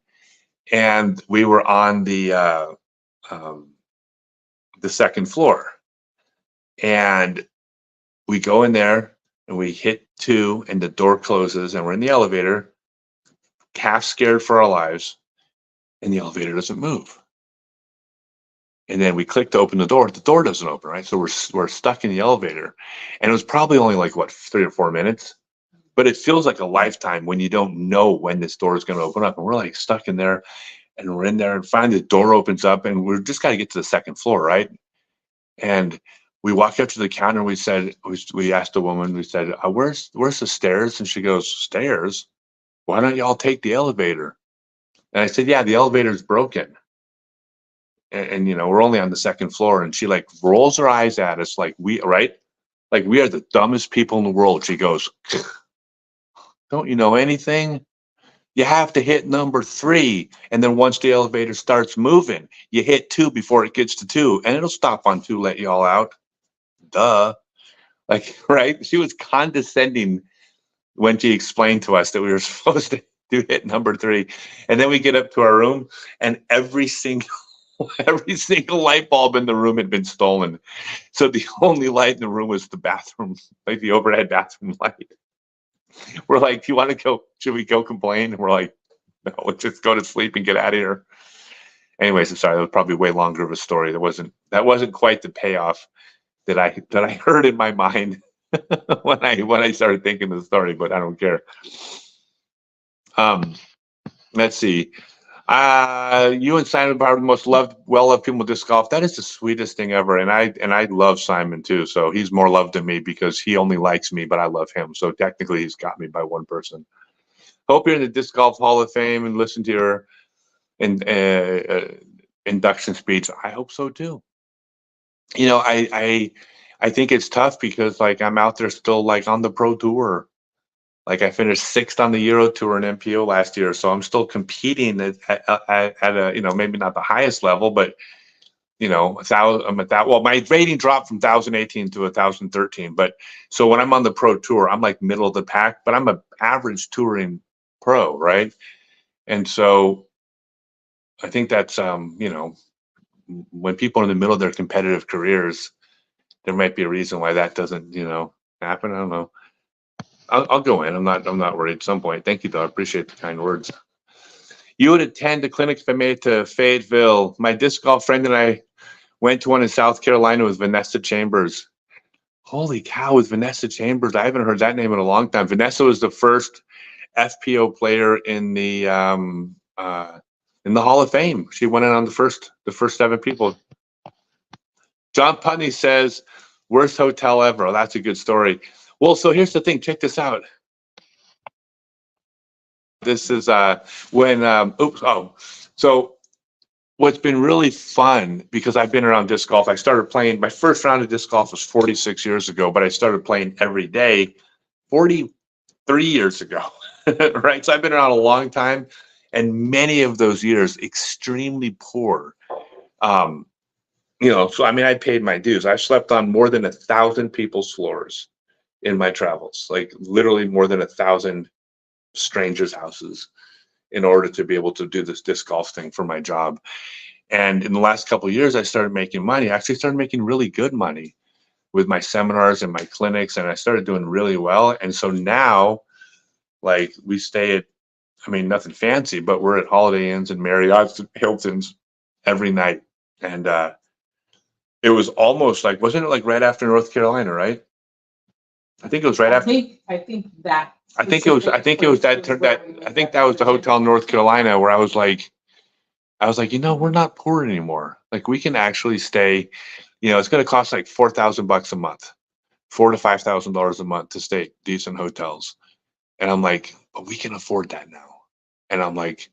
and we were on the second floor, and we go in there and we hit 2 and the door closes and we're in the elevator, half scared for our lives, and the elevator doesn't move. And then we click to open the door doesn't open, right? So we're stuck in the elevator, and it was probably only 3 or 4 minutes, but it feels like a lifetime when you don't know when this door is going to open up. And we're stuck in there, and we're in there, and finally the door opens up, and we're just got to get to the second floor, right? And we walked up to the counter, and we asked the woman, we said, where's the stairs? And she goes, stairs? Why don't y'all take the elevator? And I said, yeah, the elevator's broken. And we're only on the second floor. And she rolls her eyes at us we are the dumbest people in the world. She goes, don't you know anything? You have to hit number 3. And then once the elevator starts moving, you hit 2 before it gets to 2, and it'll stop on 2, let y'all out. Duh. Right? She was condescending when she explained to us that we were supposed to hit number 3. And then we get up to our room, and every single light bulb in the room had been stolen. So the only light in the room was the bathroom, the overhead bathroom light. We're like, do you want to go? Should we go complain? And we're like, no, let's just go to sleep and get out of here. Anyways, I'm sorry. That was probably way longer of a story. That wasn't quite the payoff that I heard in my mind when I started thinking the story, but I don't care. Let's see. You and Simon are the most well-loved people in disc golf. That is the sweetest thing ever, and I love Simon too. So he's more loved than me because he only likes me, but I love him. So technically, he's got me by one person. Hope you're in the Disc Golf Hall of Fame and listen to your induction speech. I hope so too. I think it's tough because I'm out there still on the pro tour. I finished 6th on the Euro Tour and FPO last year, so I'm still competing at a maybe not the highest level, but I'm at that. Well, my rating dropped from 2018 to 2013, but so when I'm on the pro tour, I'm middle of the pack, but I'm an average touring pro, right? And so I think that's when people are in the middle of their competitive careers, there might be a reason why that doesn't happen. I don't know. I'll go in. I'm not worried at some point. Thank you, though. I appreciate the kind words. You would attend a clinic if I made it to Fayetteville. My disc golf friend and I went to one in South Carolina with Vanessa Chambers. Holy cow, with Vanessa Chambers. I haven't heard that name in a long time. Vanessa was the first FPO player in the Hall of Fame. She went in on the first 7 people. John Putney says, worst hotel ever. Oh, that's a good story. Well, so here's the thing. Check this out. This is so what's been really fun, because I've been around disc golf. I started playing, my first round of disc golf was 46 years ago, but I started playing every day 43 years ago, right? So I've been around a long time, and many of those years extremely poor. So I mean, I paid my dues. I slept on more than 1,000 people's floors. in my travels, like literally more than 1,000 strangers' houses in order to be able to do this disc golf thing for my job. And in the last couple of years, I started making money. I actually started making really good money with my seminars and my clinics, and I started doing really well. And so now, like, we stay at, I mean, nothing fancy, but we're at Holiday Inns and Marriott's and Hilton's every night. And it was almost like, wasn't it like right after North Carolina, right? I think it was right after. I think that. I think it was that I think that was the hotel in North Carolina where I was like, you know, we're not poor anymore. Like, we can actually stay, you know, it's going to cost like $4,000 a month, $4,000 to $5,000 a month to stay at decent hotels. And I'm like, but we can afford that now. And I'm like,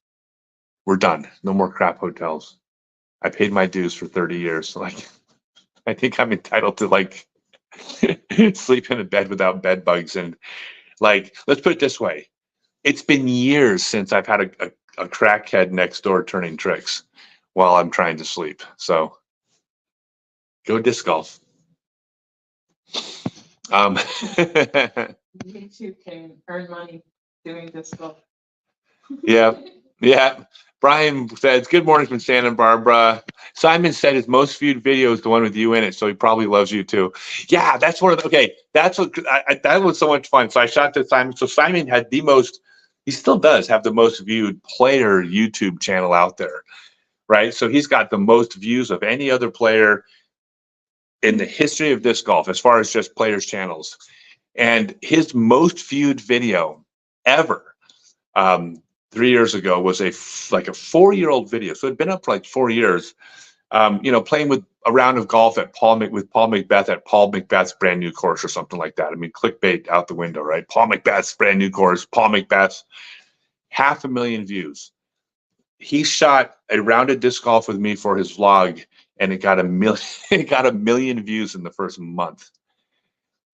we're done. No more crap hotels. I paid my dues for 30 years. Like, I think I'm entitled to like sleep in a bed without bed bugs. And like, let's put it this way. It's been years since I've had a crackhead next door turning tricks while I'm trying to sleep. So go disc golf. You too can earn money doing disc golf. Yeah. Yeah. Brian says, good morning from Santa Barbara. Simon said his most viewed video is the one with you in it, so he probably loves you too. Yeah, that's one of the, okay, that's what, that was so much fun. So I shot to Simon. So Simon had the most, he still does have the most viewed player YouTube channel out there, right? So he's got the most views of any other player in the history of disc golf as far as just players' channels. And his most viewed video ever, 3 years ago, was like a 4-year-old video. So it'd been up for like 4 years. You know, playing with a round of golf at with Paul McBeth at Paul McBeth's brand new course or something like that. I mean, clickbait out the window, right? Paul McBeth's brand new course, Paul McBeth's, 500,000 views. He shot a round of disc golf with me for his vlog, and it got 1 million. It got 1 million views in the first month.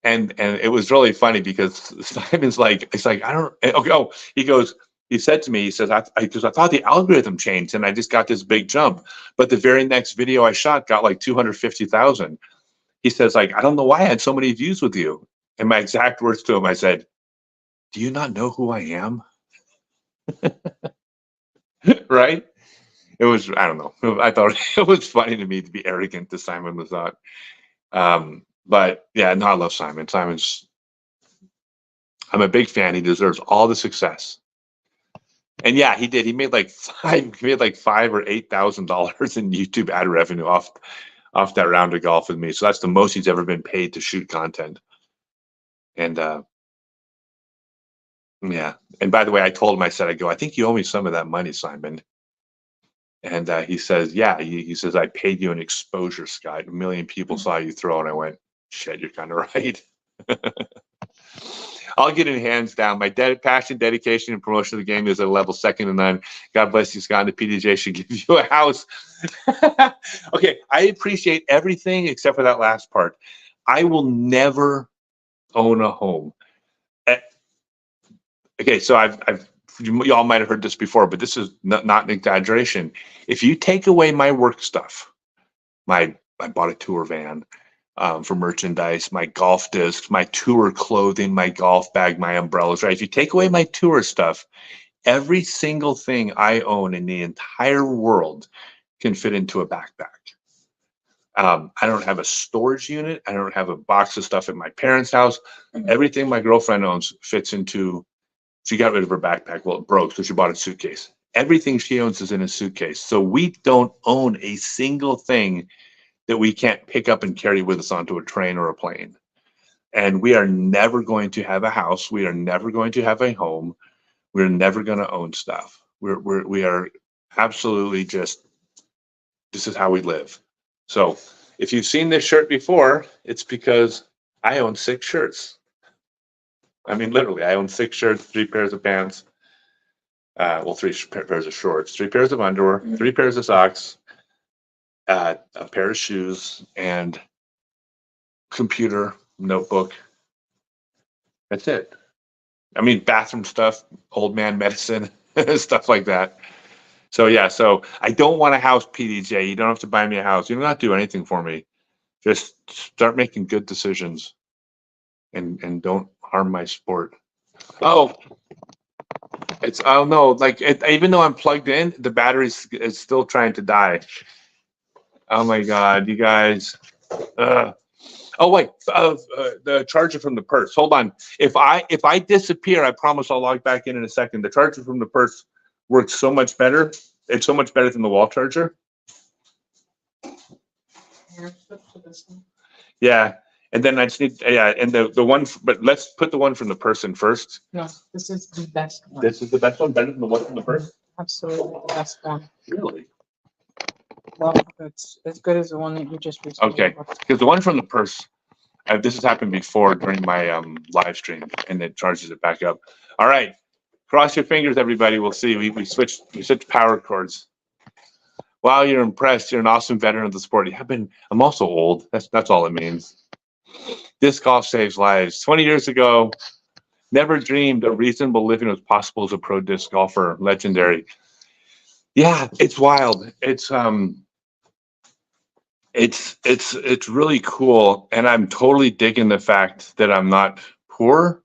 And it was really funny because Simon's like, it's like, I don't, okay, oh, he said to me, he says, because I thought the algorithm changed and I just got this big jump. But the very next video I shot got like 250,000. He says, like, I don't know why I had so many views with you. And my exact words to him, I said, do you not know who I am? Right? It was, I don't know. I thought it was funny to me to be arrogant to Simon Lazat. But yeah, no, I love Simon. I'm a big fan. He deserves all the success. And yeah, he did. He made like $5,000 or $8,000 in YouTube ad revenue off that round of golf with me. So that's the most he's ever been paid to shoot content. And yeah. And by the way, I told him, I said, I think you owe me some of that money, Simon. And he says, yeah. He says, I paid you an exposure, Scott. 1 million people saw you throw. And I went, shit, you're kind of right. I'll get it hands down. My passion, dedication, and promotion of the game is at a level second to none. God bless you, Scott. The PDJ should give you a house. Okay, I appreciate everything except for that last part. I will never own a home. Okay, so you all might have heard this before, but this is not an exaggeration. If you take away my work stuff, I bought a tour van for merchandise, my golf discs, my tour clothing, my golf bag, my umbrellas, right? If you take away my tour stuff, every single thing I own in the entire world can fit into a backpack. I don't have a storage unit. I don't have a box of stuff at my parents' house. Everything my girlfriend owns fits into, she got rid of her backpack. Well, it broke, so she bought a suitcase. Everything she owns is in a suitcase. So we don't own a single thing that we can't pick up and carry with us onto a train or a plane. And we are never going to have a house. We are never going to have a home. We're never going to own stuff. We are absolutely just, this is how we live. So if you've seen this shirt before, it's because I own 6 shirts. I mean, literally, I own 6 shirts, 3 pairs of pants. Well, 3 pairs of shorts, 3 pairs of underwear, 3 pairs of socks, a pair of shoes, and computer, notebook. That's it. I mean, bathroom stuff, old man medicine, stuff like that. So yeah, so I don't want a house, PDJ. You don't have to buy me a house. You don't have to do anything for me. Just start making good decisions. and don't harm my sport. Oh, oh no, like even though I'm plugged in, the battery is still trying to die. Oh my God, you guys. Uh, oh wait, the charger from the purse. Hold on. If I disappear, I promise I'll log back in a second. The charger from the purse works so much better. It's so much better than the wall charger. Yeah, and then I just need and the one, but let's put the one from the person first. No, this is the best one. This is the best one, better than the one from the purse. Absolutely the best one. Really? Well, it's as good as the one that you just recently. Okay, because the one from the purse, this has happened before during my live stream, and it charges it back up. All right, cross your fingers, everybody. We'll see. We switched power cords. Wow, you're impressed. You're an awesome veteran of the sport. I'm also old. That's all it means. Disc golf saves lives. 20 years ago, never dreamed a reasonable living was possible as a pro disc golfer. Legendary. Yeah, it's wild. It's really cool, and I'm totally digging the fact that I'm not poor,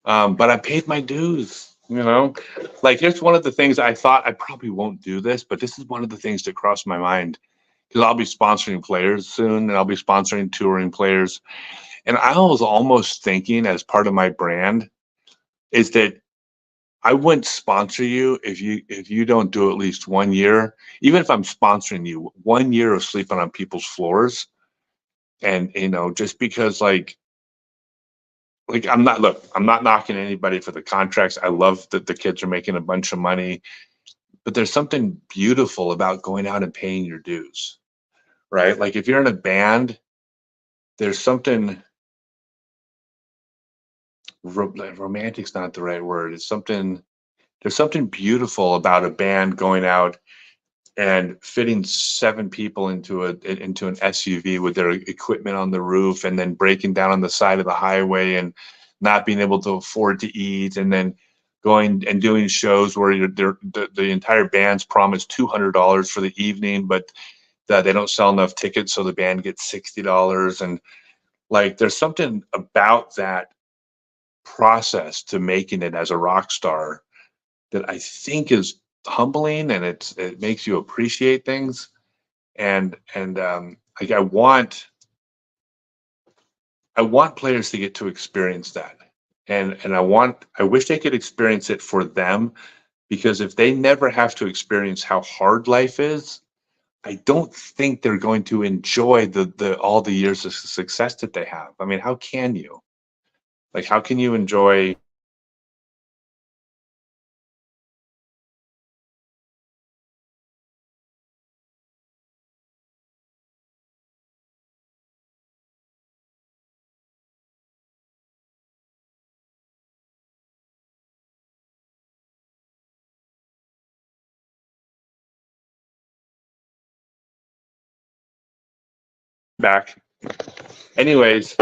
but I paid my dues. You know, like here's one of the things I thought I probably won't do this, but this is one of the things that crossed my mind because I'll be sponsoring players soon, and I'll be sponsoring touring players, and I was almost thinking as part of my brand is that I wouldn't sponsor you if you don't do at least 1 year, even if I'm sponsoring you, 1 year of sleeping on people's floors. And just because like I'm not knocking anybody for the contracts. I love that the kids are making a bunch of money, but there's something beautiful about going out and paying your dues, right? Like if you're in a band, there's something romantic's not the right word. There's something beautiful about a band going out and fitting 7 people into an SUV with their equipment on the roof, and then breaking down on the side of the highway and not being able to afford to eat, and then going and doing shows where the entire band's promised $200 for the evening, but they don't sell enough tickets, so the band gets $60. And like, there's something about that process to making it as a rock star that I think is humbling, and it makes you appreciate things. And like I want players to get to experience that. And I wish they could experience it for them, because if they never have to experience how hard life is, I don't think they're going to enjoy the all the years of success that they have. I mean, how can you? Like, how can you enjoy back? Anyways,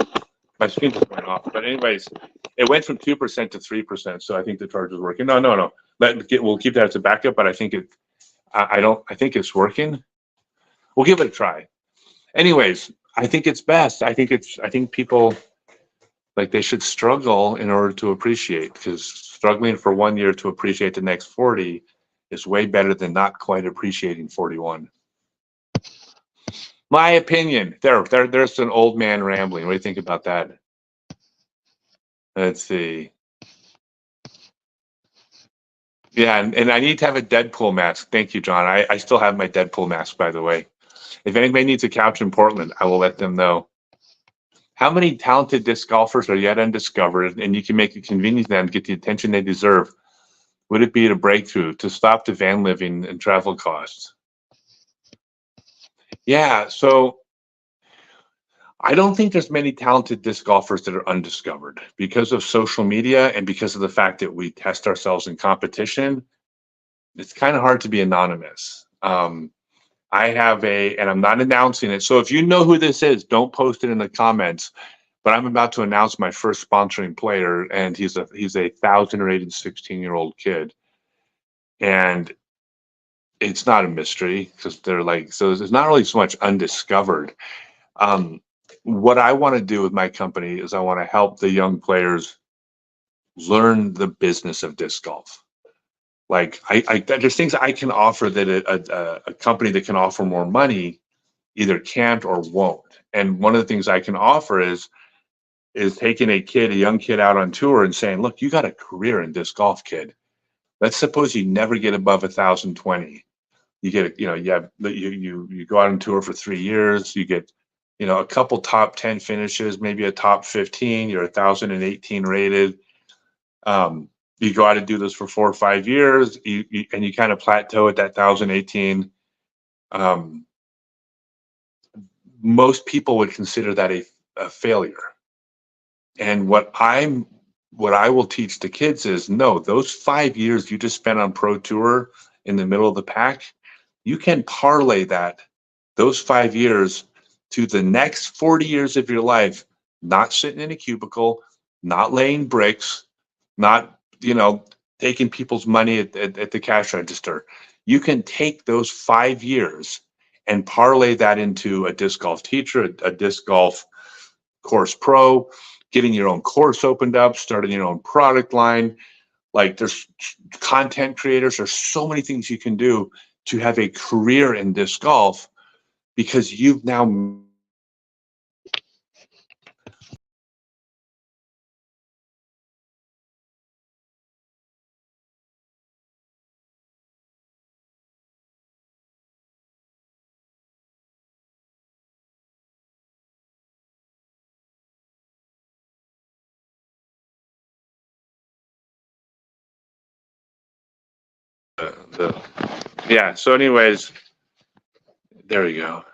my screen just went off. But anyways, it went from 2% to 3%. So I think the charge is working. No. We'll keep that as a backup, but I think I think it's working. We'll give it a try. Anyways, I think it's best. I think people, like, they should struggle in order to appreciate, because struggling for 1 year to appreciate the next 40 is way better than not quite appreciating 41. My opinion. There's an old man rambling. What do you think about that? Let's see. Yeah, and I need to have a Deadpool mask. Thank you, John. I still have my Deadpool mask, by the way. If anybody needs a couch in Portland, I will let them know. How many talented disc golfers are yet undiscovered, and you can make it convenient for them to get the attention they deserve? Would it be a breakthrough to stop the van living and travel costs? Yeah, so I don't think there's many talented disc golfers that are undiscovered because of social media and because of the fact that we test ourselves in competition. It's kind of hard to be anonymous. I have and I'm not announcing it. So if you know who this is, don't post it in the comments. But I'm about to announce my first sponsoring player, and he's a 1,000-rated 16-year-old kid. And it's not a mystery because they're like, so it's not really so much undiscovered. what I want to do with my company is I want to help the young players learn the business of disc golf. Like there's things I can offer that a company that can offer more money either can't or won't. And one of the things I can offer is taking a young kid out on tour and saying, look, you got a career in disc golf, kid. Let's suppose you never get above 1,020. You get, you go out on tour for 3 years, you get, a couple top 10 finishes, maybe a top 15, you're 1,018 rated. You go out and do this for 4 or 5 years, and you kind of plateau at that 1,018. Most people would consider that a failure. And what I will teach the kids is, no, those 5 years you just spent on pro tour in the middle of the pack, you can parlay those 5 years to the next 40 years of your life, not sitting in a cubicle, not laying bricks, not, taking people's money at the cash register. You can take those 5 years and parlay that into a disc golf teacher, a disc golf course pro, getting your own course opened up, starting your own product line. Like, there's content creators. There's so many things you can do to have a career in disc golf, because you've now so anyways, there you go.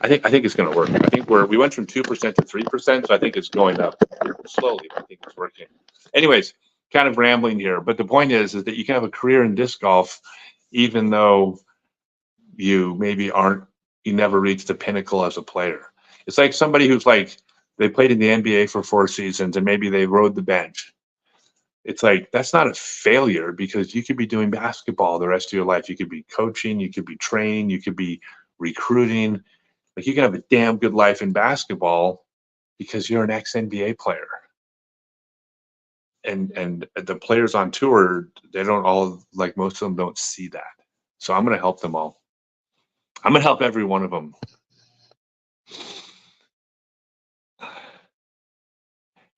I think it's going to work. I think we went from 2% to 3%, so I think it's going up slowly. But I think it's working. Anyways, kind of rambling here, but the point is that you can have a career in disc golf, even though you never reached the pinnacle as a player. It's like somebody who's like, they played in the NBA for 4 seasons and maybe they rode the bench. It's like, that's not a failure, because you could be doing basketball the rest of your life. You could be coaching, you could be training, you could be recruiting. Like, you can have a damn good life in basketball because you're an ex-NBA player. And the players on tour, they don't all, like, most of them don't see that. So I'm going to help them all. I'm going to help every one of them.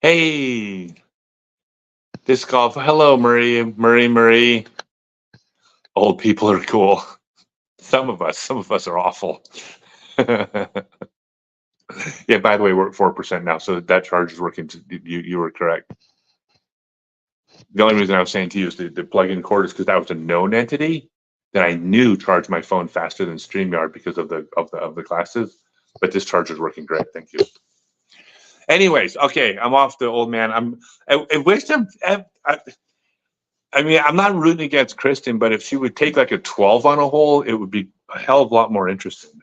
Hey, disc golf. Hello, Marie. Old people are cool. Some of us are awful. Yeah, by the way, we're at 4% now, so that charge is working. You were correct. The only reason I was saying to you is the plug-in cord is because that was a known entity that I knew charged my phone faster than StreamYard because of the classes. But this charger is working great. Thank you. Anyways, okay, I'm off the old man. I wish I mean, I'm not rooting against Kristen, but if she would take like a 12 on a hole, it would be a hell of a lot more interesting.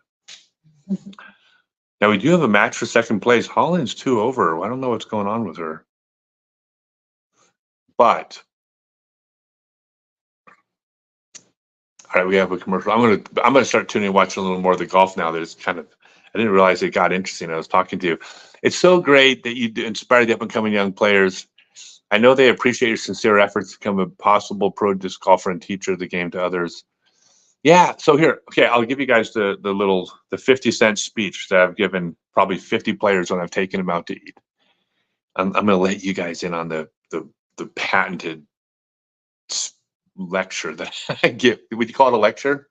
Now, we do have a match for second place. Holland's 2 over. I don't know what's going on with her. But, all right, we have a commercial. I'm gonna start tuning and watching a little more of the golf now. That it's kind of, I didn't realize it got interesting. I was talking to you. It's so great that you inspire the up-and-coming young players. I know they appreciate your sincere efforts to become a possible pro disc golfer and teacher of the game to others. Yeah, so here, okay, I'll give you guys the 50-cent speech that I've given probably 50 players when I've taken them out to eat. I'm going to let you guys in on the patented lecture that I give. Would you call it a lecture?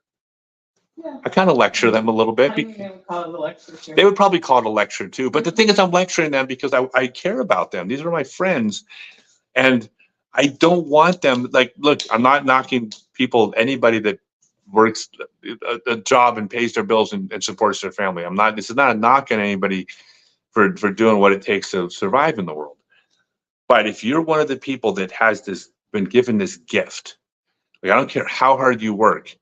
Yeah. I kind of lecture them a little bit. I think they would call it a lecture too. They would probably call it a lecture too. But the thing is, I'm lecturing them because I care about them. These are my friends. And I don't want them, like, look, I'm not knocking people, anybody that works a job and pays their bills and supports their family. This is not a knock on anybody for doing what it takes to survive in the world. But if you're one of the people that has been given this gift, like, I don't care how hard you work,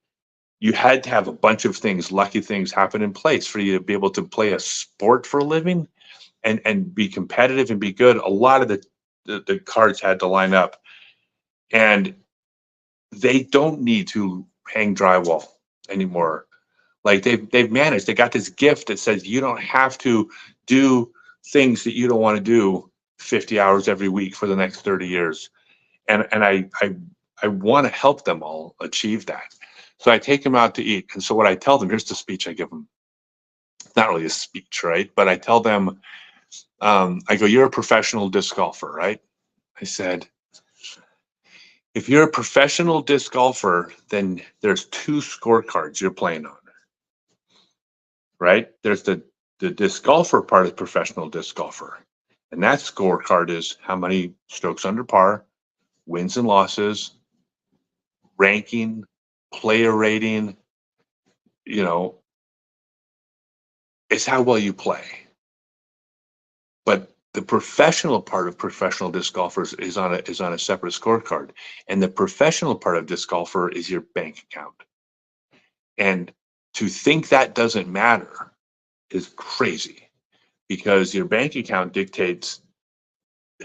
you had to have a bunch of things, lucky things happen in place for you to be able to play a sport for a living and be competitive and be good. A lot of the cards had to line up, and they don't need to hang drywall anymore Like they've managed. They got this gift that says you don't have to do things that you don't want to do 50 hours every week for the next 30 years. And I want to help them all achieve that. So I take them out to eat. And so what I tell them, here's the speech I give them. It's not really a speech, right? But I tell them, I go, you're a professional disc golfer, right? I said, if you're a professional disc golfer, then there's two scorecards you're playing on, right? There's the disc golfer part of professional disc golfer. And that scorecard is how many strokes under par, wins and losses, ranking, player rating, you know, it's how well you play. But the professional part of professional disc golfers is on a separate scorecard. And the professional part of disc golfer is your bank account. And to think that doesn't matter is crazy, because your bank account dictates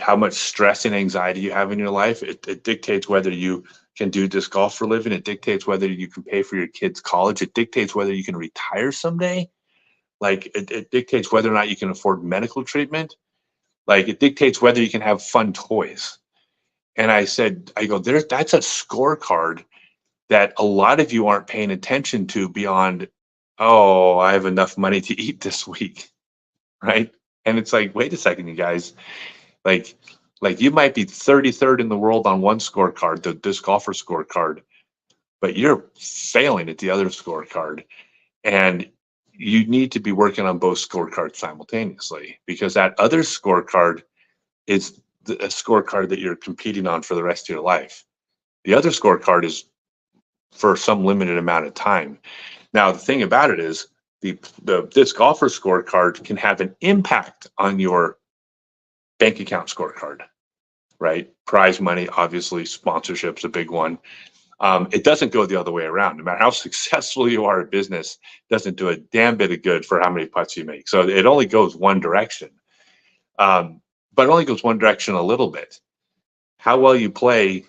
how much stress and anxiety you have in your life. It dictates whether you can do disc golf for a living. It dictates whether you can pay for your kids' college. It dictates whether you can retire someday. Like it dictates whether or not you can afford medical treatment. Like it dictates whether you can have fun toys. And I go, that's a scorecard that a lot of you aren't paying attention to beyond, oh, I have enough money to eat this week, right? And it's like, wait a second, you guys, like you might be 33rd in the world on one scorecard, the disc golfer scorecard, but you're failing at the other scorecard. And you need to be working on both scorecards simultaneously, because that other scorecard is a scorecard that you're competing on for the rest of your life. The other scorecard is for some limited amount of time. Now, the thing about it is the disc golfer scorecard can have an impact on your bank account scorecard, right? Prize money, obviously, sponsorship's a big one. It doesn't go the other way around. No matter how successful you are at business, it doesn't do a damn bit of good for how many putts you make. So it only goes one direction. But it only goes one direction a little bit. How well you play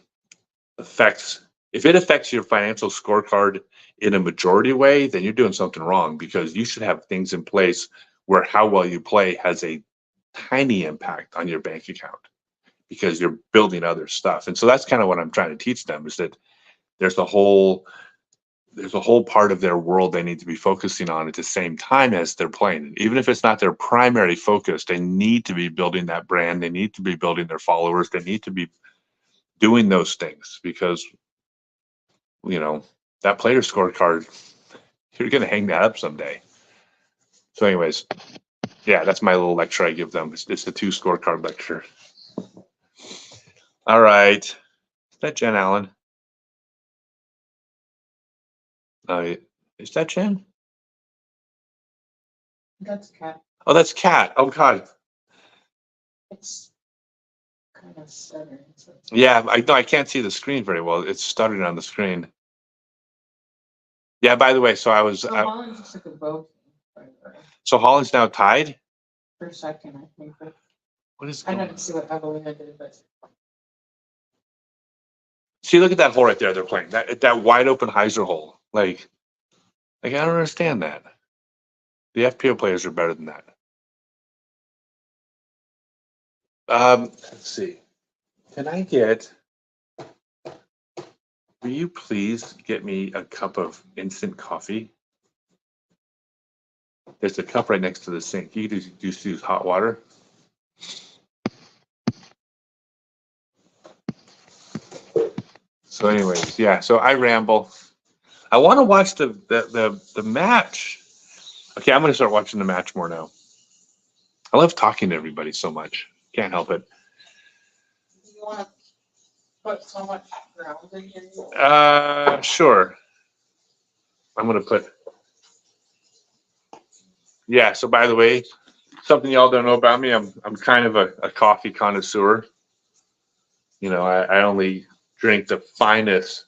if it affects your financial scorecard in a majority way, then you're doing something wrong, because you should have things in place where how well you play has a tiny impact on your bank account, because you're building other stuff. And so that's kind of what I'm trying to teach them, is that there's a whole part of their world they need to be focusing on at the same time as they're playing. Even if it's not their primary focus, they need to be building that brand. They need to be building their followers. They need to be doing those things, because, you know, that player scorecard, you're going to hang that up someday. So anyways, yeah, that's my little lecture I give them. It's the 2 scorecard lecture. All right. Is that Jen Allen? Is that Jen? That's Cat. Oh, that's Kat. Oh, God. It's kind of stuttering. So Yeah, I can't see the screen very well. It's stuttering on the screen. Yeah, by the way, so Holland just took a vote, by the way, so Holland's now tied? for second, I think. But What is I going on? didn't see what Evelina did, but See, look at that hole right there they're playing. That wide open hyzer hole. Like I don't understand that. The FPO players are better than that. Let's see. Will you please get me a cup of instant coffee? There's a cup right next to the sink. You can just use hot water. So anyways, yeah, so I ramble. I want to watch the match. Okay, I'm going to start watching the match more now. I love talking to everybody so much. Can't help it. you want to put so much grounding in? Sure. I'm going to put. Yeah, so by the way, something y'all don't know about me, I'm kind of a coffee connoisseur. You know, I only drink the finest.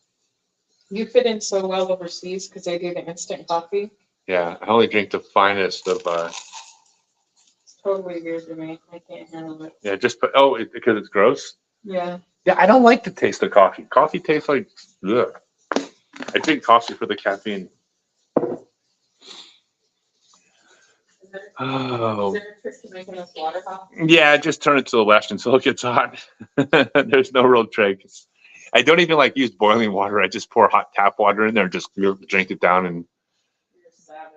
You fit in so well overseas because they do the instant coffee. Yeah, I only drink the finest of. It's totally weird to me. I can't handle it. Yeah, because it's gross. Yeah. Yeah, I don't like the taste of coffee. Coffee tastes like ugh. I drink coffee for the caffeine. Oh, there a trick to making this water hot? yeah, just turn it to the left until it gets hot. There's no real trick. I don't even like use boiling water. I just pour hot tap water in there and just drink it down. And You're savage.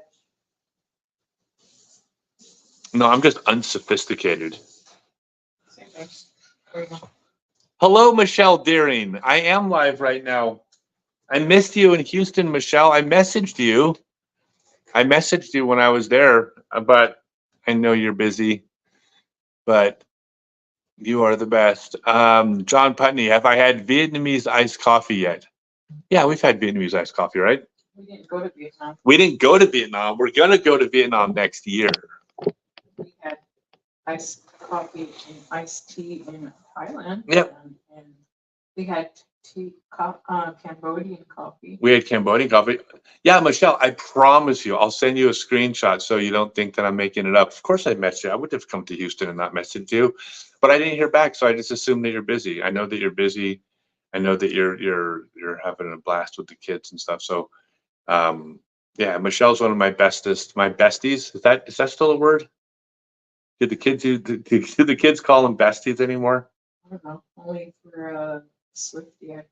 no, I'm just unsophisticated. Same thing. There you go. Hello, Michelle Deering. I am live right now. I missed you in Houston, Michelle. I messaged you. When I was there, but I know you're busy. But you are the best. John Putney, have I had Vietnamese iced coffee yet? Yeah, we've had Vietnamese iced coffee, right? We didn't go to Vietnam. We didn't go to Vietnam. We're gonna go to Vietnam next year. We had iced coffee and iced tea in Thailand. Yep. And we had Cambodian coffee. We had Cambodian coffee. Yeah, Michelle, I promise you, I'll send you a screenshot so you don't think that I'm making it up. Of course I messaged you. I would have come to Houston and not messaged you, but I didn't hear back, so I just assumed that you're busy. I know that you're busy. I know that you're having a blast with the kids and stuff. So, yeah, Michelle's one of my besties. Is that still a word? Do the kids call them besties anymore? I don't know. Only for Swifty, I think.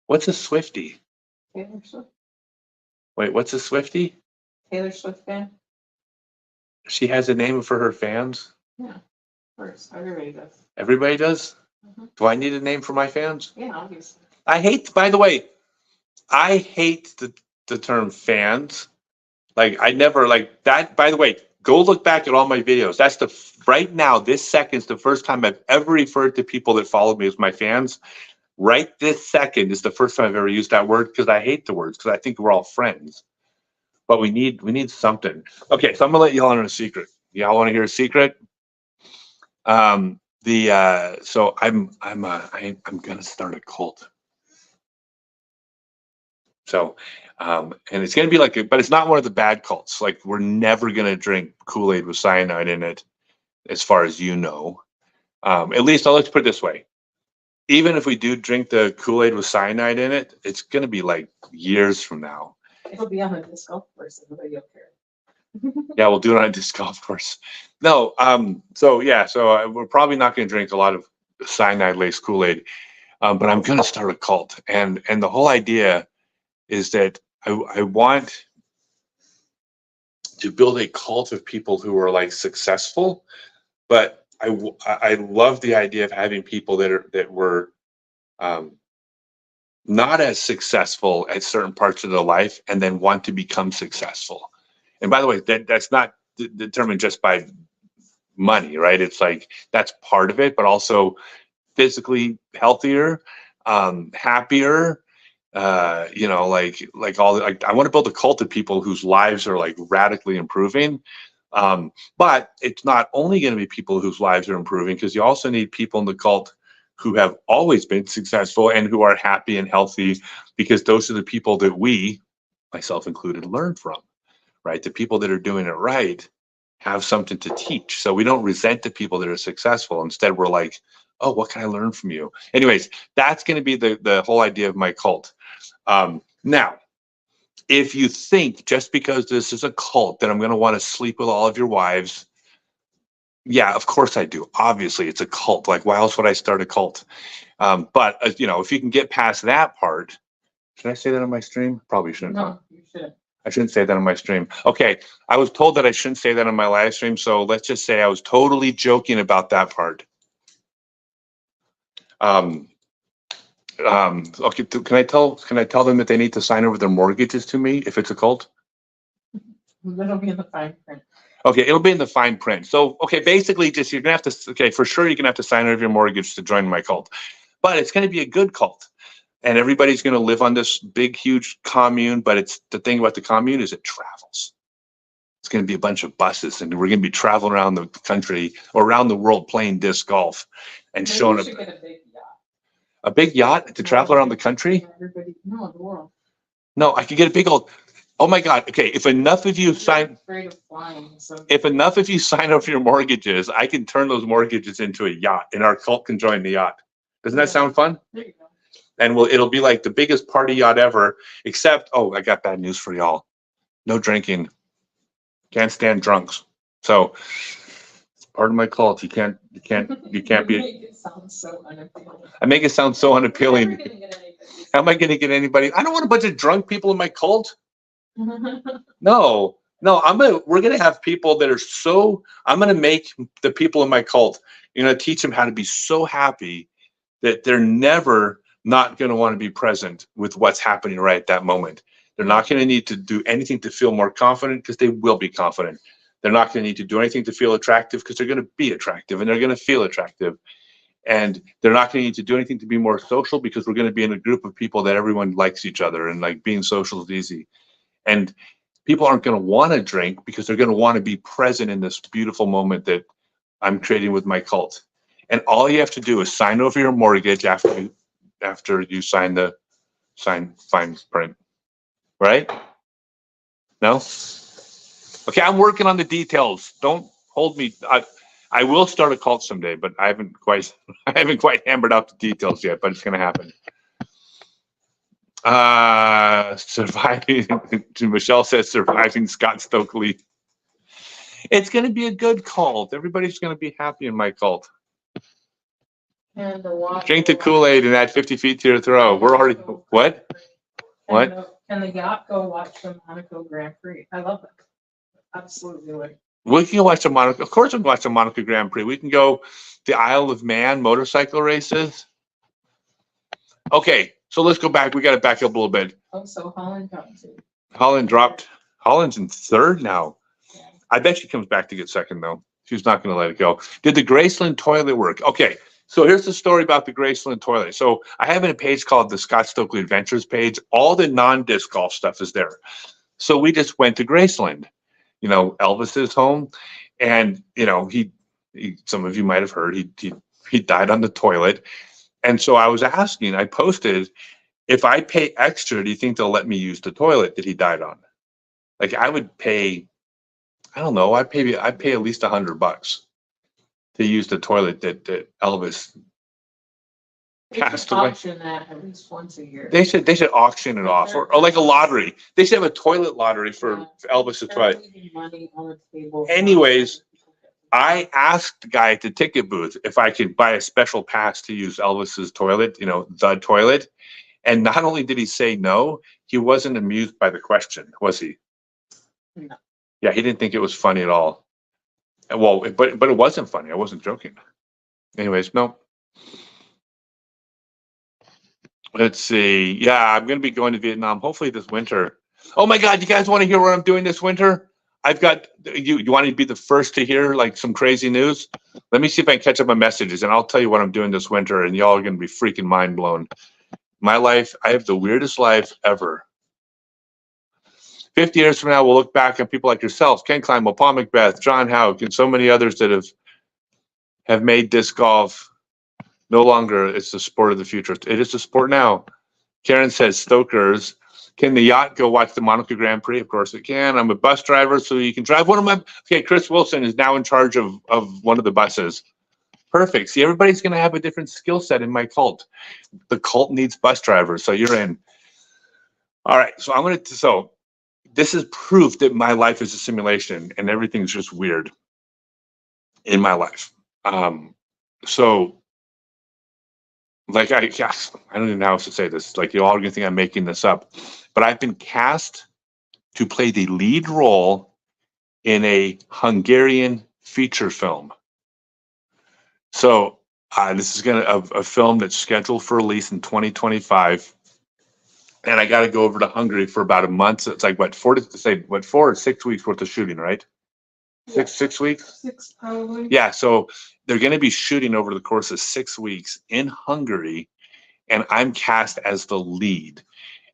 What's a Swifty? Taylor Swift. Wait, what's a Swifty? Taylor Swift fan? She has a name for her fans? Yeah, of course. Everybody does. Everybody does? Mhm. Do I need a name for my fans? Yeah, obviously. By the way, I hate the term fans. Like, I never like that. By the way, go look back at all my videos. That's right now, this second is the first time I've ever referred to people that followed me as my fans. Right this second is the first time I've ever used that word because I hate the words because I think we're all friends. But we need something. Okay, so I'm gonna let y'all in a secret. Y'all want to hear a secret? So I'm gonna start a cult. So, and it's gonna be but it's not one of the bad cults. Like, we're never gonna drink Kool-Aid with cyanide in it, as far as you know. At least, let's put it this way. Even if we do drink the Kool-Aid with cyanide in it, it's gonna be like years from now. It'll be on the disc golf course. Everybody will care. Yeah, we'll do it on a disc golf course. No, so we're probably not gonna drink a lot of cyanide-laced Kool-Aid, but I'm gonna start a cult, and the whole idea is that I want to build a cult of people who are like successful, but I love the idea of having people that were not as successful at certain parts of their life and then want to become successful. And by the way, that's not determined just by money, right? It's like that's part of it, but also physically healthier, happier. Like all like I want to build a cult of people whose lives are like radically improving. But it's not only going to be people whose lives are improving, because you also need people in the cult who have always been successful and who are happy and healthy, because those are the people that we, myself included, learn from, right? The people that are doing it right have something to teach. So we don't resent the people that are successful. Instead, we're like, oh, what can I learn from you? Anyways, that's going to be the whole idea of my cult. Now, if you think just because this is a cult that I'm going to want to sleep with all of your wives, yeah, of course I do. Obviously, it's a cult. Like, why else would I start a cult? But if you can get past that part, should I say that on my stream? Probably shouldn't. No, you shouldn't. I shouldn't say that on my stream. Okay, I was told that I shouldn't say that on my live stream, so let's just say I was totally joking about that part. Okay, can I tell them that they need to sign over their mortgages to me if it's a cult? It'll be in the fine print. Okay, it'll be in the fine print. So, okay, basically just you're gonna have to, okay, for sure you're gonna have to sign over your mortgage to join my cult. But it's gonna be a good cult. And everybody's gonna live on this big, huge commune, but it's the thing about the commune is it travels. It's gonna be a bunch of buses, and we're gonna be traveling around the country or around the world playing disc golf and Maybe showing we up. should get a big yacht. A big yacht to travel around the country? Everybody, no, the world. No, I could get a big old, oh my God. Okay, if enough of you sign, Afraid of flying, so if enough of you sign up for your mortgages, I can turn those mortgages into a yacht, and our cult can join the yacht. Doesn't that sound fun? there you go. And it'll be like the biggest party yacht ever, except, oh, I got bad news for y'all. No drinking. Can't stand drunks. So part of my cult. You can't be. Make it sound so unappealing. I make it sound so You're unappealing. never gonna get anybody. How am I going to get anybody? I don't want a bunch of drunk people in my cult. No, we're going to have people that are so, I'm going to make the people in my cult, teach them how to be so happy that they're never not going to want to be present with what's happening right at that moment. They're not going to need to do anything to feel more confident because they will be confident. They're not going to need to do anything to feel attractive because they're going to be attractive and they're going to feel attractive. And they're not going to need to do anything to be more social because we're going to be in a group of people that everyone likes each other and like being social is easy. And people aren't going to want to drink because they're going to want to be present in this beautiful moment that I'm creating with my cult. And all you have to do is sign over your mortgage after you sign fine print, right? No? Okay, I'm working on the details. Don't hold me. I will start a cult someday, but I haven't quite hammered out the details yet, but it's going to happen. Surviving. Michelle says surviving Scott Stokely. It's going to be a good cult. Everybody's going to be happy in my cult. And the water. Drink the Kool-Aid and add 50 feet to your throw. We're already what? What? Can the yacht go watch the Monaco Grand Prix? I love it. Absolutely would. We can watch the Monaco. Of course, we can watch the Monaco Grand Prix. We can go the Isle of Man motorcycle races. Okay, so let's go back. We got to back up a little bit. Oh, so Holland dropped too. Holland dropped. Holland's in third now. Yeah. I bet she comes back to get second though. She's not going to let it go. Did the Graceland toilet work? Okay, so here's the story about the Graceland toilet. So I have a page called the Scott Stokely Adventures page. All the non-disc golf stuff is there. So we just went to Graceland. Elvis's home, and he some of you might have heard he died on the toilet, and so I posted, if I pay extra, do you think they'll let me use the toilet that he died on? Like I would pay, I don't know, I'd pay at least $100 to use the toilet that Elvis passed away. Auction that at least once a year. They should auction it off, or like a lottery. They should have a toilet lottery for Elvis's toilet. Money on the table. Anyways, I asked the guy at the ticket booth if I could buy a special pass to use Elvis's toilet, the toilet. And not only did he say no, he wasn't amused by the question, was he? No. Yeah, he didn't think it was funny at all. Well, but it wasn't funny. I wasn't joking. Anyways, no. Let's see. Yeah, I'm going to be going to Vietnam hopefully this winter. Oh my God, you guys want to hear what I'm doing this winter? I've got you want to be the first to hear like some crazy news? Let me see if I can catch up my messages and I'll tell you what I'm doing this winter and y'all are going to be freaking mind blown. My life, I have the weirdest life ever. 50 years from now, we'll look back on people like yourselves, Ken Klein, Paul Macbeth, John Houck, and so many others that have made disc golf no longer it's the sport of the future. It is the sport now. Karen says, Stokers, can the yacht go watch the Monaco Grand Prix? Of course it can. I'm a bus driver, so you can drive one of my. Okay, Chris Wilson is now in charge of one of the buses. Perfect. See, everybody's going to have a different skill set in my cult. The cult needs bus drivers, so you're in. All right, so this is proof that my life is a simulation and everything's just weird in my life. So. Like I don't even know how else to say this. Like you're all gonna think I'm making this up, but I've been cast to play the lead role in a Hungarian feature film. So this is a film that's scheduled for release in 2025, and I got to go over to Hungary for about a month. So it's like 4 or 6 weeks worth of shooting, right? Yeah. 6 weeks. 6 probably. Yeah, so they're going to be shooting over the course of 6 weeks in Hungary, and I'm cast as the lead.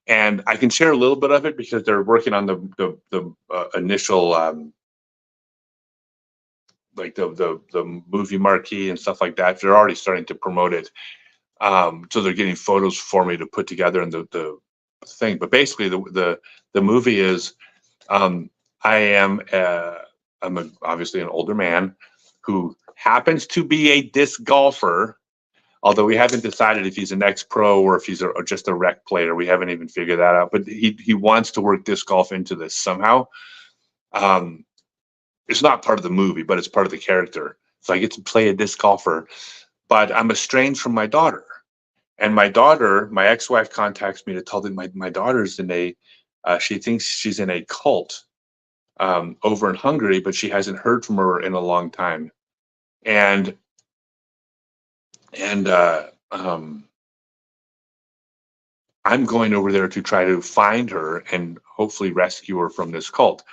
And I can share a little bit of it because they're working on the initial like the movie marquee and stuff like that. They're already starting to promote it. So they're getting photos for me to put together in the thing. But basically, the movie is I'm obviously an older man who happens to be a disc golfer, although we haven't decided if he's an ex-pro or if he's just a rec player. We haven't even figured that out. But he wants to work disc golf into this somehow. it's not part of the movie, but it's part of the character. So I get to play a disc golfer, but I'm estranged from my daughter. And my daughter, my ex-wife contacts me to tell them my daughter's in a, she thinks she's in a cult over in Hungary, but she hasn't heard from her in a long time. And I'm going over there to try to find her and hopefully rescue her from this cult.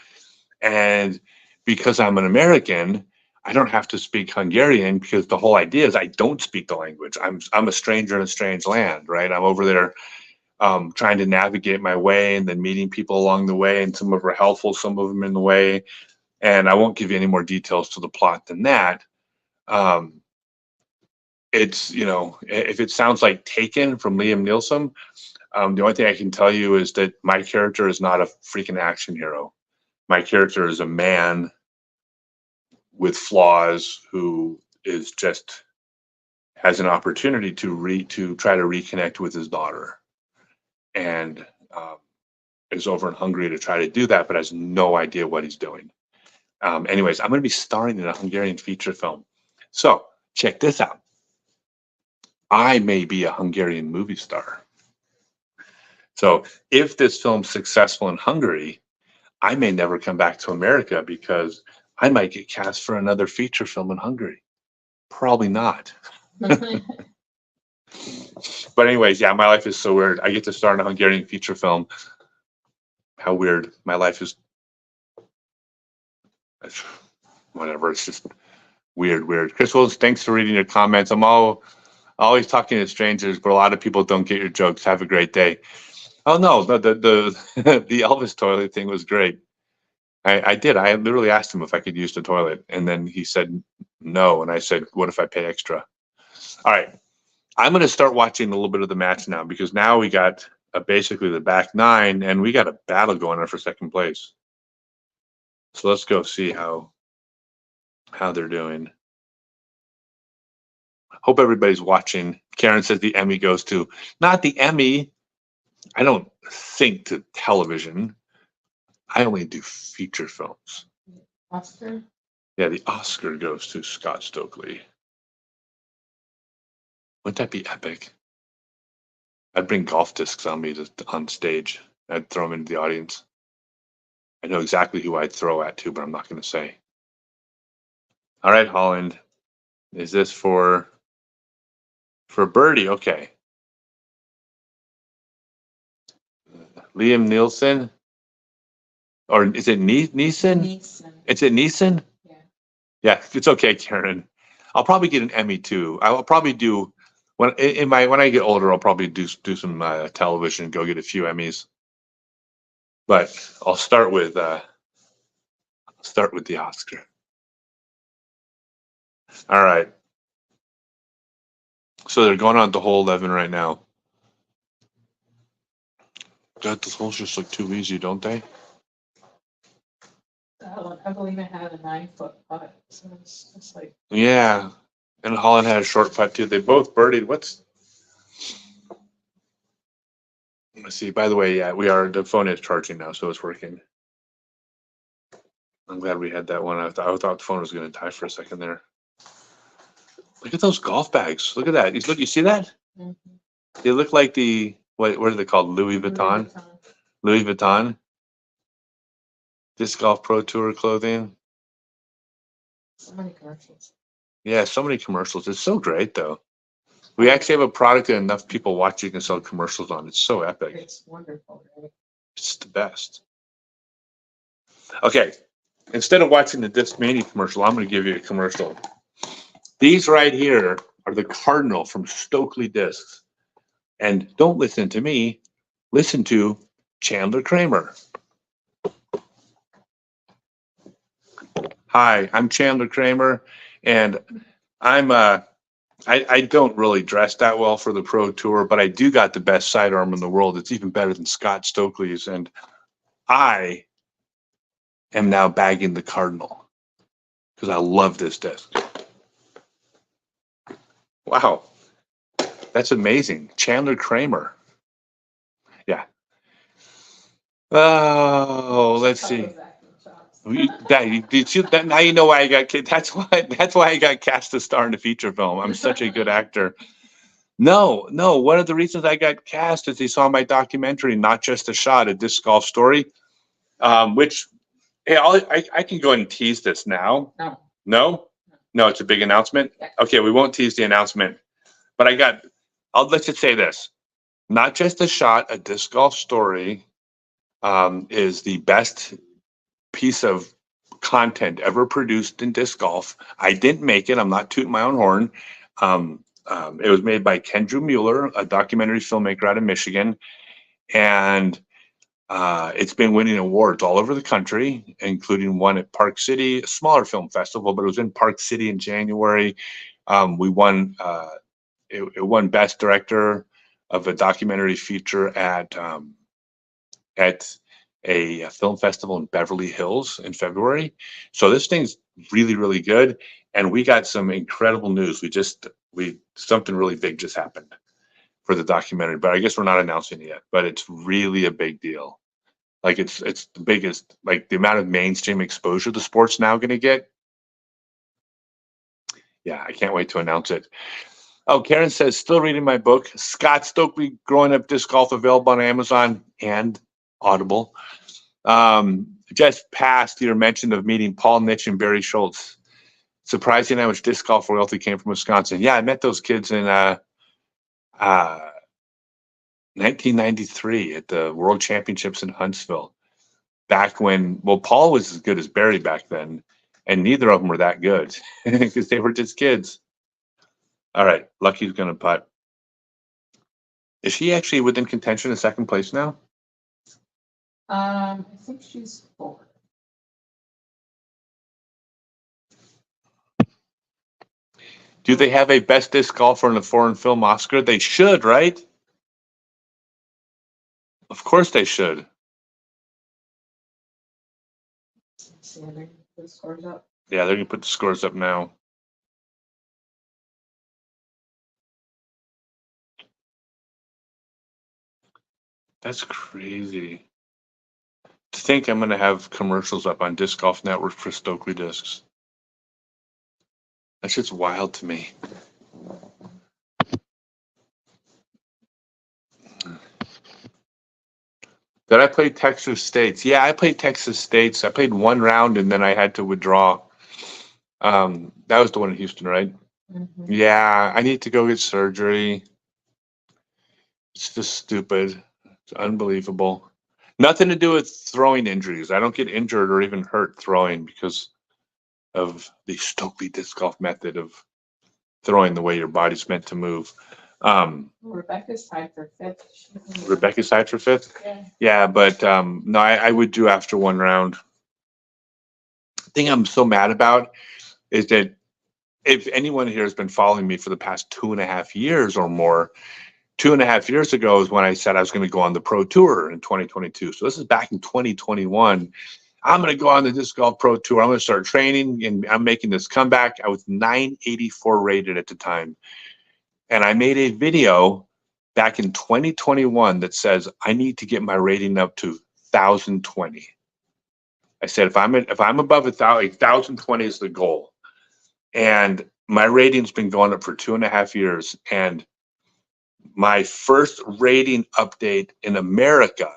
And because I'm an American, I don't have to speak Hungarian because the whole idea is I don't speak the language. I'm a stranger in a strange land, right? I'm over there trying to navigate my way and then meeting people along the way, and some of them are helpful, some of them in the way. And I won't give you any more details to the plot than that. It's, you know, if it sounds like Taken from Liam Neeson, the only thing I can tell you is that my character is not a freaking action hero. My character is a man with flaws who is just has an opportunity to try to reconnect with his daughter, and is over in Hungary to try to do that, but has no idea what he's doing. Anyways, I'm going to be starring in a Hungarian feature film. So check this out. I may be a Hungarian movie star. So if this film's successful in Hungary, I may never come back to America because I might get cast for another feature film in Hungary. Probably not. But anyways, yeah, my life is so weird. I get to star in a Hungarian feature film. How weird. My life is whatever. It's just weird. Chris Wills, thanks for reading your comments. I'm always talking to strangers, but a lot of people don't get your jokes. Have a great day. Oh no, the the Elvis toilet thing was great. I did. I literally asked him if I could use the toilet, and then he said no. And I said, "What if I pay extra?" All right, I'm going to start watching a little bit of the match now because now we got basically the back nine, and we got a battle going on for second place. So let's go see how they're doing. Hope everybody's watching. Karen says the Emmy goes to not the Emmy. I don't think to television. I only do feature films. Oscar? Yeah, the Oscar goes to Scott Stokely. Wouldn't that be epic? I'd bring golf discs on me on stage. I'd throw them into the audience. I know exactly who I'd throw at too, but I'm not going to say. All right, Holland. Is this for birdie? Okay. Liam Nielsen? Or is it Neeson? Neeson. Is it Neeson? Yeah. Yeah, it's okay, Karen. I'll probably get an Emmy too. I will probably do when I get older. I'll probably do some television, go get a few Emmys. But I'll start with the Oscar. All right. So they're going on to hole 11 right now. God, those holes just look too easy, don't they? I believe it had a 9-foot putt, so it's like. Yeah, and Holland had a short putt too. They both birdied. Let's see. By the way, yeah, the phone is charging now, so it's working. I'm glad we had that one. I thought the phone was going to die for a second there. Look at those golf bags. Look at that. You see that? Mm-hmm. They look like what are they called? Louis Vuitton? Louis Vuitton? Disc Golf Pro Tour clothing. So many commercials. Yeah, so many commercials. It's so great, though. We actually have a product that enough people watch you can sell commercials on. It's so epic. It's wonderful, right? It's the best. Okay, instead of watching the Discmania commercial, I'm going to give you a commercial. These right here are the Cardinal from Stokely Discs. And don't listen to me. Listen to Chandler Kramer. Hi, I'm Chandler Kramer, and I don't really dress that well for the Pro Tour, but I do got the best sidearm in the world. It's even better than Scott Stokely's, and I am now bagging the Cardinal because I love this disc. Wow, that's amazing. Chandler Kramer. Yeah. Oh, let's see. Now you know why I got kid. That's why I got cast to star in a feature film. I'm such a good actor. No, no. One of the reasons I got cast is they saw my documentary, Not Just a Shot, a disc golf story. Which hey, I can go and tease this now. No. No, no, it's a big announcement. Yeah. Okay, we won't tease the announcement, but let's just say this: Not Just a Shot, a disc golf story, is the best piece of content ever produced in disc golf. I didn't make it. I'm not tooting my own horn. It was made by Kendra Mueller, a documentary filmmaker out of Michigan, and it's been winning awards all over the country, including one at Park City, a smaller film festival, but it was in Park City in January. We won. It won Best Director of a Documentary Feature at a film festival in Beverly Hills in February. So this thing's really, really good. And we got some incredible news. Something really big just happened for the documentary, but I guess we're not announcing it yet, but it's really a big deal. Like it's the biggest, like the amount of mainstream exposure the sport's now going to get. Yeah, I can't wait to announce it. Oh, Karen says, still reading my book, Scott Stokely, Growing Up Disc Golf, available on Amazon and Audible. Just past your mention of meeting Paul Nitch and Barry Schultz. Surprising how much disc golf royalty came from Wisconsin. Yeah, I met those kids in 1993 at the World Championships in Huntsville. Back when, well, Paul was as good as Barry back then, and neither of them were that good because they were just kids. All right, Lucky's going to putt. Is she actually within contention in second place now? I think she's 4. Do they have a best disc golfer in a foreign film Oscar? They should, right? Of course they should. See, I think the scores up. Yeah, they're going to put the scores up now. That's crazy. To think I'm going to have commercials up on Disc Golf Network for Stokely discs. That's just wild to me. Did I play Texas States? Yeah, I played Texas States. I played one round and then I had to withdraw. That was the one in Houston, right? Mhm. Yeah, I need to go get surgery. It's just stupid. It's unbelievable. Nothing to do with throwing injuries. I don't get injured or even hurt throwing because of the Stokely disc golf method of throwing the way your body's meant to move. Rebecca's tied for 5th. Rebecca's tied for 5th? Yeah. Yeah, but no, I would do after one round. The thing I'm so mad about is that if anyone here has been following me for the past 2.5 years or more, 2.5 years ago is when I said I was going to go on the pro tour in 2022. So this is back in 2021. I'm going to go on the disc golf pro tour. I'm going to start training and I'm making this comeback. I was 984 rated at the time. And I made a video back in 2021 that says I need to get my rating up to 1,020. I said if I'm above 1,020 is the goal. And my rating's been going up for 2.5 years. And my first rating update in America,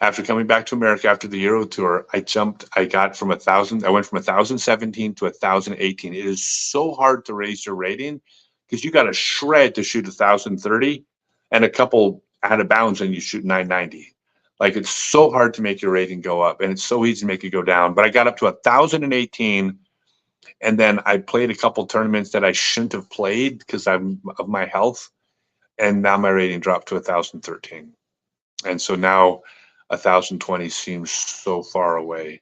after coming back to America after the Euro Tour, I went from 1,017 to 1,018. It is so hard to raise your rating because you got a shred to shoot 1,030 and a couple out of bounds and you shoot 990. Like it's so hard to make your rating go up and it's so easy to make it go down. But I got up to 1,018 and then I played a couple tournaments that I shouldn't have played because of my health. And now my rating dropped to 1,013. And so now 1,020 seems so far away.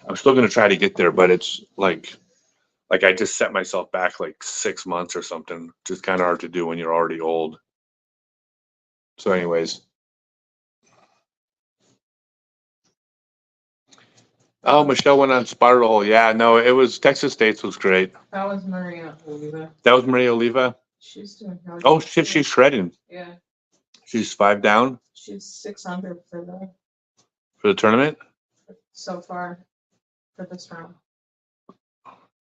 I'm still going to try to get there, but it's like I just set myself back like 6 months or something. Just kind of hard to do when you're already old. So anyways. Oh, Michelle went on Spiral. Yeah, no, it was Texas States was great. That was Maria Oliva. That was Maria Oliva. She's doing really Oh good. shit, she's shredding. Yeah. She's 5 down She's 6 under for for the tournament. so far. for this round?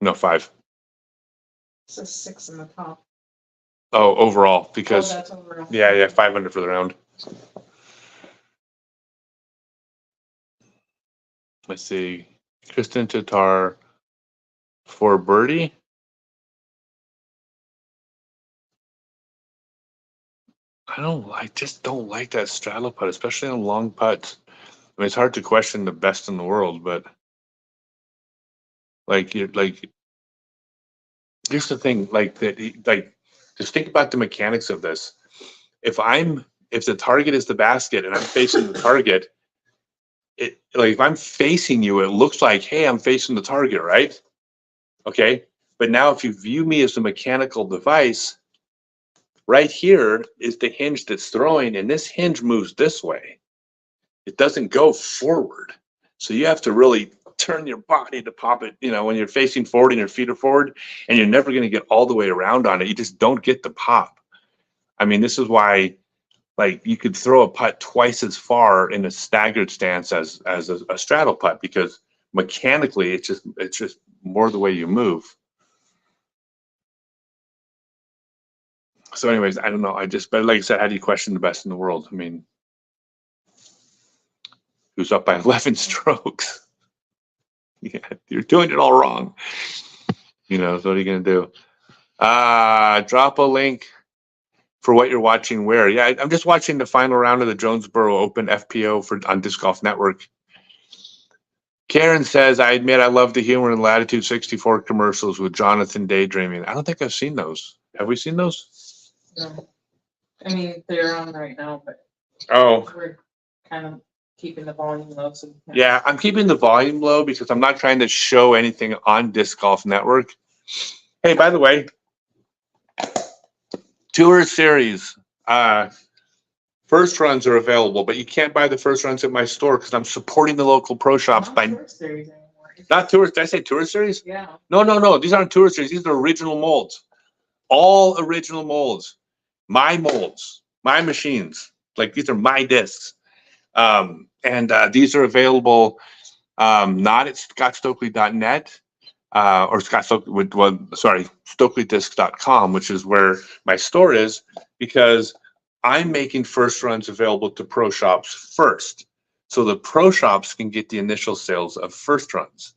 No, 5. It says 6 in the top. Oh, overall, Oh, because that's overall. yeah, 500 for the round. Let's see, Kristen Tatar for birdie. I just don't like that straddle putt, especially on long putts. I mean, it's hard to question the best in the world, but like here's the thing, just think about the mechanics of this. If the target is the basket and I'm facing the target, if I'm facing you, it looks like, hey, I'm facing the target, right? Okay. But now if you view me as a mechanical device, right here is the hinge that's throwing, and this hinge moves this way. It doesn't go forward. So you have to really turn your body to pop it, when you're facing forward and your feet are forward, and you're never going to get all the way around on it. You just don't get the pop. I mean, this is why, you could throw a putt twice as far in a staggered stance as a straddle putt, because mechanically it's just more the way you move. So anyways, I don't know. But like I said, how do you question the best in the world? I mean, who's up by 11 strokes? Yeah, you're doing it all wrong. So what are you going to do? Drop a link for what you're watching where. Yeah, I'm just watching the final round of the Jonesboro Open FPO on Disc Golf Network. Karen says, I admit I love the humor in Latitude 64 commercials with Jonathan daydreaming. I don't think I've seen those. Have we seen those? No. I mean, they're on right now, but we're kind of keeping the volume low. Yeah, I'm keeping the volume low because I'm not trying to show anything on Disc Golf Network. Hey, by the way, Tour Series. First runs are available, but you can't buy the first runs at my store because I'm supporting the local pro shops. Tour Series anymore. Not tours. Did I say Tour Series? Yeah. No. These aren't Tour Series. These are original molds. All original molds. My molds. My machines. These are my discs. And these are available not at scottstokely.net or StokleyDiscs.com, which is where my store is, because I'm making first runs available to pro shops first. So the pro shops can get the initial sales of first runs,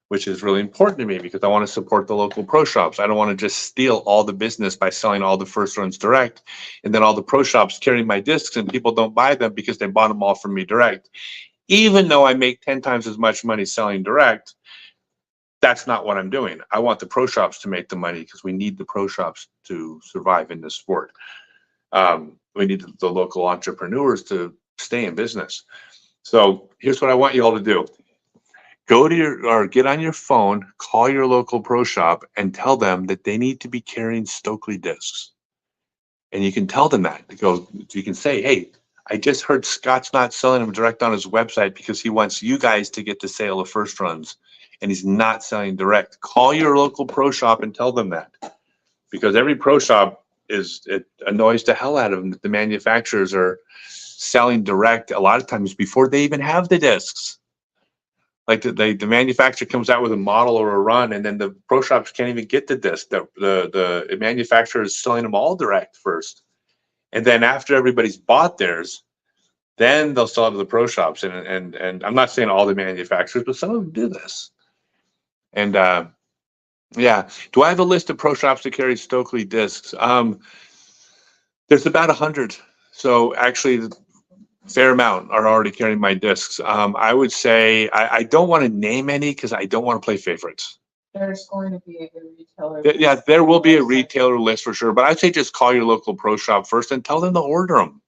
which is really important to me because I want to support the local pro shops. I don't want to just steal all the business by selling all the first runs direct, and then all the pro shops carry my discs and people don't buy them because they bought them all from me direct. Even though I make 10 times as much money selling direct, that's not what I'm doing. I want the pro shops to make the money because we need the pro shops to survive in this sport. We need the local entrepreneurs to stay in business. So here's what I want you all to do. Go to get on your phone, call your local pro shop and tell them that they need to be carrying Stokely discs. And you can tell them that. You can say, hey, I just heard Scott's not selling them direct on his website because he wants you guys to get the sale of first runs, and he's not selling direct. Call your local pro shop and tell them that, because every pro shop it annoys the hell out of them that the manufacturers are selling direct a lot of times before they even have the discs. The manufacturer comes out with a model or a run, and then the pro shops can't even get the disc. The manufacturer is selling them all direct first, and then after everybody's bought theirs, then they'll sell it to the pro shops. And I'm not saying all the manufacturers, but some of them do this. And yeah, do I have a list of pro shops that carry Stokely discs? There's about 100. So actually, fair amount are already carrying my discs. I would say I don't want to name any because I don't want to play favorites. There's going to be a retailer. Yeah, there will be a retailer list for sure, but I'd say just call your local pro shop first and tell them to order them.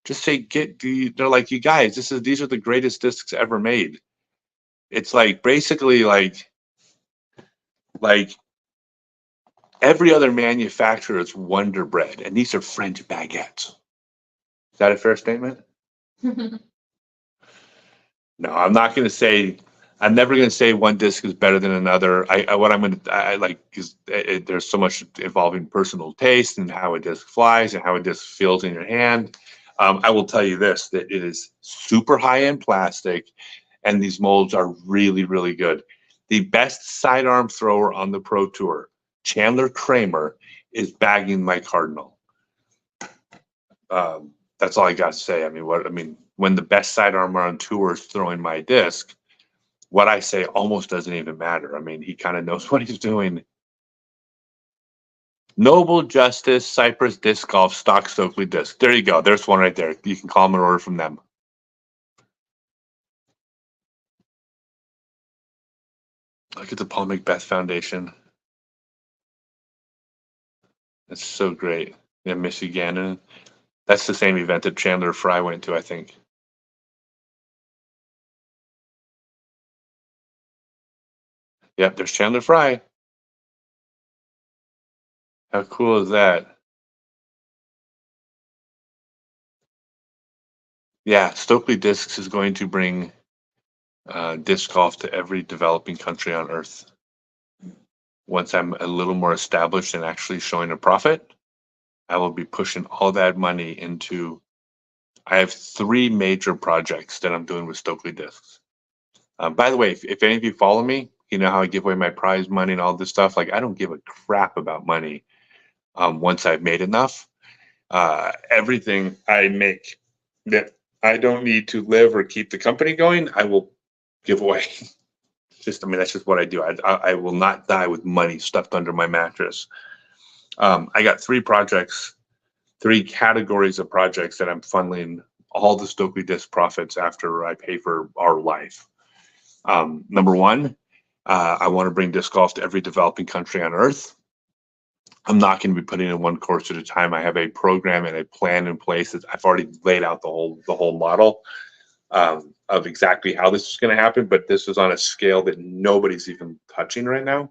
Just say, they're like, you guys, these are the greatest discs ever made. It's basically like every other manufacturer is Wonder Bread, and these are French baguettes. Is that a fair statement? No, I'm not going to say. I'm never going to say one disc is better than another. There's so much involving personal taste and how a disc flies and how a disc feels in your hand. I will tell you this, that it is super high-end plastic. and these molds are really, really good. The best sidearm thrower on the Pro Tour, Chandler Kramer, is bagging my Cardinal. That's all I got to say. I mean, when the best sidearmer on tour is throwing my disc, what I say almost doesn't even matter. I mean, he kind of knows what he's doing. Noble Justice, Cypress Disc Golf, Stock Stokely Disc. There you go. There's one right there. You can call them an order from them. Look at the Paul Macbeth Foundation. That's so great. Yeah, Michigan. That's the same event that Chandler Fry went to, I think. Yep, there's Chandler Fry. How cool is that? Yeah, Stokely Discs is going to bring disc golf to every developing country on earth. Once I'm a little more established and actually showing a profit, I will be pushing all that money into. I have 3 major projects that I'm doing with Stokely Discs. By the way, if any of you follow me, you know how I give away my prize money and all this stuff. Like, I don't give a crap about money once I've made enough. Everything I make that I don't need to live or keep the company going, I will give away. That's just what I do. I will not die with money stuffed under my mattress. I got 3 projects, 3 categories of projects that I'm funneling all the Stokely Disc profits after I pay for our life. Number 1, I want to bring disc golf to every developing country on earth. I'm not going to be putting in one course at a time. I have a program and a plan in place that I've already laid out the whole model of exactly how this is going to happen. But this is on a scale that nobody's even touching right now.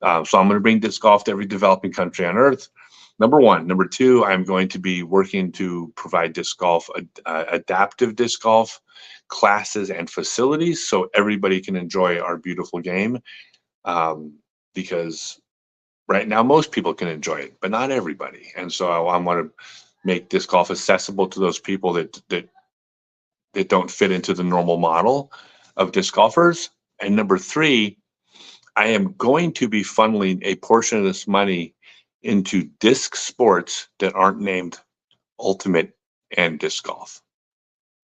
So I'm going to bring disc golf to every developing country on earth. Number 1. Number 2, I'm going to be working to provide disc golf, adaptive disc golf classes and facilities so everybody can enjoy our beautiful game. Because right now, most people can enjoy it, but not everybody. And so I want to make disc golf accessible to those people that don't fit into the normal model of disc golfers. And number 3, I am going to be funneling a portion of this money into disc sports that aren't named ultimate and disc golf.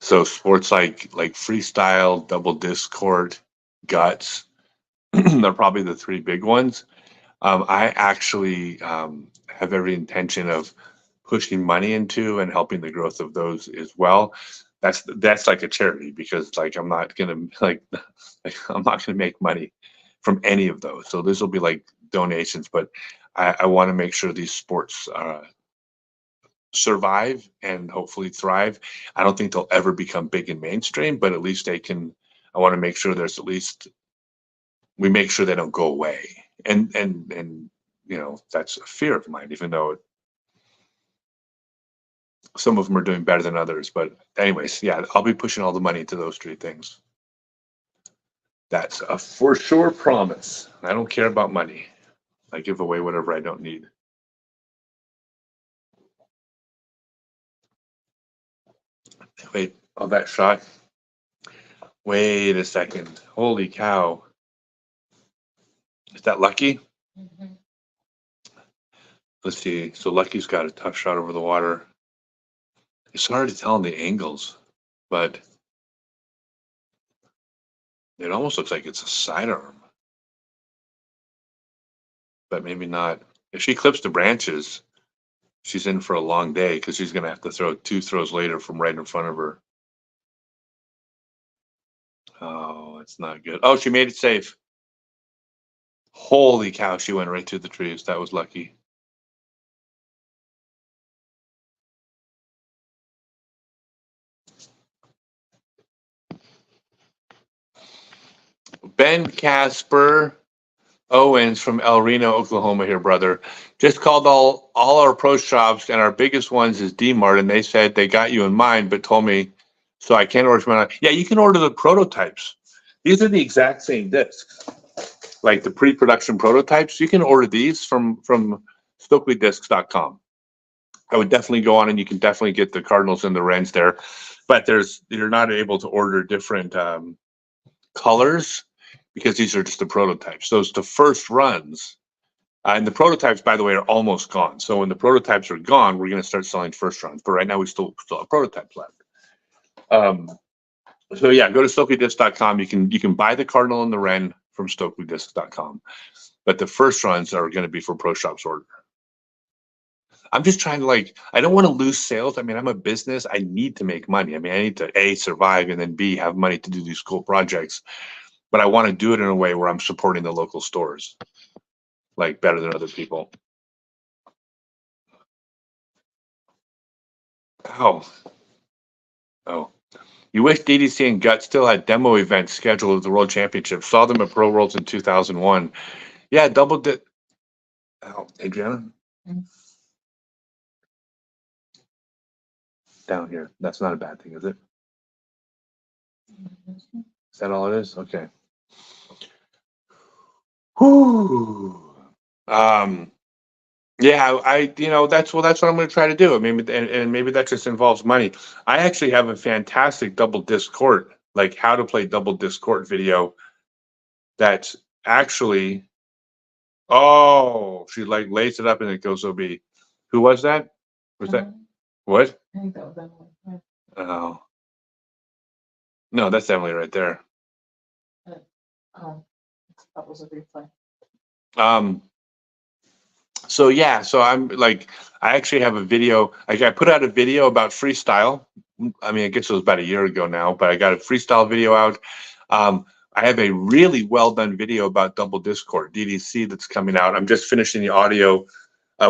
So sports like freestyle, double disc court, guts, they're probably the 3 big ones. I actually have every intention of pushing money into and helping the growth of those as well. That's like a charity, because like I'm not gonna make money from any of those. So this will be like donations, but I want to make sure these sports survive and hopefully thrive. I don't think they'll ever become big and mainstream, but at least they can. I want to make sure there's at least we make sure they don't go away. And that's a fear of mine, even though some of them are doing better than others. But anyways, yeah, I'll be pushing all the money into those 3 things. That's a for sure promise. I don't care about money. I give away whatever I don't need. Wait, on that shot. Wait a second. Holy cow. Is that Lucky? Mhm. Let's see. So Lucky's got a tough shot over the water. It's hard to tell in the angles, but it almost looks like it's a sidearm. But maybe not. If she clips the branches, she's in for a long day, because she's going to have to throw 2 throws later from right in front of her. Oh, it's not good. Oh, she made it safe. Holy cow, she went right through the trees. That was lucky. Ben Casper Owens from El Reno, Oklahoma here, brother. Just called all our pro shops, and our biggest ones is D-Mart, and they said they got you in mind, but told me, so I can't order from it. Yeah, you can order the prototypes. These are the exact same discs. Like the pre-production prototypes, you can order these from StokelyDiscs.com. I would definitely go on, and you can definitely get the Cardinals and the Wrens there, but you're not able to order different colors because these are just the prototypes. Those the first runs. And the prototypes, by the way, are almost gone. So when the prototypes are gone, we're going to start selling first runs. But right now, we still have prototypes left. So yeah, go to StokelyDiscs.com. You can buy the Cardinal and the Wren from StokelyDiscs.com. But the first runs are going to be for Pro Shop's order. I'm just trying to I don't want to lose sales. I mean, I'm a business. I need to make money. I mean, I need to A, survive, and then B, have money to do these cool projects. But I want to do it in a way where I'm supporting the local stores, better than other people. Oh. You wish DDC and Gut still had demo events scheduled at the World Championship. Saw them at Pro Worlds in 2001. Yeah, double did. Oh, Adriana? Down here. That's not a bad thing, is it? Is that all it is? Okay. Whew. Yeah, that's what I'm going to try to do. I mean, and maybe that just involves money. I actually have a fantastic double disc court, like how to play double disc court video. That's actually, she lays it up and it goes OB. Who was that? Was that what? I think that was Emily. Yeah. Oh, no, that's Emily right there. That was a replay. So yeah, so I'm I actually have a video. I put out a video about freestyle. I mean, I guess it was about a year ago now, but I got a freestyle video out. I have a really well done video about double disc court DDC that's coming out. I'm just finishing the audio.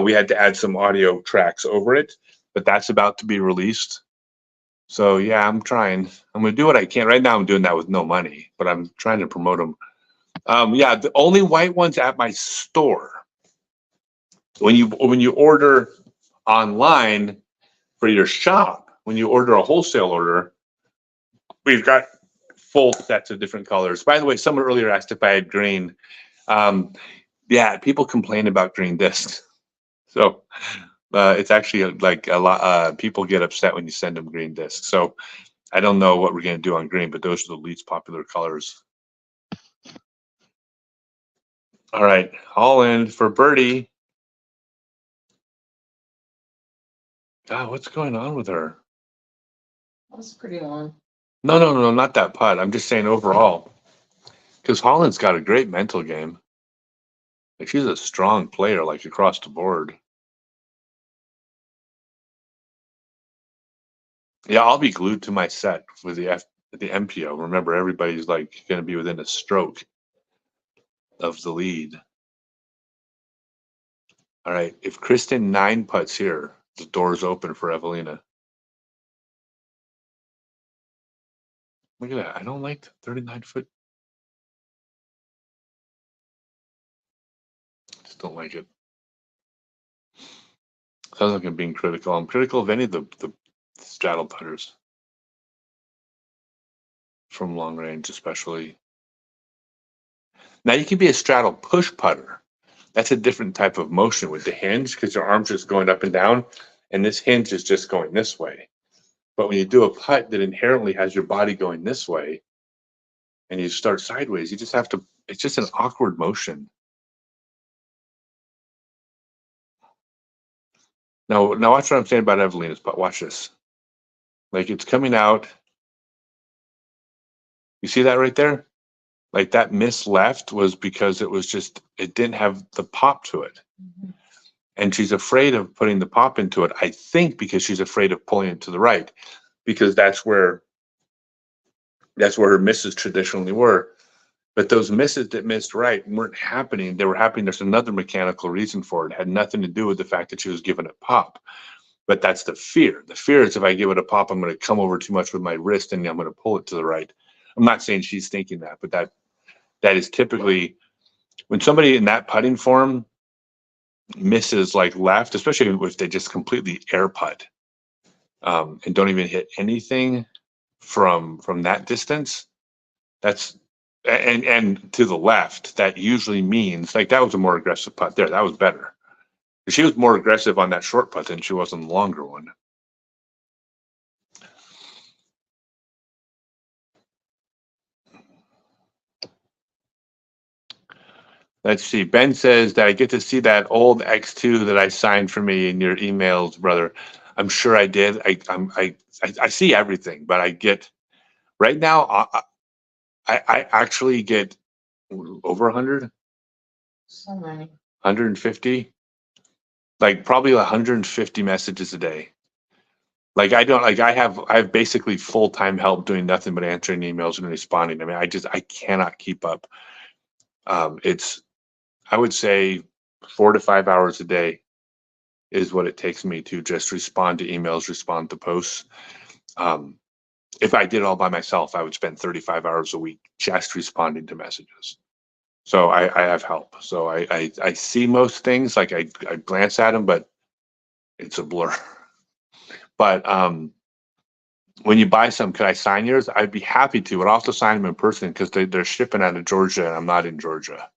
We had to add some audio tracks over it, but that's about to be released. So yeah, I'm trying. I'm gonna do what I can. Right now, I'm doing that with no money, but I'm trying to promote them. Yeah, the only white ones at my store. When you order online for your shop, when you order a wholesale order, we've got full sets of different colors. By the way, someone earlier asked if I had green. Yeah, people complain about green discs. So it's actually a lot. People get upset when you send them green discs. So I don't know what we're going to do on green, but those are the least popular colors. All right, all in for birdie. God, what's going on with her? That was pretty long. No, not that putt. I'm just saying overall. Because Holland's got a great mental game. She's a strong player, across the board. Yeah, I'll be glued to my set with the MPO. Remember, everybody's going to be within a stroke of the lead. All right, if Kristen 9 putts here, the door's open for Evelina. Look at that. I don't like the 39-foot. Just don't like it. Sounds like I'm being critical. I'm critical of any of the straddle putters from long range, especially. Now you can be a straddle push putter. That's a different type of motion with the hinge because your arm's just going up and down, and this hinge is just going this way. But when you do a putt that inherently has your body going this way, and you start sideways, you just have to. It's just an awkward motion. Now watch what I'm saying about Evelina's putt. Watch this. It's coming out. You see that right there? That miss left was because it didn't have the pop to it. Mm-hmm. And she's afraid of putting the pop into it, I think, because she's afraid of pulling it to the right, because that's where her misses traditionally were. But those misses that missed right weren't happening. They were happening. There's another mechanical reason for it. It had nothing to do with the fact that she was giving it pop. But that's the fear. The fear is if I give it a pop, I'm going to come over too much with my wrist and I'm going to pull it to the right. I'm not saying she's thinking that, but that is typically when somebody in that putting form misses left, especially if they just completely air putt and don't even hit anything from that distance. That's and to the left. That usually means that was a more aggressive putt there. That was better. She was more aggressive on that short putt than she was on the longer one. Let's see. Ben says that I get to see that old X2 that I signed for me in your emails, brother. I'm sure I did. I see everything, but I get right now. I actually get over 100, So many. 150, like probably 150 messages a day. Like I have basically full-time help doing nothing but answering emails and responding. I mean, I cannot keep up. It's I would say 4 to 5 hours a day is what it takes me to just respond to emails, respond to posts. Um, if I did it all by myself, I would spend 35 hours a week just responding to messages. So I have help. So I see most things, like I glance at them, but it's a blur. But when you buy some, could I sign yours? I'd be happy to, but I'll have to sign them in person because they're shipping out of Georgia and I'm not in Georgia.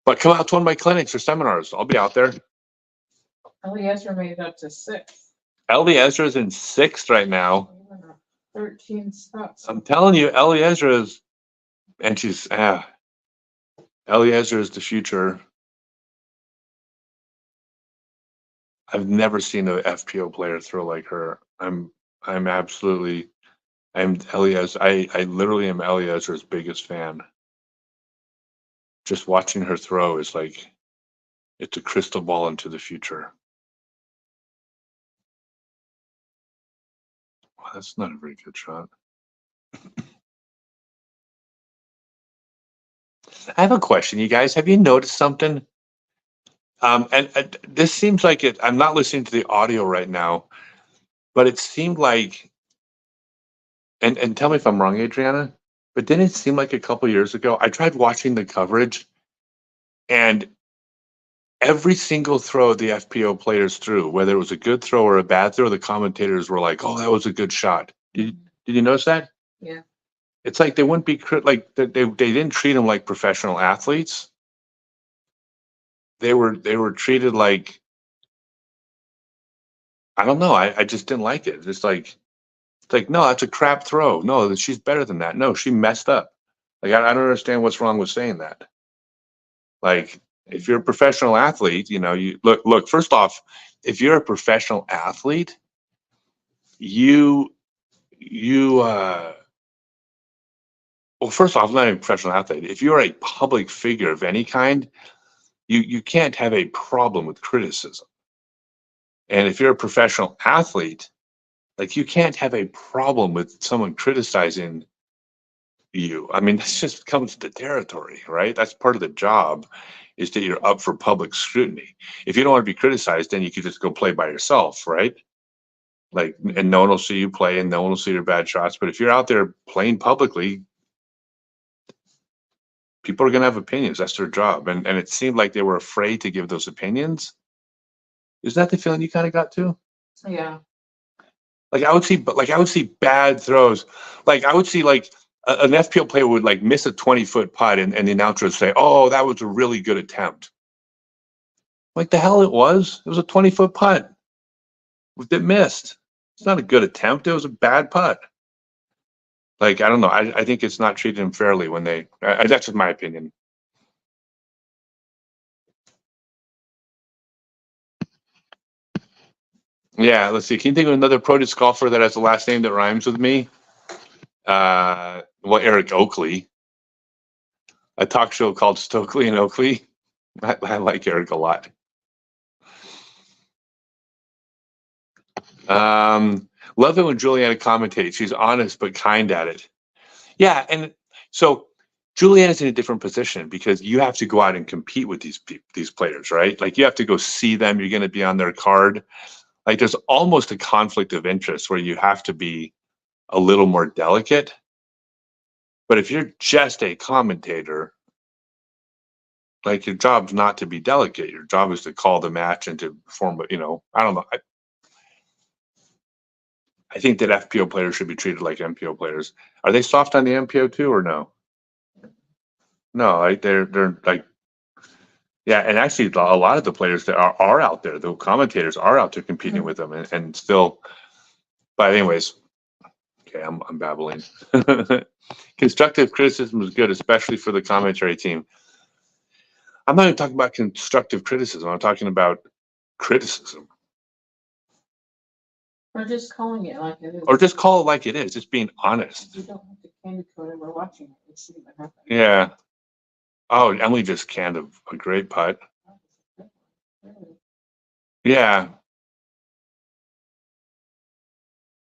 But come out to one of my clinics or seminars. I'll be out there. Eliezer made it up to 6. Eliezer is in 6th right now. 13 spots. I'm telling you, Eliezer is, and she's, Eliezer is the future. I've never seen an FPO player throw like her. I'm Eliezer. I literally am Eliezer's biggest fan. Just watching her throw is like, it's a crystal ball into the future. Wow, that's not a very good shot. I have a question, you guys. Have you noticed something? And this seems like it. I'm not listening to the audio right now, but it seemed like, and tell me if I'm wrong, Adriana, but didn't it seem like a couple years ago? I tried watching the coverage, and every single throw the FPO players threw, whether it was a good throw or a bad throw, the commentators were like, "Oh, that was a good shot." Did you notice that? Yeah. It's like they wouldn't be like they didn't treat them like professional athletes. They were treated like, I don't know. I just didn't like it. It's like, no, that's a crap throw. No, she's better than that. No, she messed up. Like I don't understand what's wrong with saying that. Like if you're a professional athlete, you look. First off, if you're a professional athlete, you well, first off, not a professional athlete. If you're a public figure of any kind, you can't have a problem with criticism. And if you're a professional athlete, like you can't have a problem with someone criticizing you. I mean, this just comes to the territory, right? That's part of the job, is that you're up for public scrutiny. If you don't want to be criticized, then you could just go play by yourself, right? Like, and no one will see you play and no one will see your bad shots. But if you're out there playing publicly, people are going to have opinions. That's their job. And it seemed like they were afraid to give those opinions. Is that the feeling you kind of got too? Yeah. Like I would see bad throws. Like I would see like an FPO player would like miss a 20-foot putt and the announcer would say, "Oh, that was a really good attempt." Like the hell it was. It was a 20-foot putt that missed. It's not a good attempt. It was a bad putt. Like, I don't know. I think it's not treating them fairly when that's just my opinion. Yeah, let's see. Can you think of another pro disc golfer that has a last name that rhymes with me? Well, Eric Oakley. A talk show called Stokely and Oakley. I like Eric a lot. Love it when Juliana commentates. She's honest but kind at it. Yeah, and so Juliana's in a different position because you have to go out and compete with these players, right? Like you have to go see them. You're going to be on their card. Like there's almost a conflict of interest where you have to be a little more delicate. But if you're just a commentator, like your job's not to be delicate. Your job is to call the match and to perform. I don't know. I think that FPO players should be treated like MPO players. Are they soft on the MPO too, or no? No, like they're like, yeah. And actually, a lot of the players that are out there, the commentators are out there competing with them, and still. But anyways, okay, I'm babbling. Constructive criticism is good, especially for the commentary team. I'm not even talking about constructive criticism. I'm talking about criticism. Or just calling it like it is. Or just call it like it is, just being honest. You don't have to candy coat it, we're watching it, let's see what happens. Yeah. Oh, Emily just canned a great putt. Yeah.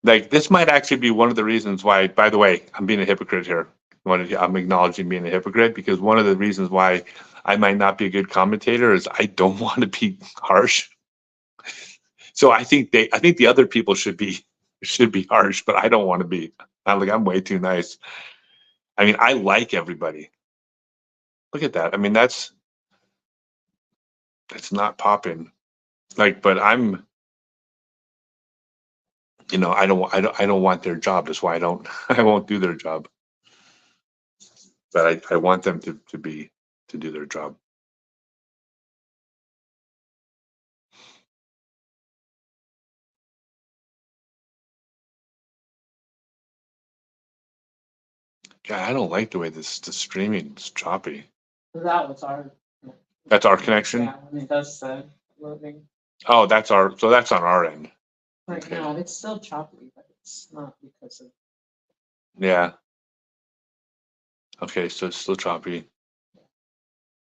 Like, this might actually be one of the reasons why, by the way, I'm being a hypocrite here. I'm acknowledging being a hypocrite, because one of the reasons why I might not be a good commentator is I don't want to be harsh. So I think the other people should be harsh, but I don't want to be. I'm way too nice. I mean, I like everybody. Look at that. I mean, that's not popping. Like, but I'm, I don't want their job. That's why I won't do their job. But I want them to do their job. God, I don't like the way the streaming is choppy. That was our. That's our connection? Yeah, when it does the loading. Oh, that's on our end. Right Okay. now, it's still choppy, but it's not because of. Yeah. Okay, so it's still choppy.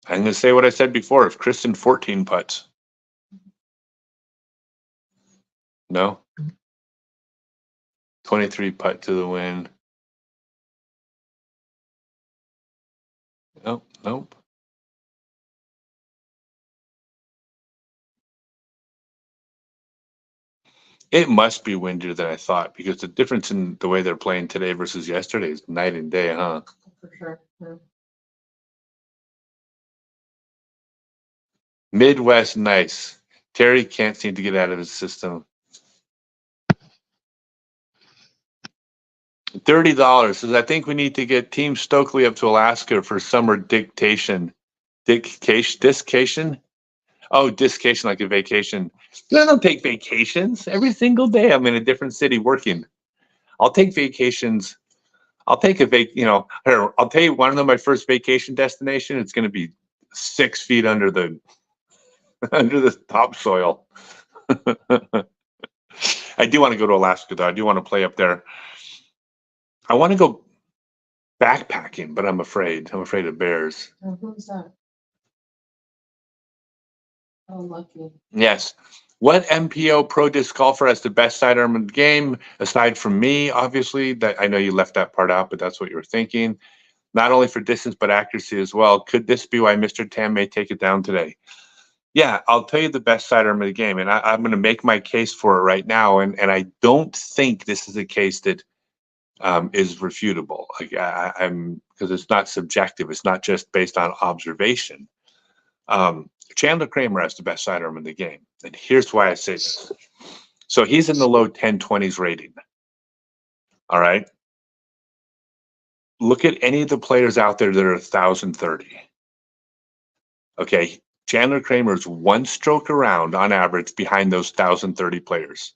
I'm gonna say what I said before. If Kristen 14 putts. No. 23 putt to the win. Nope, nope. It must be windier than I thought, because the difference in the way they're playing today versus yesterday is night and day, huh? For sure. Yeah. Midwest nice. Terry can't seem to get out of his system. $30 says, I think we need to get Team Stokely up to Alaska for summer dictation. Discation? Oh, discation, like a vacation. I don't take vacations. Every single day I'm in a different city working. I'll take vacations. I'll take here, I'll tell you, want to know my first vacation destination? It's going to be 6 feet under the topsoil. I do want to go to Alaska, though. I do want to play up there. I want to go backpacking, but I'm afraid. I'm afraid of bears. Oh, who's that? Oh, lucky. Yes. What MPO Pro Disc Golfer has the best sidearm in the game, aside from me, obviously? That I know you left that part out, but that's what you were thinking. Not only for distance, but accuracy as well. Could this be why Mr. Tam may take it down today? Yeah, I'll tell you the best sidearm of the game, and I'm going to make my case for it right now. And I don't think this is a case that is refutable. Like I'm, because it's not subjective. It's not just based on observation. Chandler Kramer has the best sidearm in the game, and here's why I say this. So he's in the low 1020s rating. All right. Look at any of the players out there that are 1,030. Okay. Chandler Kramer's one stroke around on average behind those 1,030 players.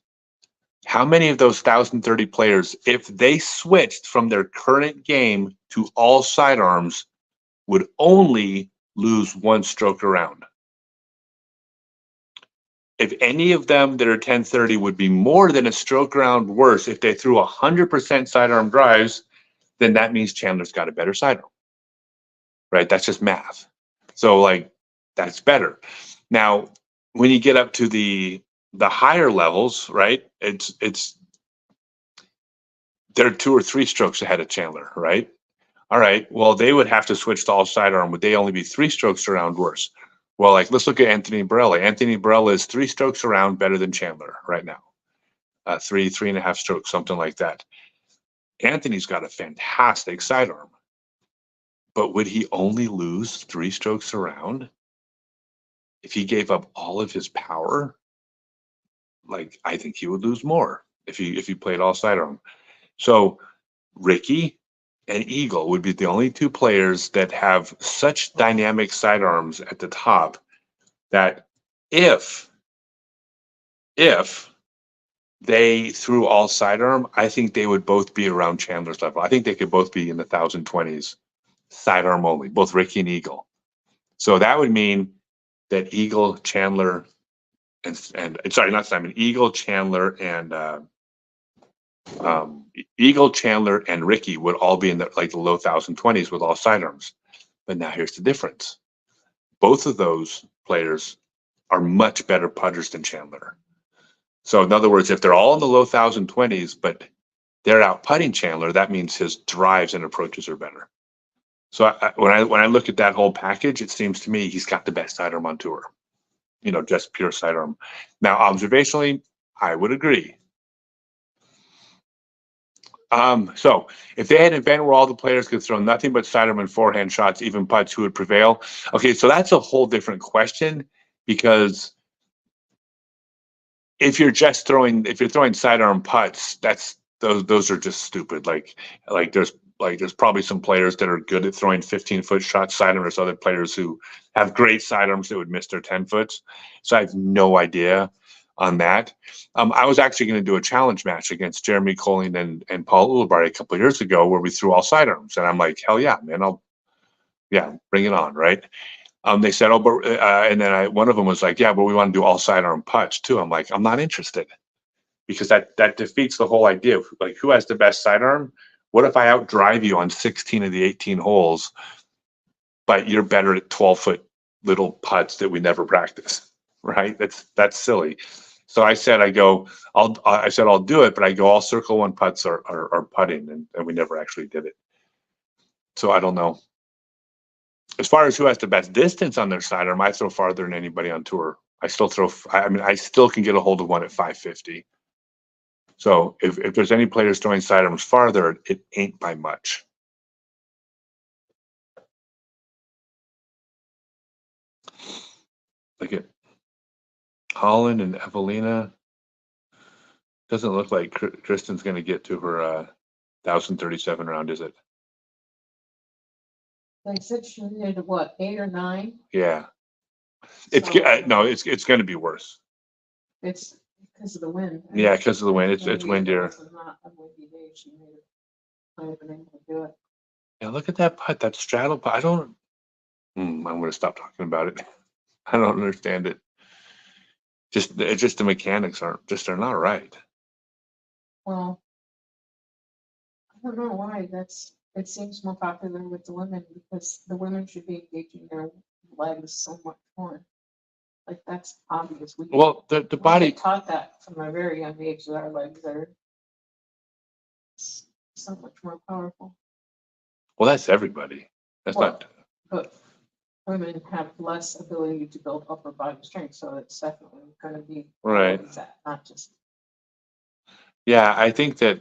How many of those 1,030 players, if they switched from their current game to all sidearms, would only lose one stroke around? If any of them that are 1030 would be more than a stroke around worse if they threw 100% sidearm drives, then that means Chandler's got a better sidearm, right? That's just math. So like, that's better. Now, when you get up to the higher levels, right? They're 2 or 3 strokes ahead of Chandler, right? All right. Well, they would have to switch to all sidearm. Would they only be 3 strokes around worse? Well, like, let's look at Anthony Barella. Anthony Barella is 3 strokes around better than Chandler right now. 3.5 strokes, something like that. Anthony's got a fantastic sidearm, but would he only lose 3 strokes around if he gave up all of his power? Like, I think he would lose more if he played all sidearm. So Ricky and Eagle would be the only 2 players that have such dynamic sidearms at the top that if they threw all sidearm, I think they would both be around Chandler's level. I think they could both be in the 1,020s sidearm only, both Ricky and Eagle. So that would mean that Eagle, Chandler, and sorry, not Simon, Eagle, Chandler, and Eagle, Chandler, and Ricky would all be in the low 1020s with all sidearms. But now here's the difference. Both of those players are much better putters than Chandler. So in other words, if they're all in the low 1020s, but they're out putting Chandler, that means his drives and approaches are better. So when I look at that whole package, it seems to me he's got the best sidearm on tour. Just pure sidearm. Now, observationally, I would agree. So if they had an event where all the players could throw nothing but sidearm and forehand shots, even putts, who would prevail? Okay, so that's a whole different question, because if you're throwing sidearm putts, those are just stupid. There's probably some players that are good at throwing 15-foot shots sidearm. There's other players who have great sidearms that would miss their 10-foots. So I have no idea on that. I was actually going to do a challenge match against Jeremy Colling and Paul Ulibarri a couple of years ago where we threw all sidearms, and I'm like, hell yeah, man, bring it on, right? They said, oh, but and then one of them was like, yeah, but we want to do all sidearm putts too. I'm like, I'm not interested, because that defeats the whole idea of who has the best sidearm. What if I outdrive you on 16 of the 18 holes, but you're better at 12-foot little putts that we never practice, right? That's silly. So I said, I'll do it, but I go, all circle one putts are putting, and we never actually did it. So I don't know. As far as who has the best distance on their sidearm, I throw farther than anybody on tour. I still can get a hold of one at 550. So if there's any players throwing sidearms farther, it ain't by much. Look at Holland and Evelina. Doesn't look like Kristen's going to get to her 1037 round, is it? They said she needed what, 8 or 9? Yeah. It's going to be worse. It's because of the wind. Yeah, because of the wind. It's windier. It's not a windy day. She might have been able to do it. Yeah, look at that putt, that straddle putt. I'm going to stop talking about it. I don't understand it. Just the mechanics they're not right. Well, I don't know why it seems more popular with the women, because the women should be engaging their legs so much more. That's obvious. The body taught that from a very young age, that our legs are so much more powerful. Well, that's everybody. But women have less ability to build upper body strength, so it's definitely going to be right. Not just. Yeah, I think that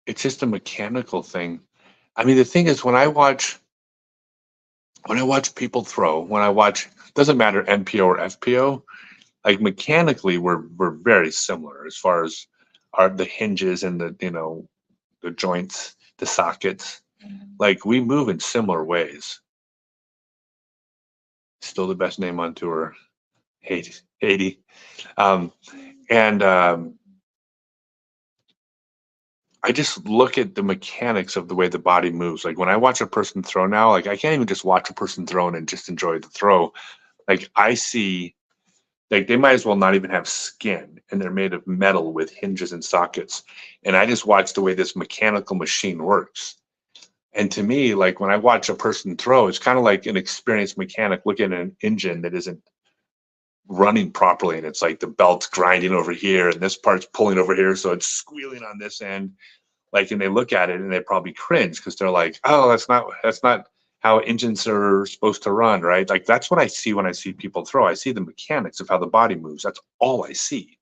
it's just a mechanical thing. I mean, the thing is, when I watch people throw, doesn't matter NPO or FPO, mechanically we're very similar as far as the hinges and the joints, the sockets. We move in similar ways. Still the best name on tour, Haiti. I just look at the mechanics of the way the body moves. When I watch a person throw now, I can't even just watch a person throw and just enjoy the throw. I see, they might as well not even have skin, and they're made of metal with hinges and sockets. And I just watch the way this mechanical machine works. And to me, when I watch a person throw, it's kind of like an experienced mechanic looking at an engine that isn't running properly, and it's the belt's grinding over here and this part's pulling over here, so it's squealing on this end. And they look at it and they probably cringe, because they're like, oh, that's not how engines are supposed to run, right? That's what I see when I see people throw. I see the mechanics of how the body moves. That's all I see.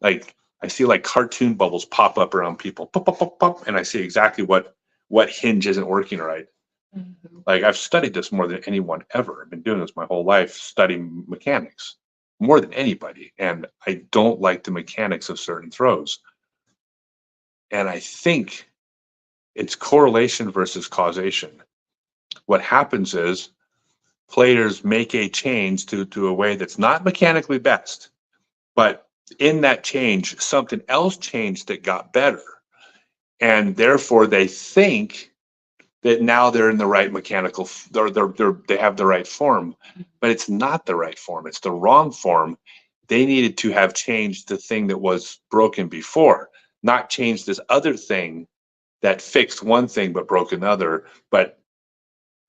I see cartoon bubbles pop up around people, pop, pop, pop, pop, and I see exactly what hinge isn't working right. Mm-hmm. I've studied this more than anyone ever. I've been doing this my whole life, studying mechanics more than anybody. And I don't like the mechanics of certain throws. And I think it's correlation versus causation. What happens is players make a change to a way that's not mechanically best, but in that change, something else changed that got better. And therefore they think that now they're in the right mechanical, they have the right form, but it's not the right form. It's the wrong form. They needed to have changed the thing that was broken before, not change this other thing that fixed one thing but broke another, but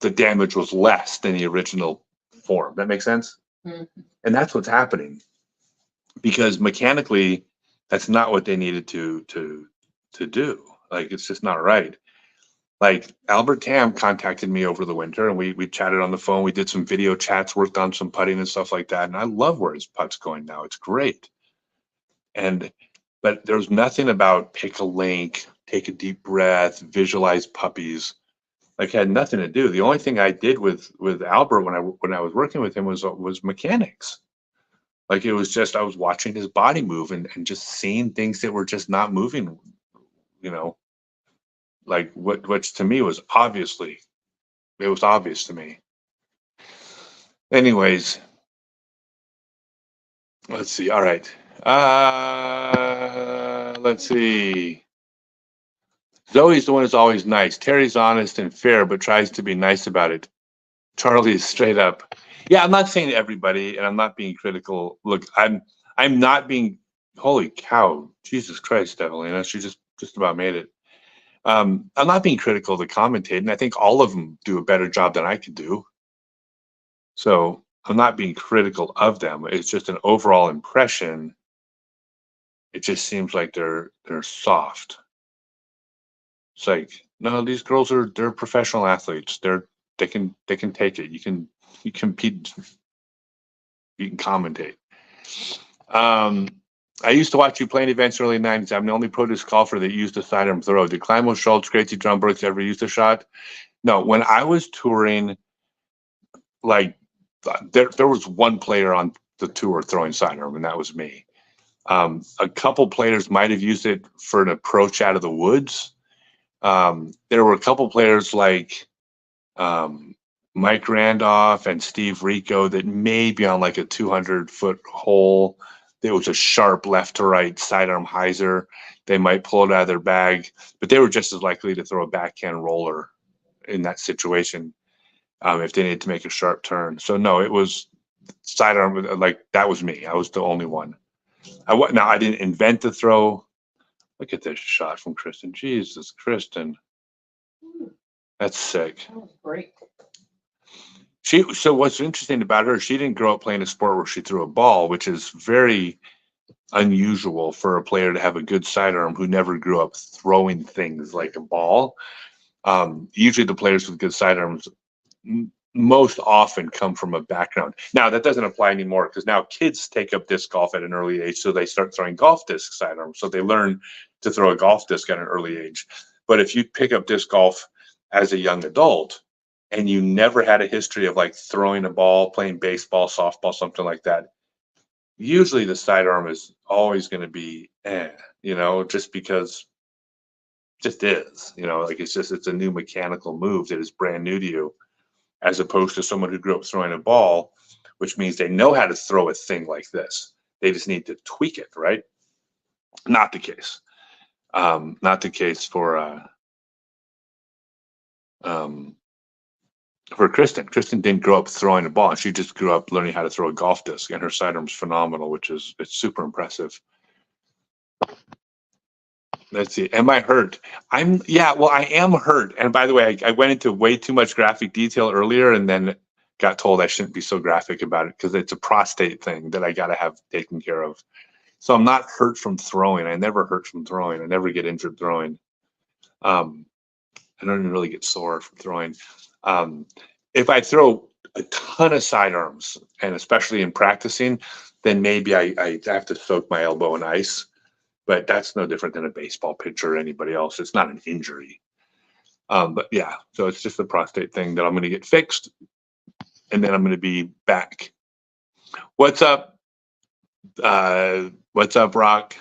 the damage was less than the original form. That makes sense? Mm-hmm. And that's what's happening, because mechanically, that's not what they needed to do. Like, it's just not right. Like, Albert Tam contacted me over the winter, and we chatted on the phone. We did some video chats, worked on some putting and stuff like that. And I love where his putt's going now. It's great. But there's nothing about pick a link, take a deep breath, visualize puppies. Like, had nothing to do. The only thing I did with Albert when I was working with him was mechanics. Like, it was just, I was watching his body move and just seeing things that were just not moving, you know, like which to me was obvious to me. Anyways, let's see. All right. Let's see. Zoe's the one who's always nice. Terry's honest and fair, but tries to be nice about it. Charlie is straight up. Yeah, I'm not saying everybody, and I'm not being critical. Look, I'm not being. Holy cow, Jesus Christ, Evelina, she just about made it. I'm not being critical of the commentating. I think all of them do a better job than I could do. So I'm not being critical of them. It's just an overall impression. It just seems like they're soft. It's like, no, these girls they're professional athletes. They can take it. You can compete. You can commentate. I used to watch you playing events early 90s. I'm the only pro disc golfer that used a sidearm throw. Did Climo Schultz, Gracie Drumbergs ever use a shot? No. When I was touring, like, there was one player on the tour throwing sidearm, and that was me. A couple players might have used it for an approach out of the woods. There were a couple players like Mike Randolph and Steve Rico that may be on like a 200-foot hole. There was a sharp left to right sidearm hyzer. They might pull it out of their bag, but they were just as likely to throw a backhand roller in that situation if they needed to make a sharp turn. So no, it was sidearm. Like, that was me. I was the only one. Now, I didn't invent the throw. Look at this shot from Kristen. Jesus, Kristen. That's sick. That was great. So what's interesting about her, she didn't grow up playing a sport where she threw a ball, which is very unusual for a player to have a good sidearm who never grew up throwing things like a ball. Usually the players with good sidearms most often come from a background. Now, that doesn't apply anymore because now kids take up disc golf at an early age, so they start throwing golf disc sidearms. So they learn to throw a golf disc at an early age. But if you pick up disc golf as a young adult and you never had a history of like throwing a ball, playing baseball, softball, something like that, usually the sidearm is always going to be just because just is, like it's a new mechanical move that is brand new to you, as opposed to someone who grew up throwing a ball, which means they know how to throw a thing like this. They just need to tweak it, right? Not the case. Not the case for Kristen. Kristen didn't grow up throwing a ball. She just grew up learning how to throw a golf disc, and her sidearm's phenomenal, it's super impressive. Let's see. Am I hurt? I am hurt. And by the way, I went into way too much graphic detail earlier and then got told I shouldn't be so graphic about it because it's a prostate thing that I got to have taken care of. So I'm not hurt from throwing. I never hurt from throwing. I never get injured throwing. I don't even really get sore from throwing. If I throw a ton of sidearms, and especially in practicing, then maybe I have to soak my elbow in ice. But that's no different than a baseball pitcher or anybody else. It's not an injury. But yeah, so it's just a prostate thing that I'm going to get fixed, and then I'm going to be back. What's up? What's up, Rock?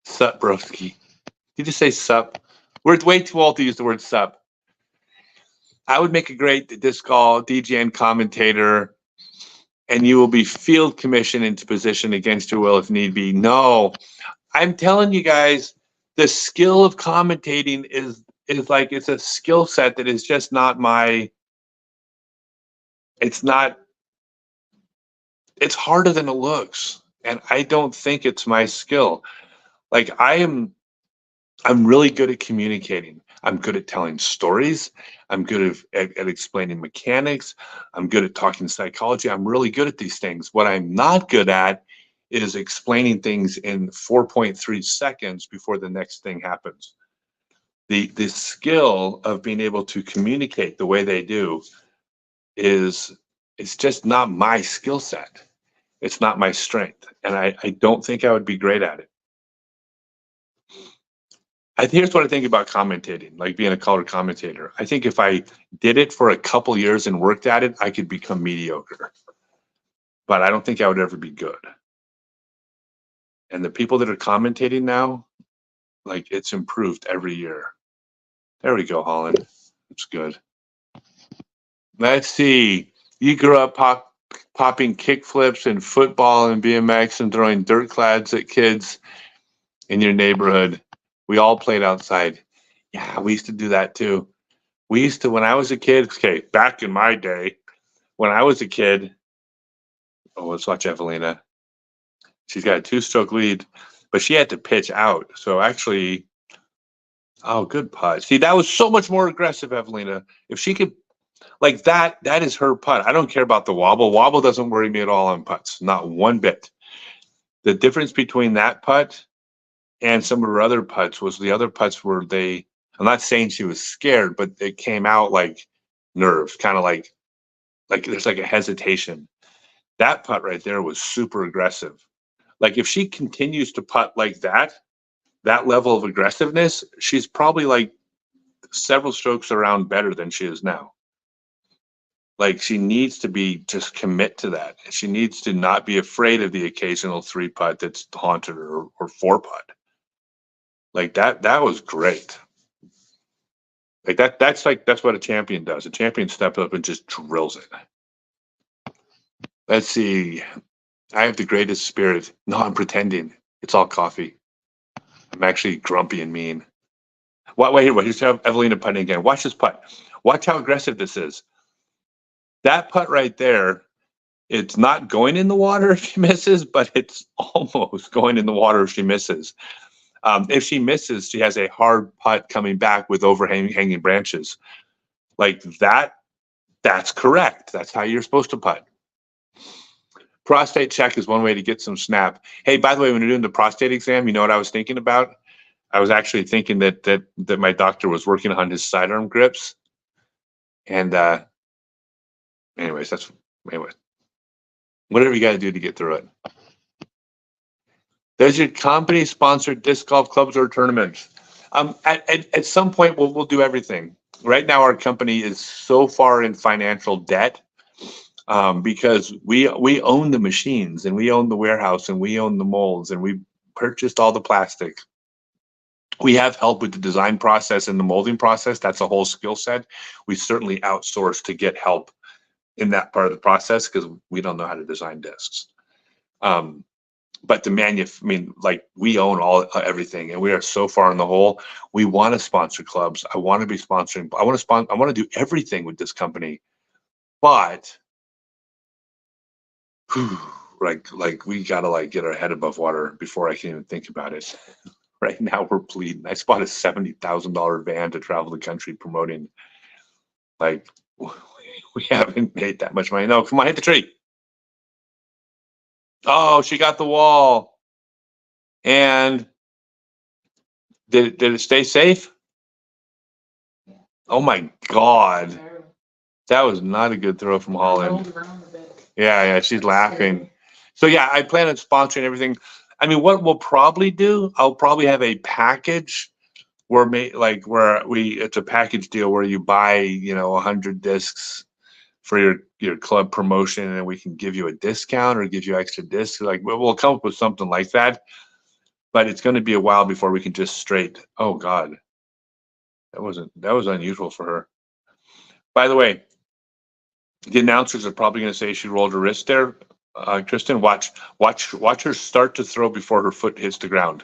Sup, broski? Did you say sup? We're way too old to use the word sup. I would make a great disc golf DGN commentator, and you will be field commissioned into position against your will if need be. No. I'm telling you guys, the skill of commentating is like, it's a skill set that is just not it's not, it's harder than it looks. And I don't think it's my skill. Like I'm really good at communicating. I'm good at telling stories. I'm good at explaining mechanics. I'm good at talking psychology. I'm really good at these things. What I'm not good at is explaining things in 4.3 seconds before the next thing happens. The skill of being able to communicate the way they do is, it's just not my skill set. It's not my strength. And I don't think I would be great at it. Here's what I think about commentating, like being a color commentator. I think if I did it for a couple years and worked at it, I could become mediocre. But I don't think I would ever be good. And the people that are commentating now, like, it's improved every year. There we go, Holland. That's good. Let's see. You grew up popping kick flips and football and BMX and throwing dirt clads at kids in your neighborhood. We all played outside. Yeah, we used to do that too. We used to, when I was a kid, okay, back in my day, when I was a kid, oh, let's watch Evelina. She's got a 2-stroke lead, but she had to pitch out. So actually, oh, good putt. See, that was so much more aggressive, Evelina. If she could, like that is her putt. I don't care about the wobble. Wobble doesn't worry me at all on putts, not one bit. The difference between that putt and some of her other putts was the other putts were I'm not saying she was scared, but it came out like nerves, kind of like there's like a hesitation. That putt right there was super aggressive. Like if she continues to putt like that level of aggressiveness, she's probably like several strokes around better than she is now. Like she needs to be just commit to that. She needs to not be afraid of the occasional 3 putt that's haunted her or 4 putt. Like that was great. Like that's what a champion does. A champion steps up and just drills it. Let's see. I have the greatest spirit. No, I'm pretending. It's all coffee. I'm actually grumpy and mean. Wait, here's Evelina putting again. Watch this putt. Watch how aggressive this is. That putt right there, it's not going in the water if she misses, but it's almost going in the water if she misses. If she misses, she has a hard putt coming back with overhanging branches. Like that's correct. That's how you're supposed to putt. Prostate check is one way to get some snap. Hey, by the way, when you're doing the prostate exam, you know what I was thinking about? I was actually thinking that my doctor was working on his sidearm grips. And anyways, whatever you got to do to get through it. Does your company sponsor disc golf clubs or tournaments? At some point, we'll do everything. Right now, our company is so far in financial debt because we own the machines and we own the warehouse and we own the molds and we purchased all the plastic. We have help with the design process and the molding process. That's a whole skill set. We certainly outsource to get help in that part of the process because we don't know how to design discs. But we own everything, and we are so far in the hole. We want to sponsor clubs. I want to be sponsoring. I want to do everything with this company, but like we gotta get our head above water before I can even think about it. Right now we're bleeding. I bought a $70,000 van to travel the country promoting. Like we haven't made that much money. No, come on, hit the tree. Oh, she got the wall. And did it stay safe? Oh my God. That was not a good throw from Holland. Yeah, she's laughing. So yeah, I plan on sponsoring everything. I mean, what we'll probably do, I'll probably have a package where it's a package deal where you buy, 100 discs for your club promotion, and we can give you a discount or give you extra discs. Like we'll come up with something like that, but it's going to be a while before we can just oh God, that was unusual for her. By the way, the announcers are probably going to say she rolled her wrist there. Kristen, watch her start to throw before her foot hits the ground.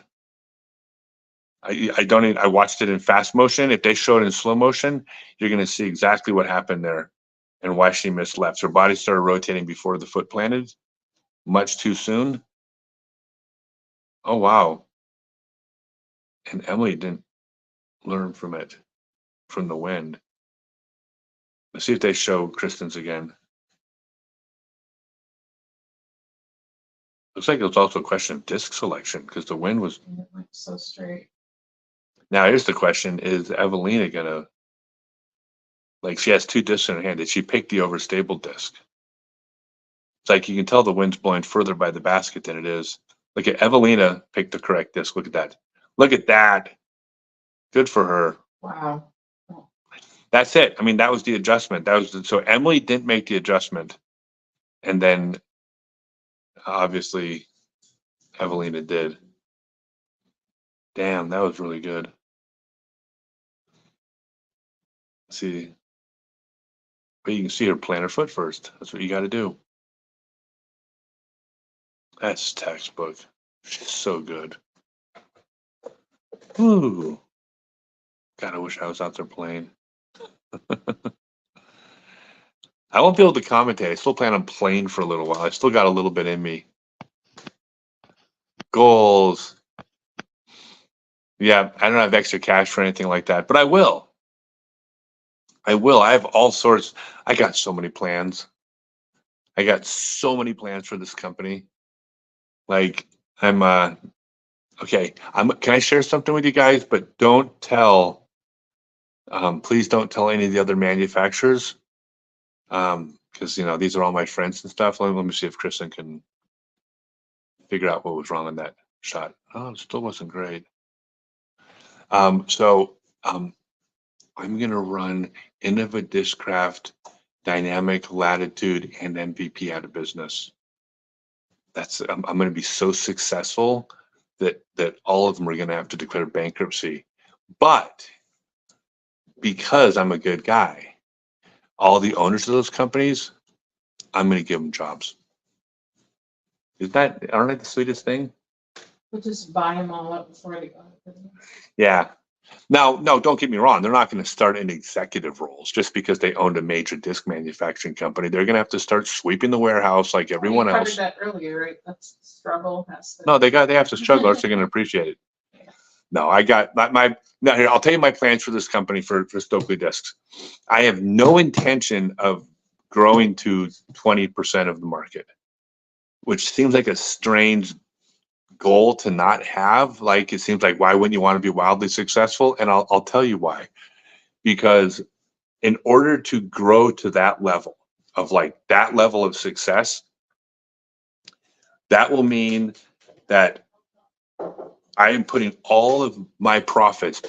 I watched it in fast motion. If they show it in slow motion, you're going to see exactly what happened there and why she missed left. Her body started rotating before the foot planted, much too soon. Oh, wow. And Emily didn't learn from it, from the wind. Let's see if they show Kristen's again. Looks like it was also a question of disc selection because the wind was. And it went so straight. Now, here's the question. Is Evelina going to, like, she has two discs in her hand. Did she pick the overstable disc? It's like you can tell the wind's blowing further by the basket than it is. Look at Evelina picked the correct disc. Look at that. Look at that. Good for her. Wow. That's it. I mean, that was the adjustment. That was so Emily didn't make the adjustment. And then obviously Evelina did. Damn, that was really good. See, but you can see her plant her foot first. That's what you got to do. That's textbook. She's so good. Ooh. God, I wish I was out there playing. I won't be able to commentate. I still plan on playing for a little while. I still got a little bit in me. Goals. Yeah, I don't have extra cash for anything like that, but I will. I will. I have all sorts. I got so many plans. I got so many plans for this company. Like I'm okay. Can I share something with you guys? But don't tell. Please don't tell any of the other manufacturers. Because these are all my friends and stuff. Let me see if Kristen can figure out what was wrong on that shot. Oh, it still wasn't great. So I'm gonna run Innova Discraft, Dynamic, Latitude, and MVP out of business. I'm gonna be so successful that all of them are gonna have to declare bankruptcy. But because I'm a good guy, all the owners of those companies, I'm gonna give them jobs. Aren't I the sweetest thing? We'll just buy them all up before they go. Yeah. Now, no, don't get me wrong. They're not going to start in executive roles just because they owned a major disc manufacturing company. They're going to have to start sweeping the warehouse like everyone else. You covered that earlier, right? That's the struggle. No, they have to struggle, or else they're going to appreciate it. Yeah. No, I got now here, I'll tell you my plans for this company for Stokely Discs. I have no intention of growing to 20% of the market, which seems like a strange goal to not have. Like, it seems like, why wouldn't you want to be wildly successful? And I'll tell you why. Because in order to grow to that level of success, that will mean that I am putting all of my profits,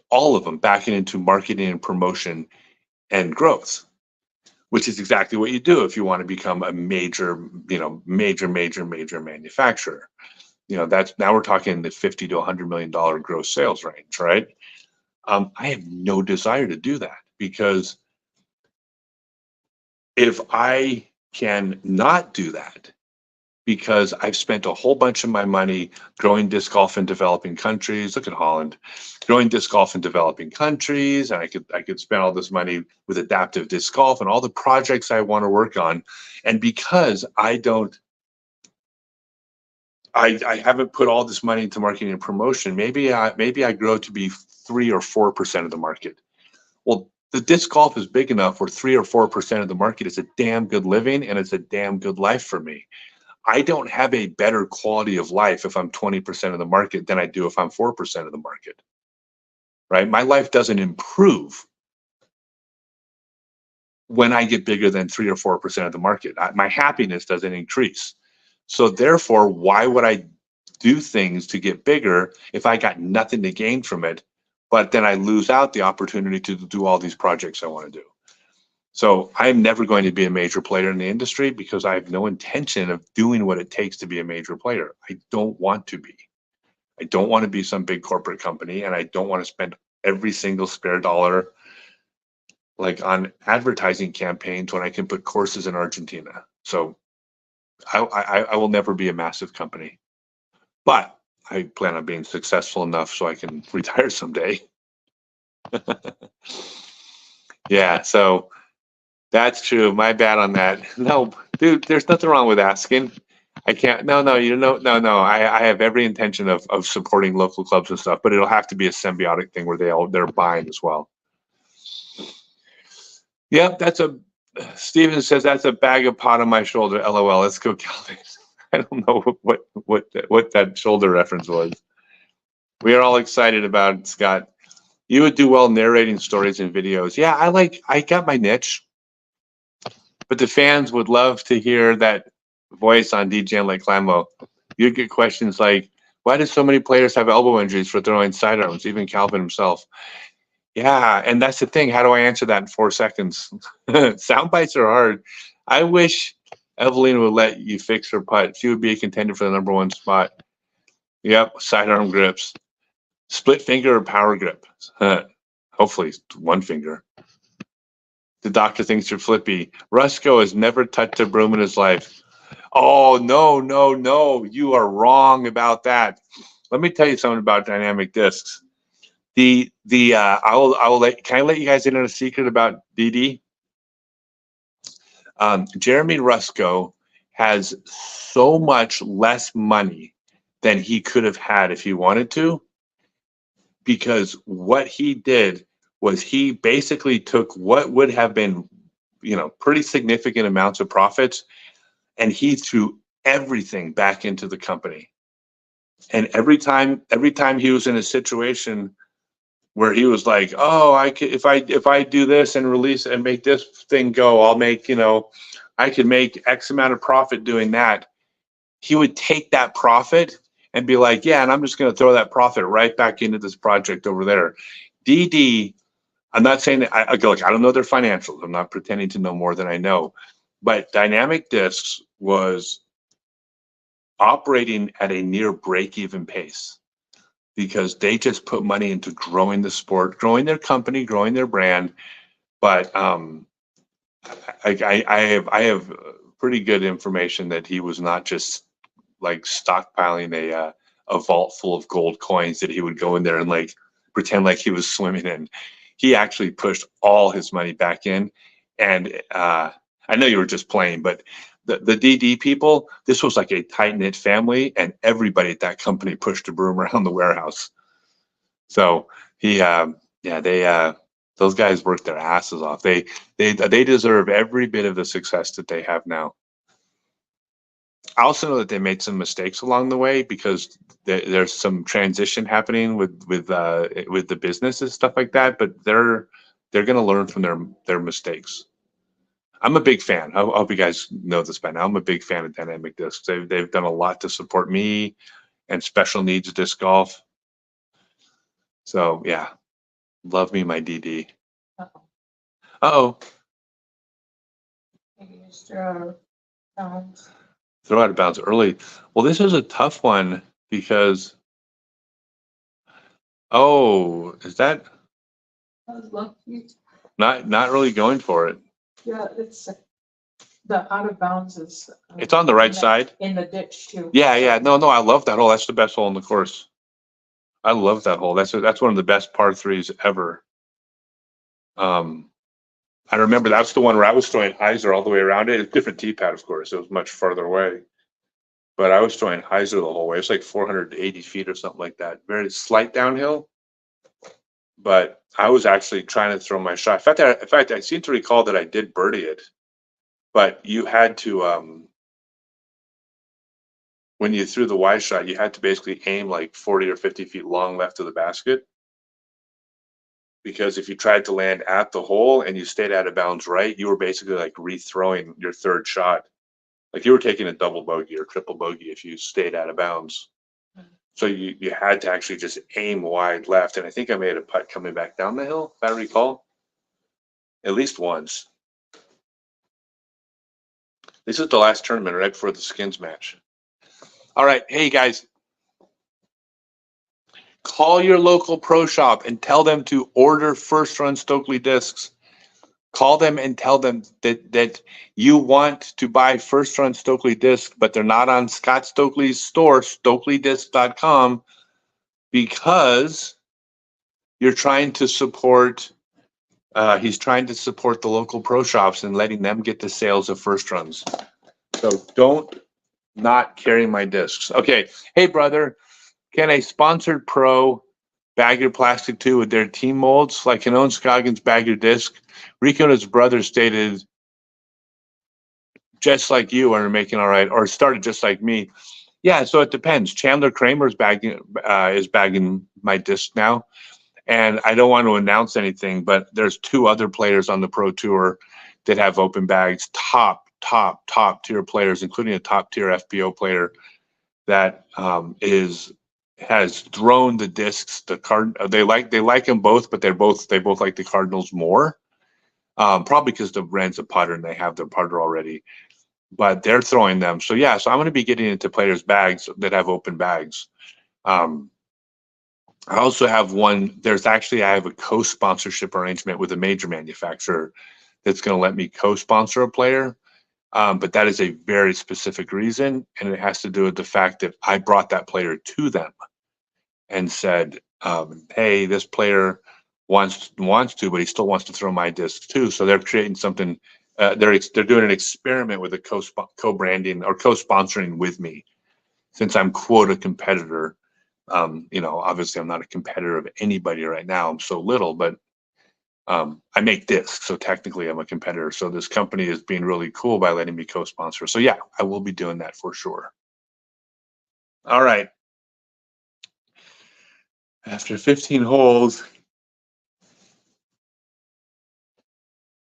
all of them, back into marketing and promotion and growth, which is exactly what you do if you want to become a major manufacturer. That's now we're talking the $50 to $100 million gross sales range, right? I have no desire to do that, because if I can not do that, because I've spent a whole bunch of my money growing disc golf in developing countries. Look at Holland, growing disc golf in developing countries, and I could spend all this money with adaptive disc golf and all the projects I want to work on, and because I haven't put all this money into marketing and promotion, maybe I grow to be 3 or 4% of the market. Well, the disc golf is big enough where 3 or 4% of the market is a damn good living, and it's a damn good life for me. I don't have a better quality of life if I'm 20% of the market than I do if I'm 4% of the market, right? My life doesn't improve when I get bigger than 3 or 4% of the market. My happiness doesn't increase. So therefore, why would I do things to get bigger if I got nothing to gain from it, but then I lose out the opportunity to do all these projects I want to do? So I'm never going to be a major player in the industry because I have no intention of doing what it takes to be a major player. I don't want to be. I don't want to be some big corporate company, and I don't want to spend every single spare dollar like on advertising campaigns when I can put courses in Argentina. So I will never be a massive company. But I plan on being successful enough so I can retire someday. Yeah, so that's true. My bad on that. No, dude, there's nothing wrong with asking. I can't. No, no, no. I have every intention of supporting local clubs and stuff, but it'll have to be a symbiotic thing where they're buying as well. Yep, Steven says that's a bag of pot on my shoulder. LOL. Let's go, Calvin. I don't know what that shoulder reference was. We are all excited about it, Scott. You would do well narrating stories and videos. Yeah, I got my niche, but the fans would love to hear that voice on DJ like Clammo. You'd get questions like, why do so many players have elbow injuries for throwing sidearms, even Calvin himself? Yeah, and that's the thing. How do I answer that in 4 seconds? Sound bites are hard. I wish Evelyn would let you fix her putt. She would be a contender for the #1 spot. Yep, sidearm grips. Split finger or power grip? Hopefully one finger. The doctor thinks you're flippy. Rusco has never touched a broom in his life. Oh, no, no, no. You are wrong about that. Let me tell you something about dynamic discs. Can I let you guys in on a secret about DD? Jeremy Rusco has so much less money than he could have had if he wanted to, because what he did was he basically took what would have been, pretty significant amounts of profits, and he threw everything back into the company. And every time he was in a situation where he was like, "Oh, if I do this and release and make this thing go, I'll make, I could make X amount of profit doing that." He would take that profit and be like, "Yeah, and I'm just going to throw that profit right back into this project over there." DD, I'm not saying that I don't know their financials. I'm not pretending to know more than I know, but Dynamic Discs was operating at a near break-even pace, because they just put money into growing the sport, growing their company, growing their brand. But I have pretty good information that he was not just like stockpiling a vault full of gold coins that he would go in there and like pretend like he was swimming in. He actually pushed all his money back in. And I know you were just playing, but the DD people, this was like a tight knit family, and everybody at that company pushed a broom around the warehouse. So those guys worked their asses off. They deserve every bit of the success that they have now. I also know that they made some mistakes along the way, because there's some transition happening with the business and stuff like that. But they're going to learn from their mistakes. I'm a big fan. I hope you guys know this by now. I'm a big fan of Dynamic Discs. They've done a lot to support me and special needs disc golf. So yeah, love me my DD. Uh-oh. Uh-oh. Maybe just throw bounds. Throw out of bounds early. Well, this is a tough one because, is that That was lucky. not really going for it? Yeah, it's the out of bounds is. It's on the right side. In the ditch too. Yeah. No, I love that hole. That's the best hole in the course. I love that hole. That's one of the best par threes ever. I remember that's the one where I was throwing hyzer all the way around it. It's a different tee pad, of course. It was much farther away. But I was throwing hyzer the whole way. It's like 480 feet or something like that. Very slight downhill. But I was actually trying to throw my shot. In fact, I seem to recall that I did birdie it. But you had to, when you threw the wide shot, you had to basically aim like 40 or 50 feet long left of the basket. Because if you tried to land at the hole and you stayed out of bounds right, you were basically like rethrowing your third shot. Like you were taking a double bogey or triple bogey if you stayed out of bounds. So you had to actually just aim wide left. And I think I made a putt coming back down the hill, if I recall. At least once. This is the last tournament right before the skins match. All right. Hey, guys. Call your local pro shop and tell them to order First Run Stokely discs. Call them and tell them that you want to buy first run Stokely disc, but they're not on Scott Stokely's store, stokeleydisc.com, because you're trying to support. He's trying to support the local pro shops and letting them get the sales of first runs. So don't not carry my discs. Okay. Hey, brother, can a sponsored pro bag your plastic too with their team molds? Like, can Owen Scoggins bag your disc? Rico and his brother stated, just like you are making all right, or started just like me. Yeah, so it depends. Chandler Kramer is bagging my disc now. And I don't want to announce anything, but there's two other players on the pro tour that have open bags, top tier players, including a top tier FPO player that has thrown the discs. They like them both, but they both like the Cardinals more. Probably because the Reds a putter and they have their putter already, but they're throwing them. So yeah, so I'm going to be getting into players' bags that have open bags. I also have one. I have a co-sponsorship arrangement with a major manufacturer that's going to let me co-sponsor a player. But that is a very specific reason, and it has to do with the fact that I brought that player to them and said, "Hey, this player wants to, but he still wants to throw my disc too." So they're creating something. They're doing an experiment with a co-branding or co-sponsoring with me, since I'm quote a competitor. Obviously I'm not a competitor of anybody right now. I'm so little, but I make discs, so technically I'm a competitor. So this company is being really cool by letting me co-sponsor. So yeah, I will be doing that for sure. All right. After 15 holes,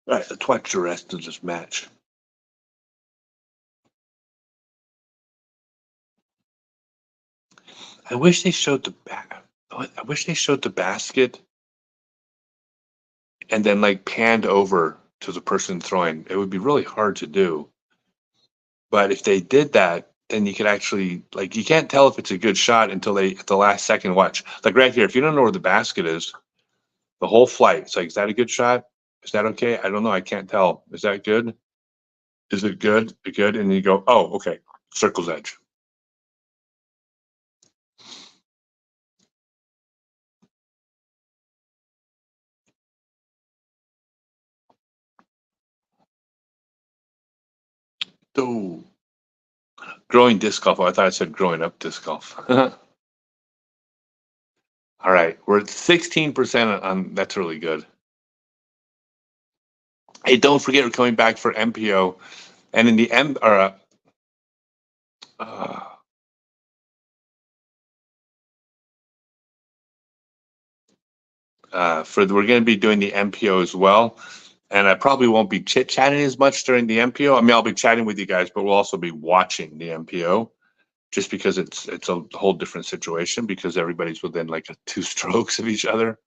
all right, let's watch the rest of this match. I wish they showed the basket and then like panned over to the person throwing. It would be really hard to do. But if they did that, then you could actually, like, you can't tell if it's a good shot until at the last second watch. Like right here, if you don't know where the basket is, the whole flight, it's like, is that a good shot? Is that okay? I don't know. I can't tell. Is that good? Is it good? Good. And you go, oh, okay. Circle's edge. Oh, growing disc golf. Oh, I thought I said growing up disc golf. All right. We're at 16% on, that's really good. Hey, don't forget we're coming back for MPO. And in the we're going to be doing the MPO as well. And I probably won't be chit-chatting as much during the MPO. I mean, I'll be chatting with you guys, but we'll also be watching the MPO just because it's a whole different situation because everybody's within like 2 strokes of each other.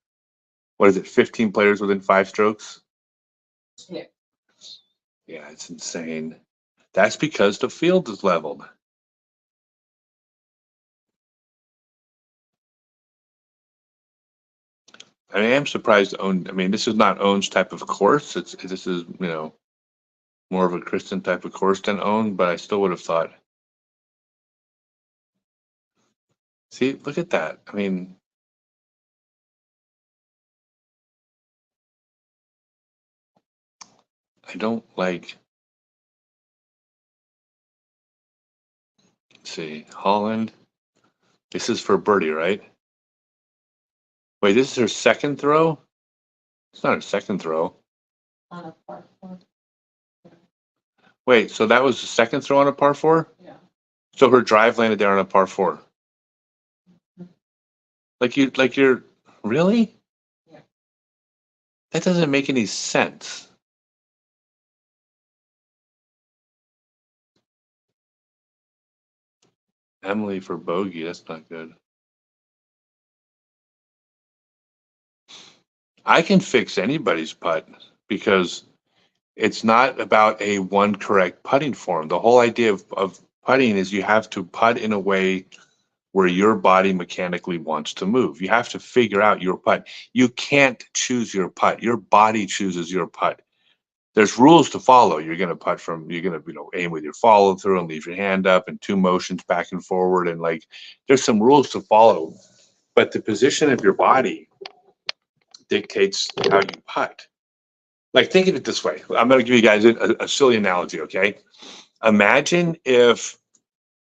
What is it, 15 players within 5 strokes? Yeah. Yeah, it's insane. That's because the field is leveled. I am surprised this is not Owen's type of course. This is, more of a Kristen type of course than Owen, but I still would have thought. See, look at that. I mean, I don't like. Let's see, Holland. This is for birdie, right? Wait, this is her second throw? It's not her second throw. On a par 4. Wait, so that was the second throw on a par 4? Yeah. So her drive landed there on a par 4. Like you're really? Yeah. That doesn't make any sense. Emily for bogey, that's not good. I can fix anybody's putt because it's not about a one correct putting form. The whole idea of putting is you have to putt in a way where your body mechanically wants to move. You have to figure out your putt. You can't choose your putt. Your body chooses your putt. there's rules to follow. You're going to putt from, you're going to, aim with your follow through and leave your hand up and 2 motions back and forward. And like, there's some rules to follow, but the position of your body dictates how you putt. Like, think of it this way. I'm going to give you guys a silly analogy. Okay. Imagine if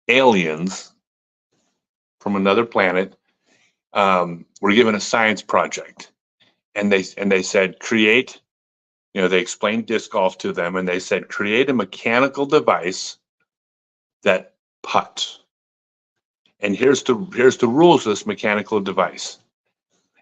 aliens from another planet were given a science project, and they said create, they explained disc golf to them, and they said create a mechanical device that putts. And here's the rules of this mechanical device.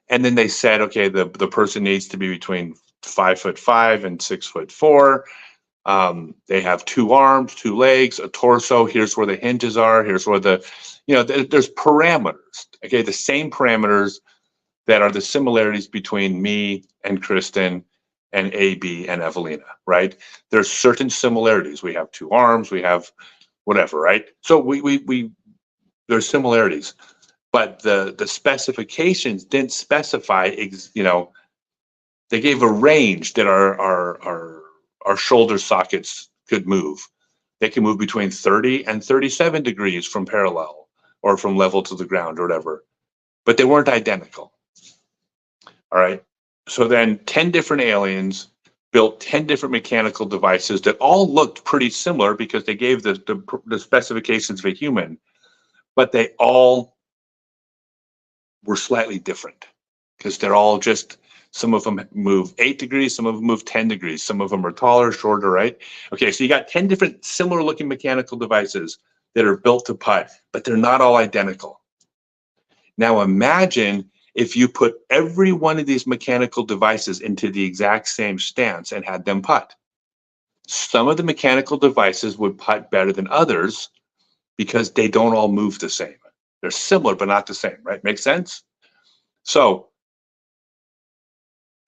And then they said, okay, the person needs to be between 5'5" and 6'4". They have 2 arms, 2 legs, a torso. Here's where the hinges are. Here's where there's parameters. Okay, the same parameters that are the similarities between me and Kristen and AB and Evelina, right? There's certain similarities. We have 2 arms. We have whatever, right? So there's similarities, but the specifications didn't specify. They gave a range that our shoulder sockets could move. They can move between 30 and 37 degrees from parallel or from level to the ground or whatever, but they weren't identical. All right. So then 10 different aliens built 10 different mechanical devices that all looked pretty similar because they gave the specifications of a human, but they all were slightly different because they're all just, some of them move 8 degrees, some of them move 10 degrees, some of them are taller, shorter, right? Okay, so you got 10 different similar looking mechanical devices that are built to putt, but they're not all identical. Now imagine if you put every one of these mechanical devices into the exact same stance and had them putt. Some of the mechanical devices would putt better than others because they don't all move the same. They're similar, but not the same, right? Make sense? So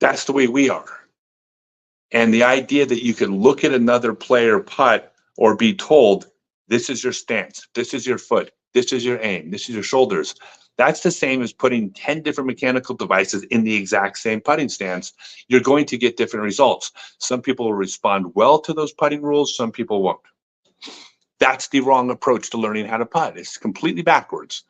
that's the way we are. And the idea that you can look at another player putt or be told, this is your stance, this is your foot, this is your aim, this is your shoulders. That's the same as putting 10 different mechanical devices in the exact same putting stance. You're going to get different results. Some people will respond well to those putting rules, some people won't. That's the wrong approach to learning how to putt. It's completely backwards.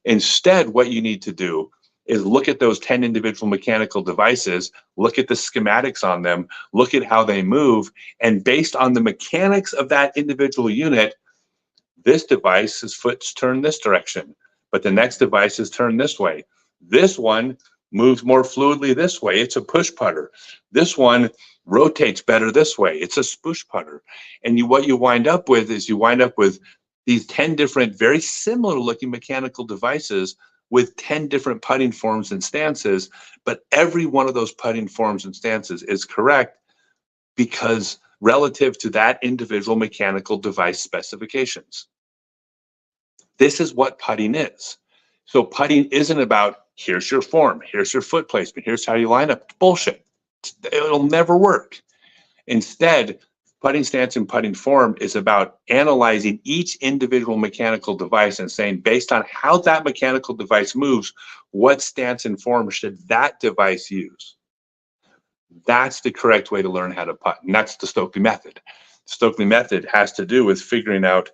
Instead, what you need to do is look at those 10 individual mechanical devices, look at the schematics on them, look at how they move, and based on the mechanics of that individual unit, this device's foot's turned this direction, but the next device is turned this way. This one moves more fluidly this way. It's a push putter. This one rotates better this way. It's a spoosh putter. And what you wind up with is these 10 different, very similar looking mechanical devices with 10 different putting forms and stances, but every one of those putting forms and stances is correct because relative to that individual mechanical device specifications. This is what putting is. So putting isn't about, here's your form, here's your foot placement, here's how you line up. It's bullshit. It'll never work. Instead, putting stance and putting form is about analyzing each individual mechanical device and saying, based on how that mechanical device moves, what stance and form should that device use? That's the correct way to learn how to putt. And that's the Stokely method. The Stokely method has to do with figuring out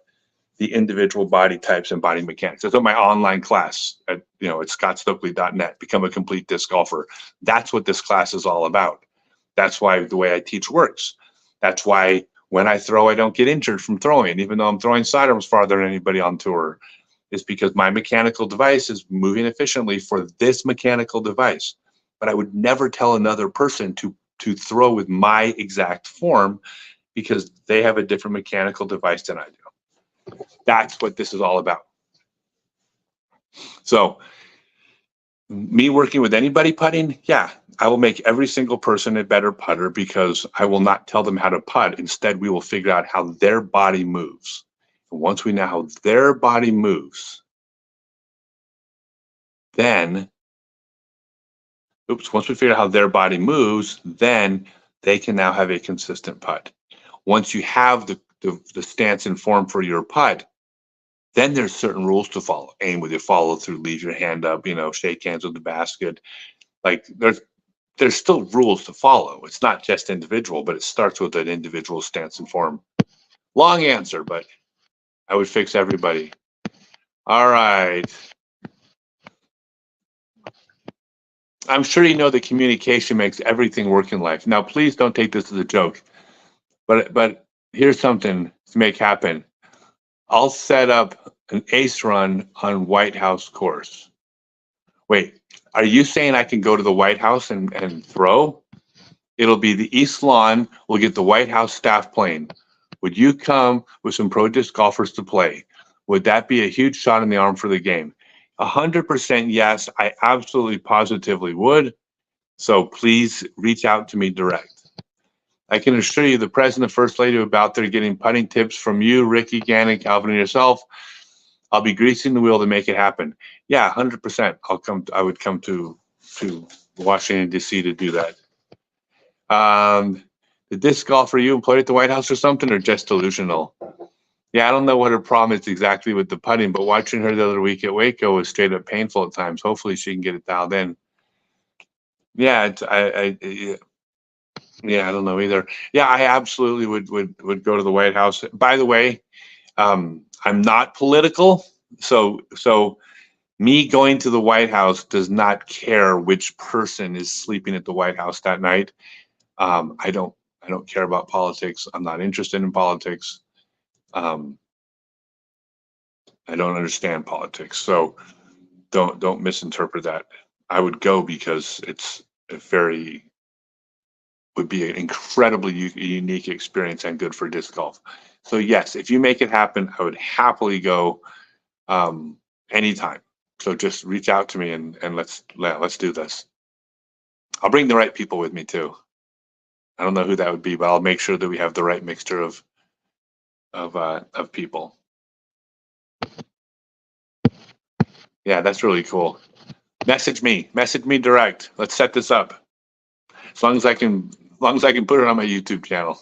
the individual body types and body mechanics. That's what my online class at scottstokely.net, Become a Complete Disc Golfer. That's what this class is all about. That's why the way I teach works. That's why when I throw, I don't get injured from throwing, even though I'm throwing sidearms farther than anybody on tour. It's because my mechanical device is moving efficiently for this mechanical device. But I would never tell another person to throw with my exact form because they have a different mechanical device than I do. That's what this is all about. So me working with anybody putting, yeah, I will make every single person a better putter because I will not tell them how to putt. Instead, we will figure out how their body moves. And once we know how their body moves, then, once we figure out how their body moves, then they can now have a consistent putt. Once you have the stance and form for your putt, then there's certain rules to follow. Aim with your follow through, leave your hand up, shake hands with the basket. Like there's still rules to follow. It's not just individual, but it starts with an individual stance and form. Long answer, but I would fix everybody. All right. I'm sure you know that communication makes everything work in life. Now, please don't take this as a joke, but here's something to make happen. I'll set up an ace run on White House course. Wait, are you saying I can go to the White House and throw? It'll be the East Lawn. We'll get the White House staff playing. Would you come with some pro disc golfers to play? Would that be a huge shot in the arm for the game? 100% yes, I absolutely positively would. So please reach out to me direct. I can assure you the president and first lady about there getting putting tips from you, Ricky, Gannon, Calvin, and yourself. I'll be greasing the wheel to make it happen. Yeah, 100%. I would come to Washington, D.C. to do that. The disc golfer you employed at the White House or something, or just delusional? Yeah, I don't know what her problem is exactly with the putting, but watching her the other week at Waco was straight up painful at times. Hopefully she can get it dialed in. Yeah, yeah, I don't know either. Yeah, I absolutely would go to the White House. By the way, I'm not political, so me going to the White House does not care which person is sleeping at the White House that night. I don't care about politics. I'm not interested in politics. I don't understand politics, so don't misinterpret that. I would go because it's would be an incredibly unique experience and good for disc golf. So yes, if you make it happen, I would happily go anytime. So just reach out to me and let's do this. I'll bring the right people with me too. I don't know who that would be, but I'll make sure that we have the right mixture of people. Yeah, that's really cool. Message me direct. Let's set this up. As long as I can put it on my YouTube channel.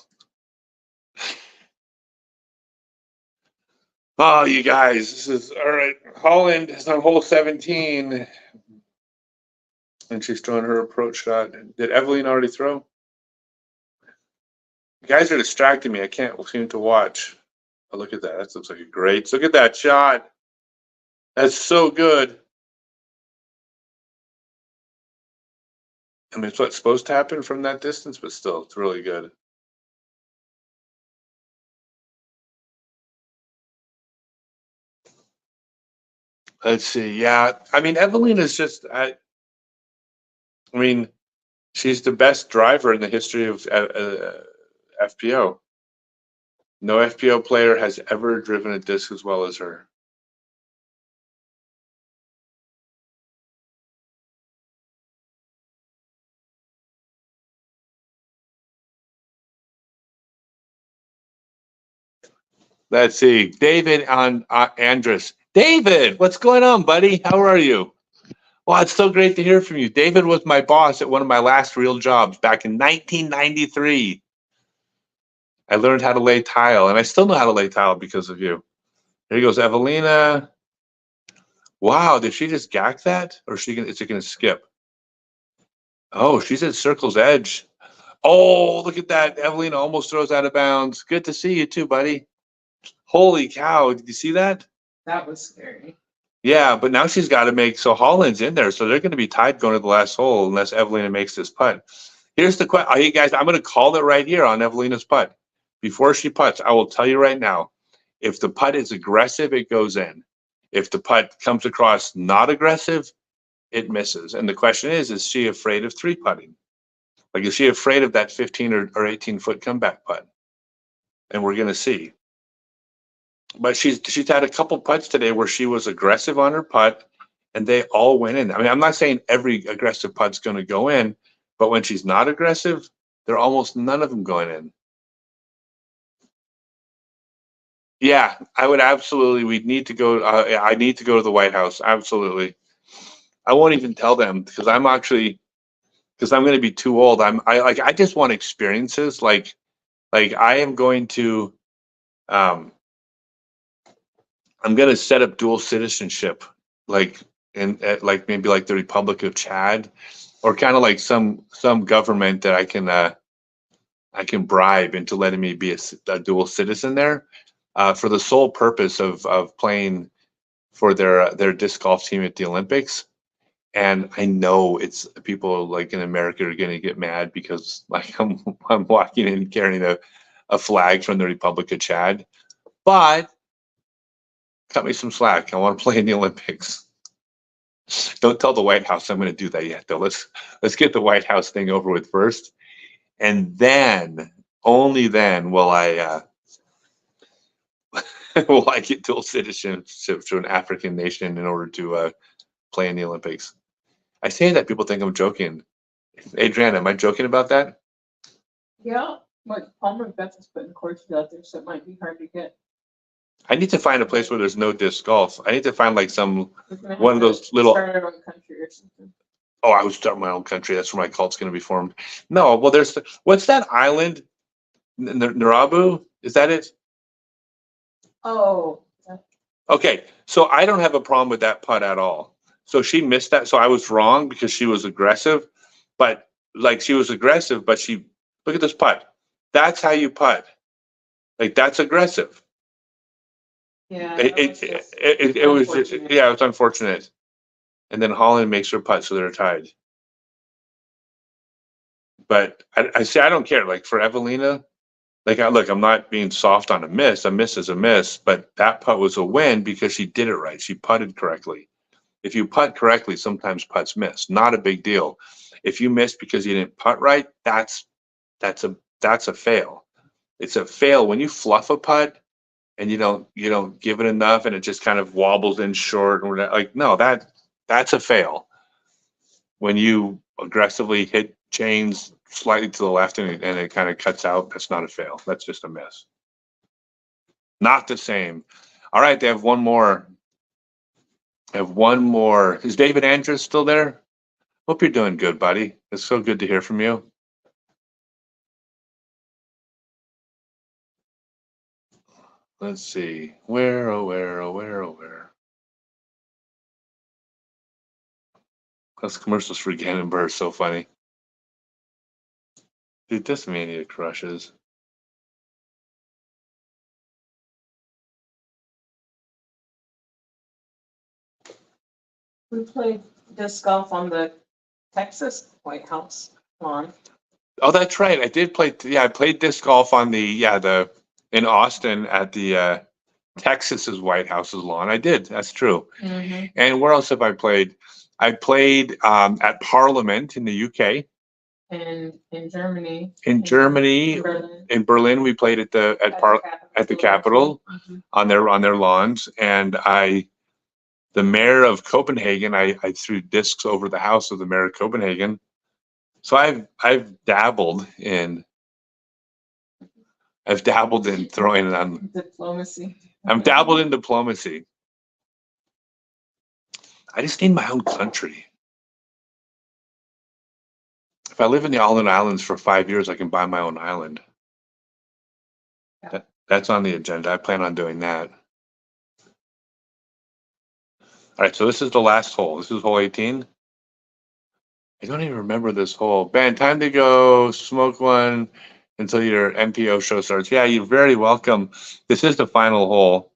Oh, you guys, this is all right. Holland is on hole 17, and she's throwing her approach shot. Did Evelyn already throw? You guys are distracting me. I can't seem to watch. Oh, look at that. That looks like a great. Look at that shot. That's so good. I mean, it's what's supposed to happen from that distance, but still, it's really good. Let's see. Yeah, I mean, Evelyn is just. I mean, she's the best driver in the history of FPO. No FPO player has ever driven a disc as well as her. Let's see. David on Andrus. David, what's going on, buddy? How are you? Well, it's so great to hear from you. David was my boss at one of my last real jobs back in 1993. I learned how to lay tile, and I still know how to lay tile because of you. There goes Evelina. Wow, did she just gack that? Or is it gonna skip? Oh, she's at circle's edge. Oh, look at that. Evelina almost throws out of bounds. Good to see you too, buddy. Holy cow, did you see that? That was scary. Yeah, but now she's got to make, so Holland's in there, so they're going to be tied going to the last hole unless Evelina makes this putt. Here's the question. Hey guys, I'm going to call it right here on Evelina's putt. Before she putts, I will tell you right now, if the putt is aggressive, it goes in. If the putt comes across not aggressive, it misses. And the question is she afraid of three putting? Like, is she afraid of that 15 or 18 foot comeback putt? And we're going to see. But she's had a couple putts today where she was aggressive on her putt, and they all went in. I mean, I'm not saying every aggressive putt's going to go in, but when she's not aggressive, there are almost none of them going in. Yeah, I would absolutely. We'd need to go. I need to go to the White House. Absolutely. I won't even tell them because I'm going to be too old. I just want experiences. Like I am going to. I'm going to set up dual citizenship, like maybe like the Republic of Chad, or kind of like some government that I can bribe into letting me be a dual citizen there, for the sole purpose of playing for their disc golf team at the Olympics. And I know it's people like in America are going to get mad because like I'm walking in carrying a flag from the Republic of Chad, but cut me some slack. I want to play in the Olympics. Don't tell the White House I'm going to do that yet, though. Let's get the White House thing over with first, and then only then will I will I get dual citizenship to an African nation in order to play in the Olympics. I say that people think I'm joking. Adriana, am I joking about that? Yeah, but Palmer Beth is putting courses out there, so it might be hard to get. I need to find a place where there's no disc golf. I need to find like We're gonna one have of those to little. start our own country or something. Oh, I would start my own country. That's where my cult's going to be formed. No, well, what's that island? Narabu? Is that it? Oh, yeah. Okay, so I don't have a problem with that putt at all. So she missed that. So I was wrong because she was aggressive, but like she was aggressive, but she look at this putt. That's how you putt. Like that's aggressive. Yeah, It that it was just it was just, unfortunate. yeah, it was unfortunate. And then Holland makes her putt, so they're tied. But I say I don't care. Like for Evelina, like look, I'm not being soft on a miss. A miss is a miss, but that putt was a win because she did it right. She putted correctly. If you putt correctly, sometimes putts miss. Not a big deal. If you miss because you didn't putt right, that's a fail. It's a fail when you fluff a putt and you don't give it enough and it just kind of wobbles in short or like no, that's a fail. When you aggressively hit chains slightly to the left and it kind of cuts out, that's not a fail. That's just a miss. Not the same. All right, they have one more. They have one more. Is David Andrews still there? Hope you're doing good, buddy. It's so good to hear from you. Let's see. Where, oh, where, oh, where, oh, where? Those commercials for Gannon are so funny. Dude, this mania crushes. We played disc golf on the Texas White House lawn. Oh, that's right. I did play. Yeah, I played disc golf on the in Austin at the Texas's White House's lawn. I did. That's true. Mm-hmm. And where else have I played? I played at Parliament in the UK. And in Germany. In Germany, in Berlin, we played at the Capitol Mm-hmm. on their lawns, and the mayor of Copenhagen, I threw discs over the house of the mayor of Copenhagen. So I've dabbled in throwing it on Diplomacy. I'm dabbled in diplomacy. I just need my own country. If I live in the Allen Islands for 5 years, I can buy my own island. Yeah. That's on the agenda. I plan on doing that. All right, so this is the last hole. This is hole 18. I don't even remember this hole. Ben, time to go smoke one until your FPO show starts. Yeah, you're very welcome. This is the final hole.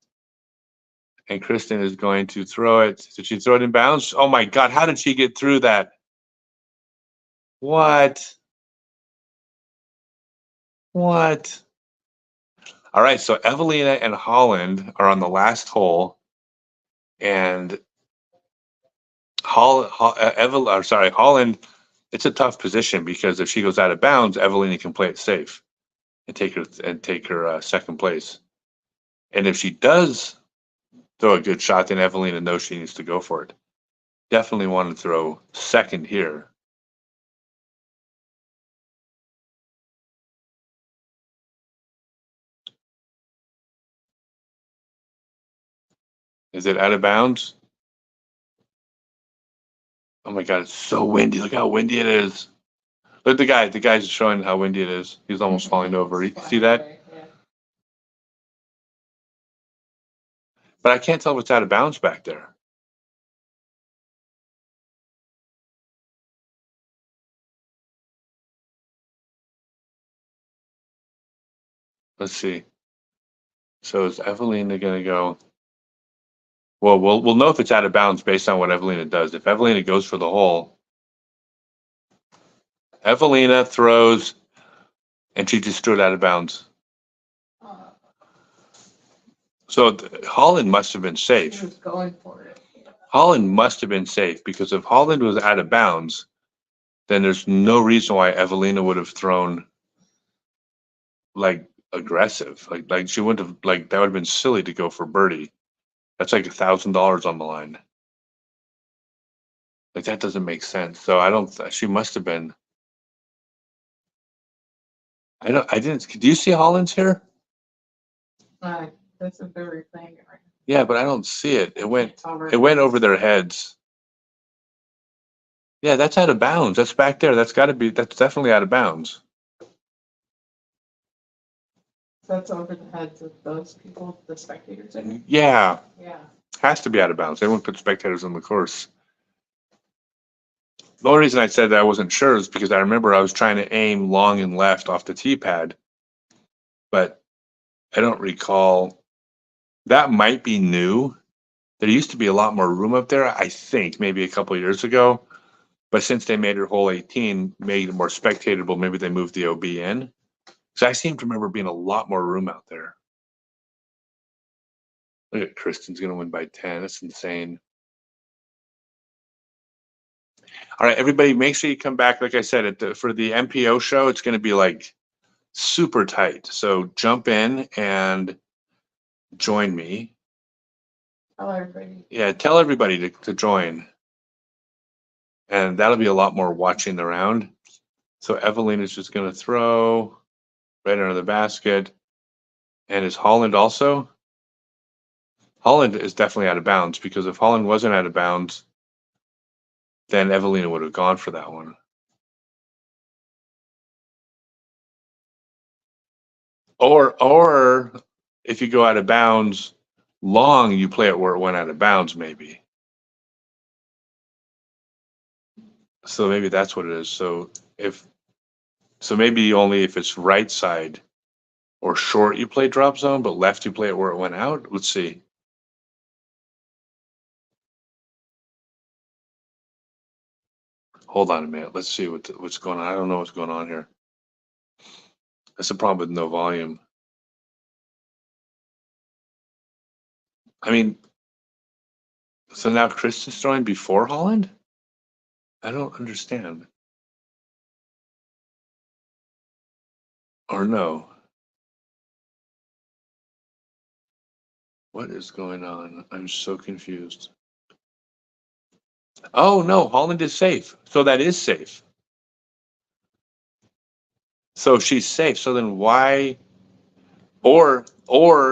And Kristen is going to throw it. Did she throw it in bounds? Oh my God, how did she get through that? What? What? All right, so Evelina and Holland are on the last hole, and Holland. It's a tough position because if she goes out of bounds, Evelina can play it safe and take her second place. And if she does throw a good shot, then Evelina knows she needs to go for it. Definitely want to throw second here. Is it out of bounds? Oh my God, it's so windy. Look how windy it is. Look at the guy's showing how windy it is. He's almost falling over. You see that? Yeah. But I can't tell what's out of bounds back there. Let's see. So is Evelina gonna go? Well, we'll know if it's out of bounds based on what Evelina does. If Evelina goes for the hole, Evelina throws, and she just threw it out of bounds. Uh, So Holland must have been She safe. was going for it. Holland must have been safe because if Holland was out of bounds, then there's no reason why Evelina would have thrown like aggressive. Like she wouldn't have like that would have been silly to go for birdie. That's like $1,000 on the line. Like that doesn't make sense. So I don't. She must have been. I don't. I didn't. Do you see Holland's here? That's a very thing. Right? Yeah, but I don't see it. It went. It's over. It went over their heads. Yeah, that's out of bounds. That's back there. That's got to be. That's definitely out of bounds. That's over the heads of those people, the spectators. Yeah, Yeah. has to be out of bounds. They won't put spectators on the course. The only reason I said that I wasn't sure is because I remember I was trying to aim long and left off the tee pad, but I don't recall. That might be new. There used to be a lot more room up there, I think, maybe a couple of years ago. But since they made it hole 18, made it more spectatable, maybe they moved the OB in. So I seem to remember being a lot more room out there. Look at Kristen's going to win by 10. That's insane. All right, everybody, make sure you come back. Like I said, for the MPO show, it's going to be like super tight. So jump in and join me. Tell everybody. Yeah, tell everybody to join. And that'll be a lot more watching the round. So Evelyn is just going to throw right under the basket. And is Holland also? Holland is definitely out of bounds because if Holland wasn't out of bounds, then Evelina would have gone for that one. Or if you go out of bounds long, you play it where it went out of bounds, maybe. So maybe that's what it is. So maybe only if it's right side or short you play drop zone, but left you play it where it went out. Let's see. Hold on a minute. Let's see what's going on. I don't know what's going on here. That's the problem with no volume. I mean, so now Kristen's throwing before Holland? I don't understand. Or no. What is going on? I'm so confused. Oh no, Holland is safe. So that is safe. So she's safe. So then why? Or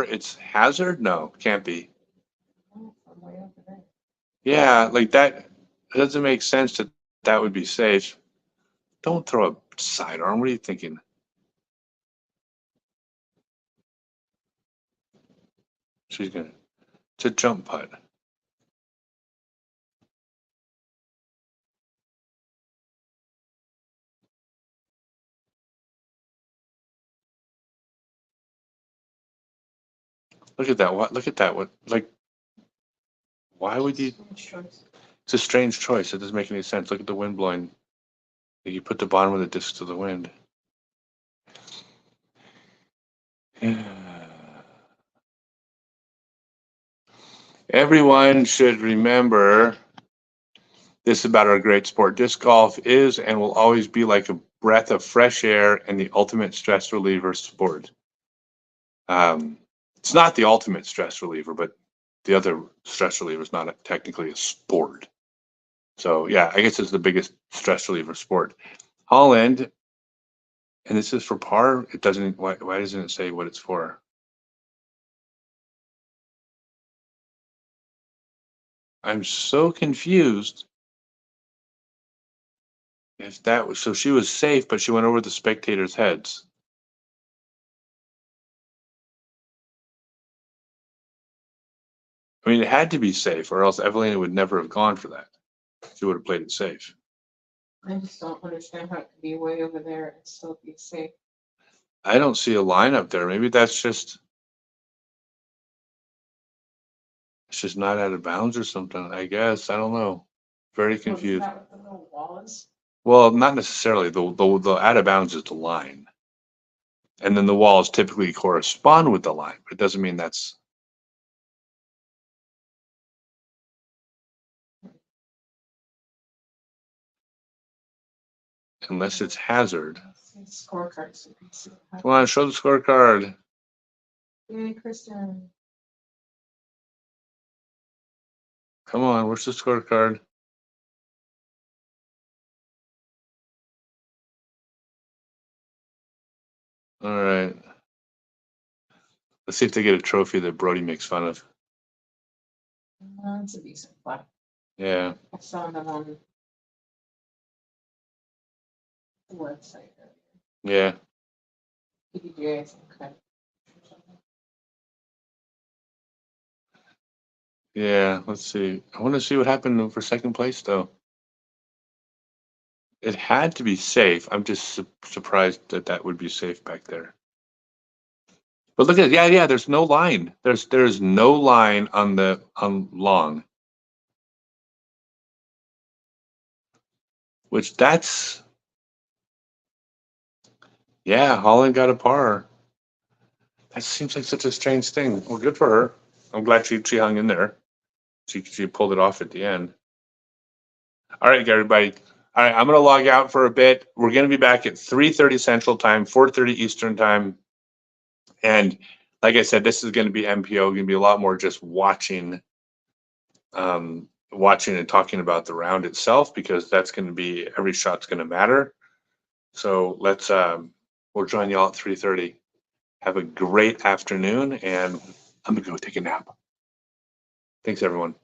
it's hazard? No, can't be. Yeah, like that. It doesn't make sense that would be safe. Don't throw a sidearm. What are you thinking? She's gonna. It's a jump putt. Look at that. What? Look at that. What? Like, why would you? It's a strange choice. It doesn't make any sense. Look at the wind blowing. You put the bottom of the disc to the wind. Everyone should remember this about our great sport. Disc golf is and will always be like a breath of fresh air and the ultimate stress reliever sport. It's not the ultimate stress reliever, but the other stress reliever is not technically a sport. So yeah, I guess it's the biggest stress reliever sport. Holland, and this is for par. It doesn't. Why doesn't it say what it's for? I'm so confused. If that was so, she was safe, but she went over the spectators' heads. I mean, it had to be safe, or else Evelina would never have gone for that. She would have played it safe. I just don't understand how it could be way over there and still be safe. I don't see a line up there. Maybe that's just, it's just not out of bounds or something, I guess. I don't know. Very Well, isn't confused. that what the little wall is? Well, not necessarily. The out of bounds is the line. And then the walls typically correspond with the line, but it doesn't mean that's. Unless it's hazard. Scorecard. So you can see what Come on, show the scorecard. happened. Yay, Kristen. Come on, where's the scorecard? All right. Let's see if they get a trophy that Brody makes fun of. It's a decent plaque. Yeah. I saw them on the website. Yeah. PDJ, I think. Yeah. Let's see. I want to see what happened for second place, though. It had to be safe. I'm just surprised that that would be safe back there. But look at it. Yeah. There's no line. There's no line on long. Which that's. Yeah, Holland got a par. That seems like such a strange thing. Well, good for her. I'm glad she hung in there. She pulled it off at the end. All right, everybody. All right, I'm gonna log out for a bit. We're gonna be back at 3:30 Central Time, 4:30 Eastern Time, and like I said, this is gonna be MPO. Gonna be a lot more just watching and talking about the round itself, because that's gonna be, every shot's gonna matter. So let's we'll join y'all at 3:30. Have a great afternoon, and I'm gonna go take a nap. Thanks, everyone.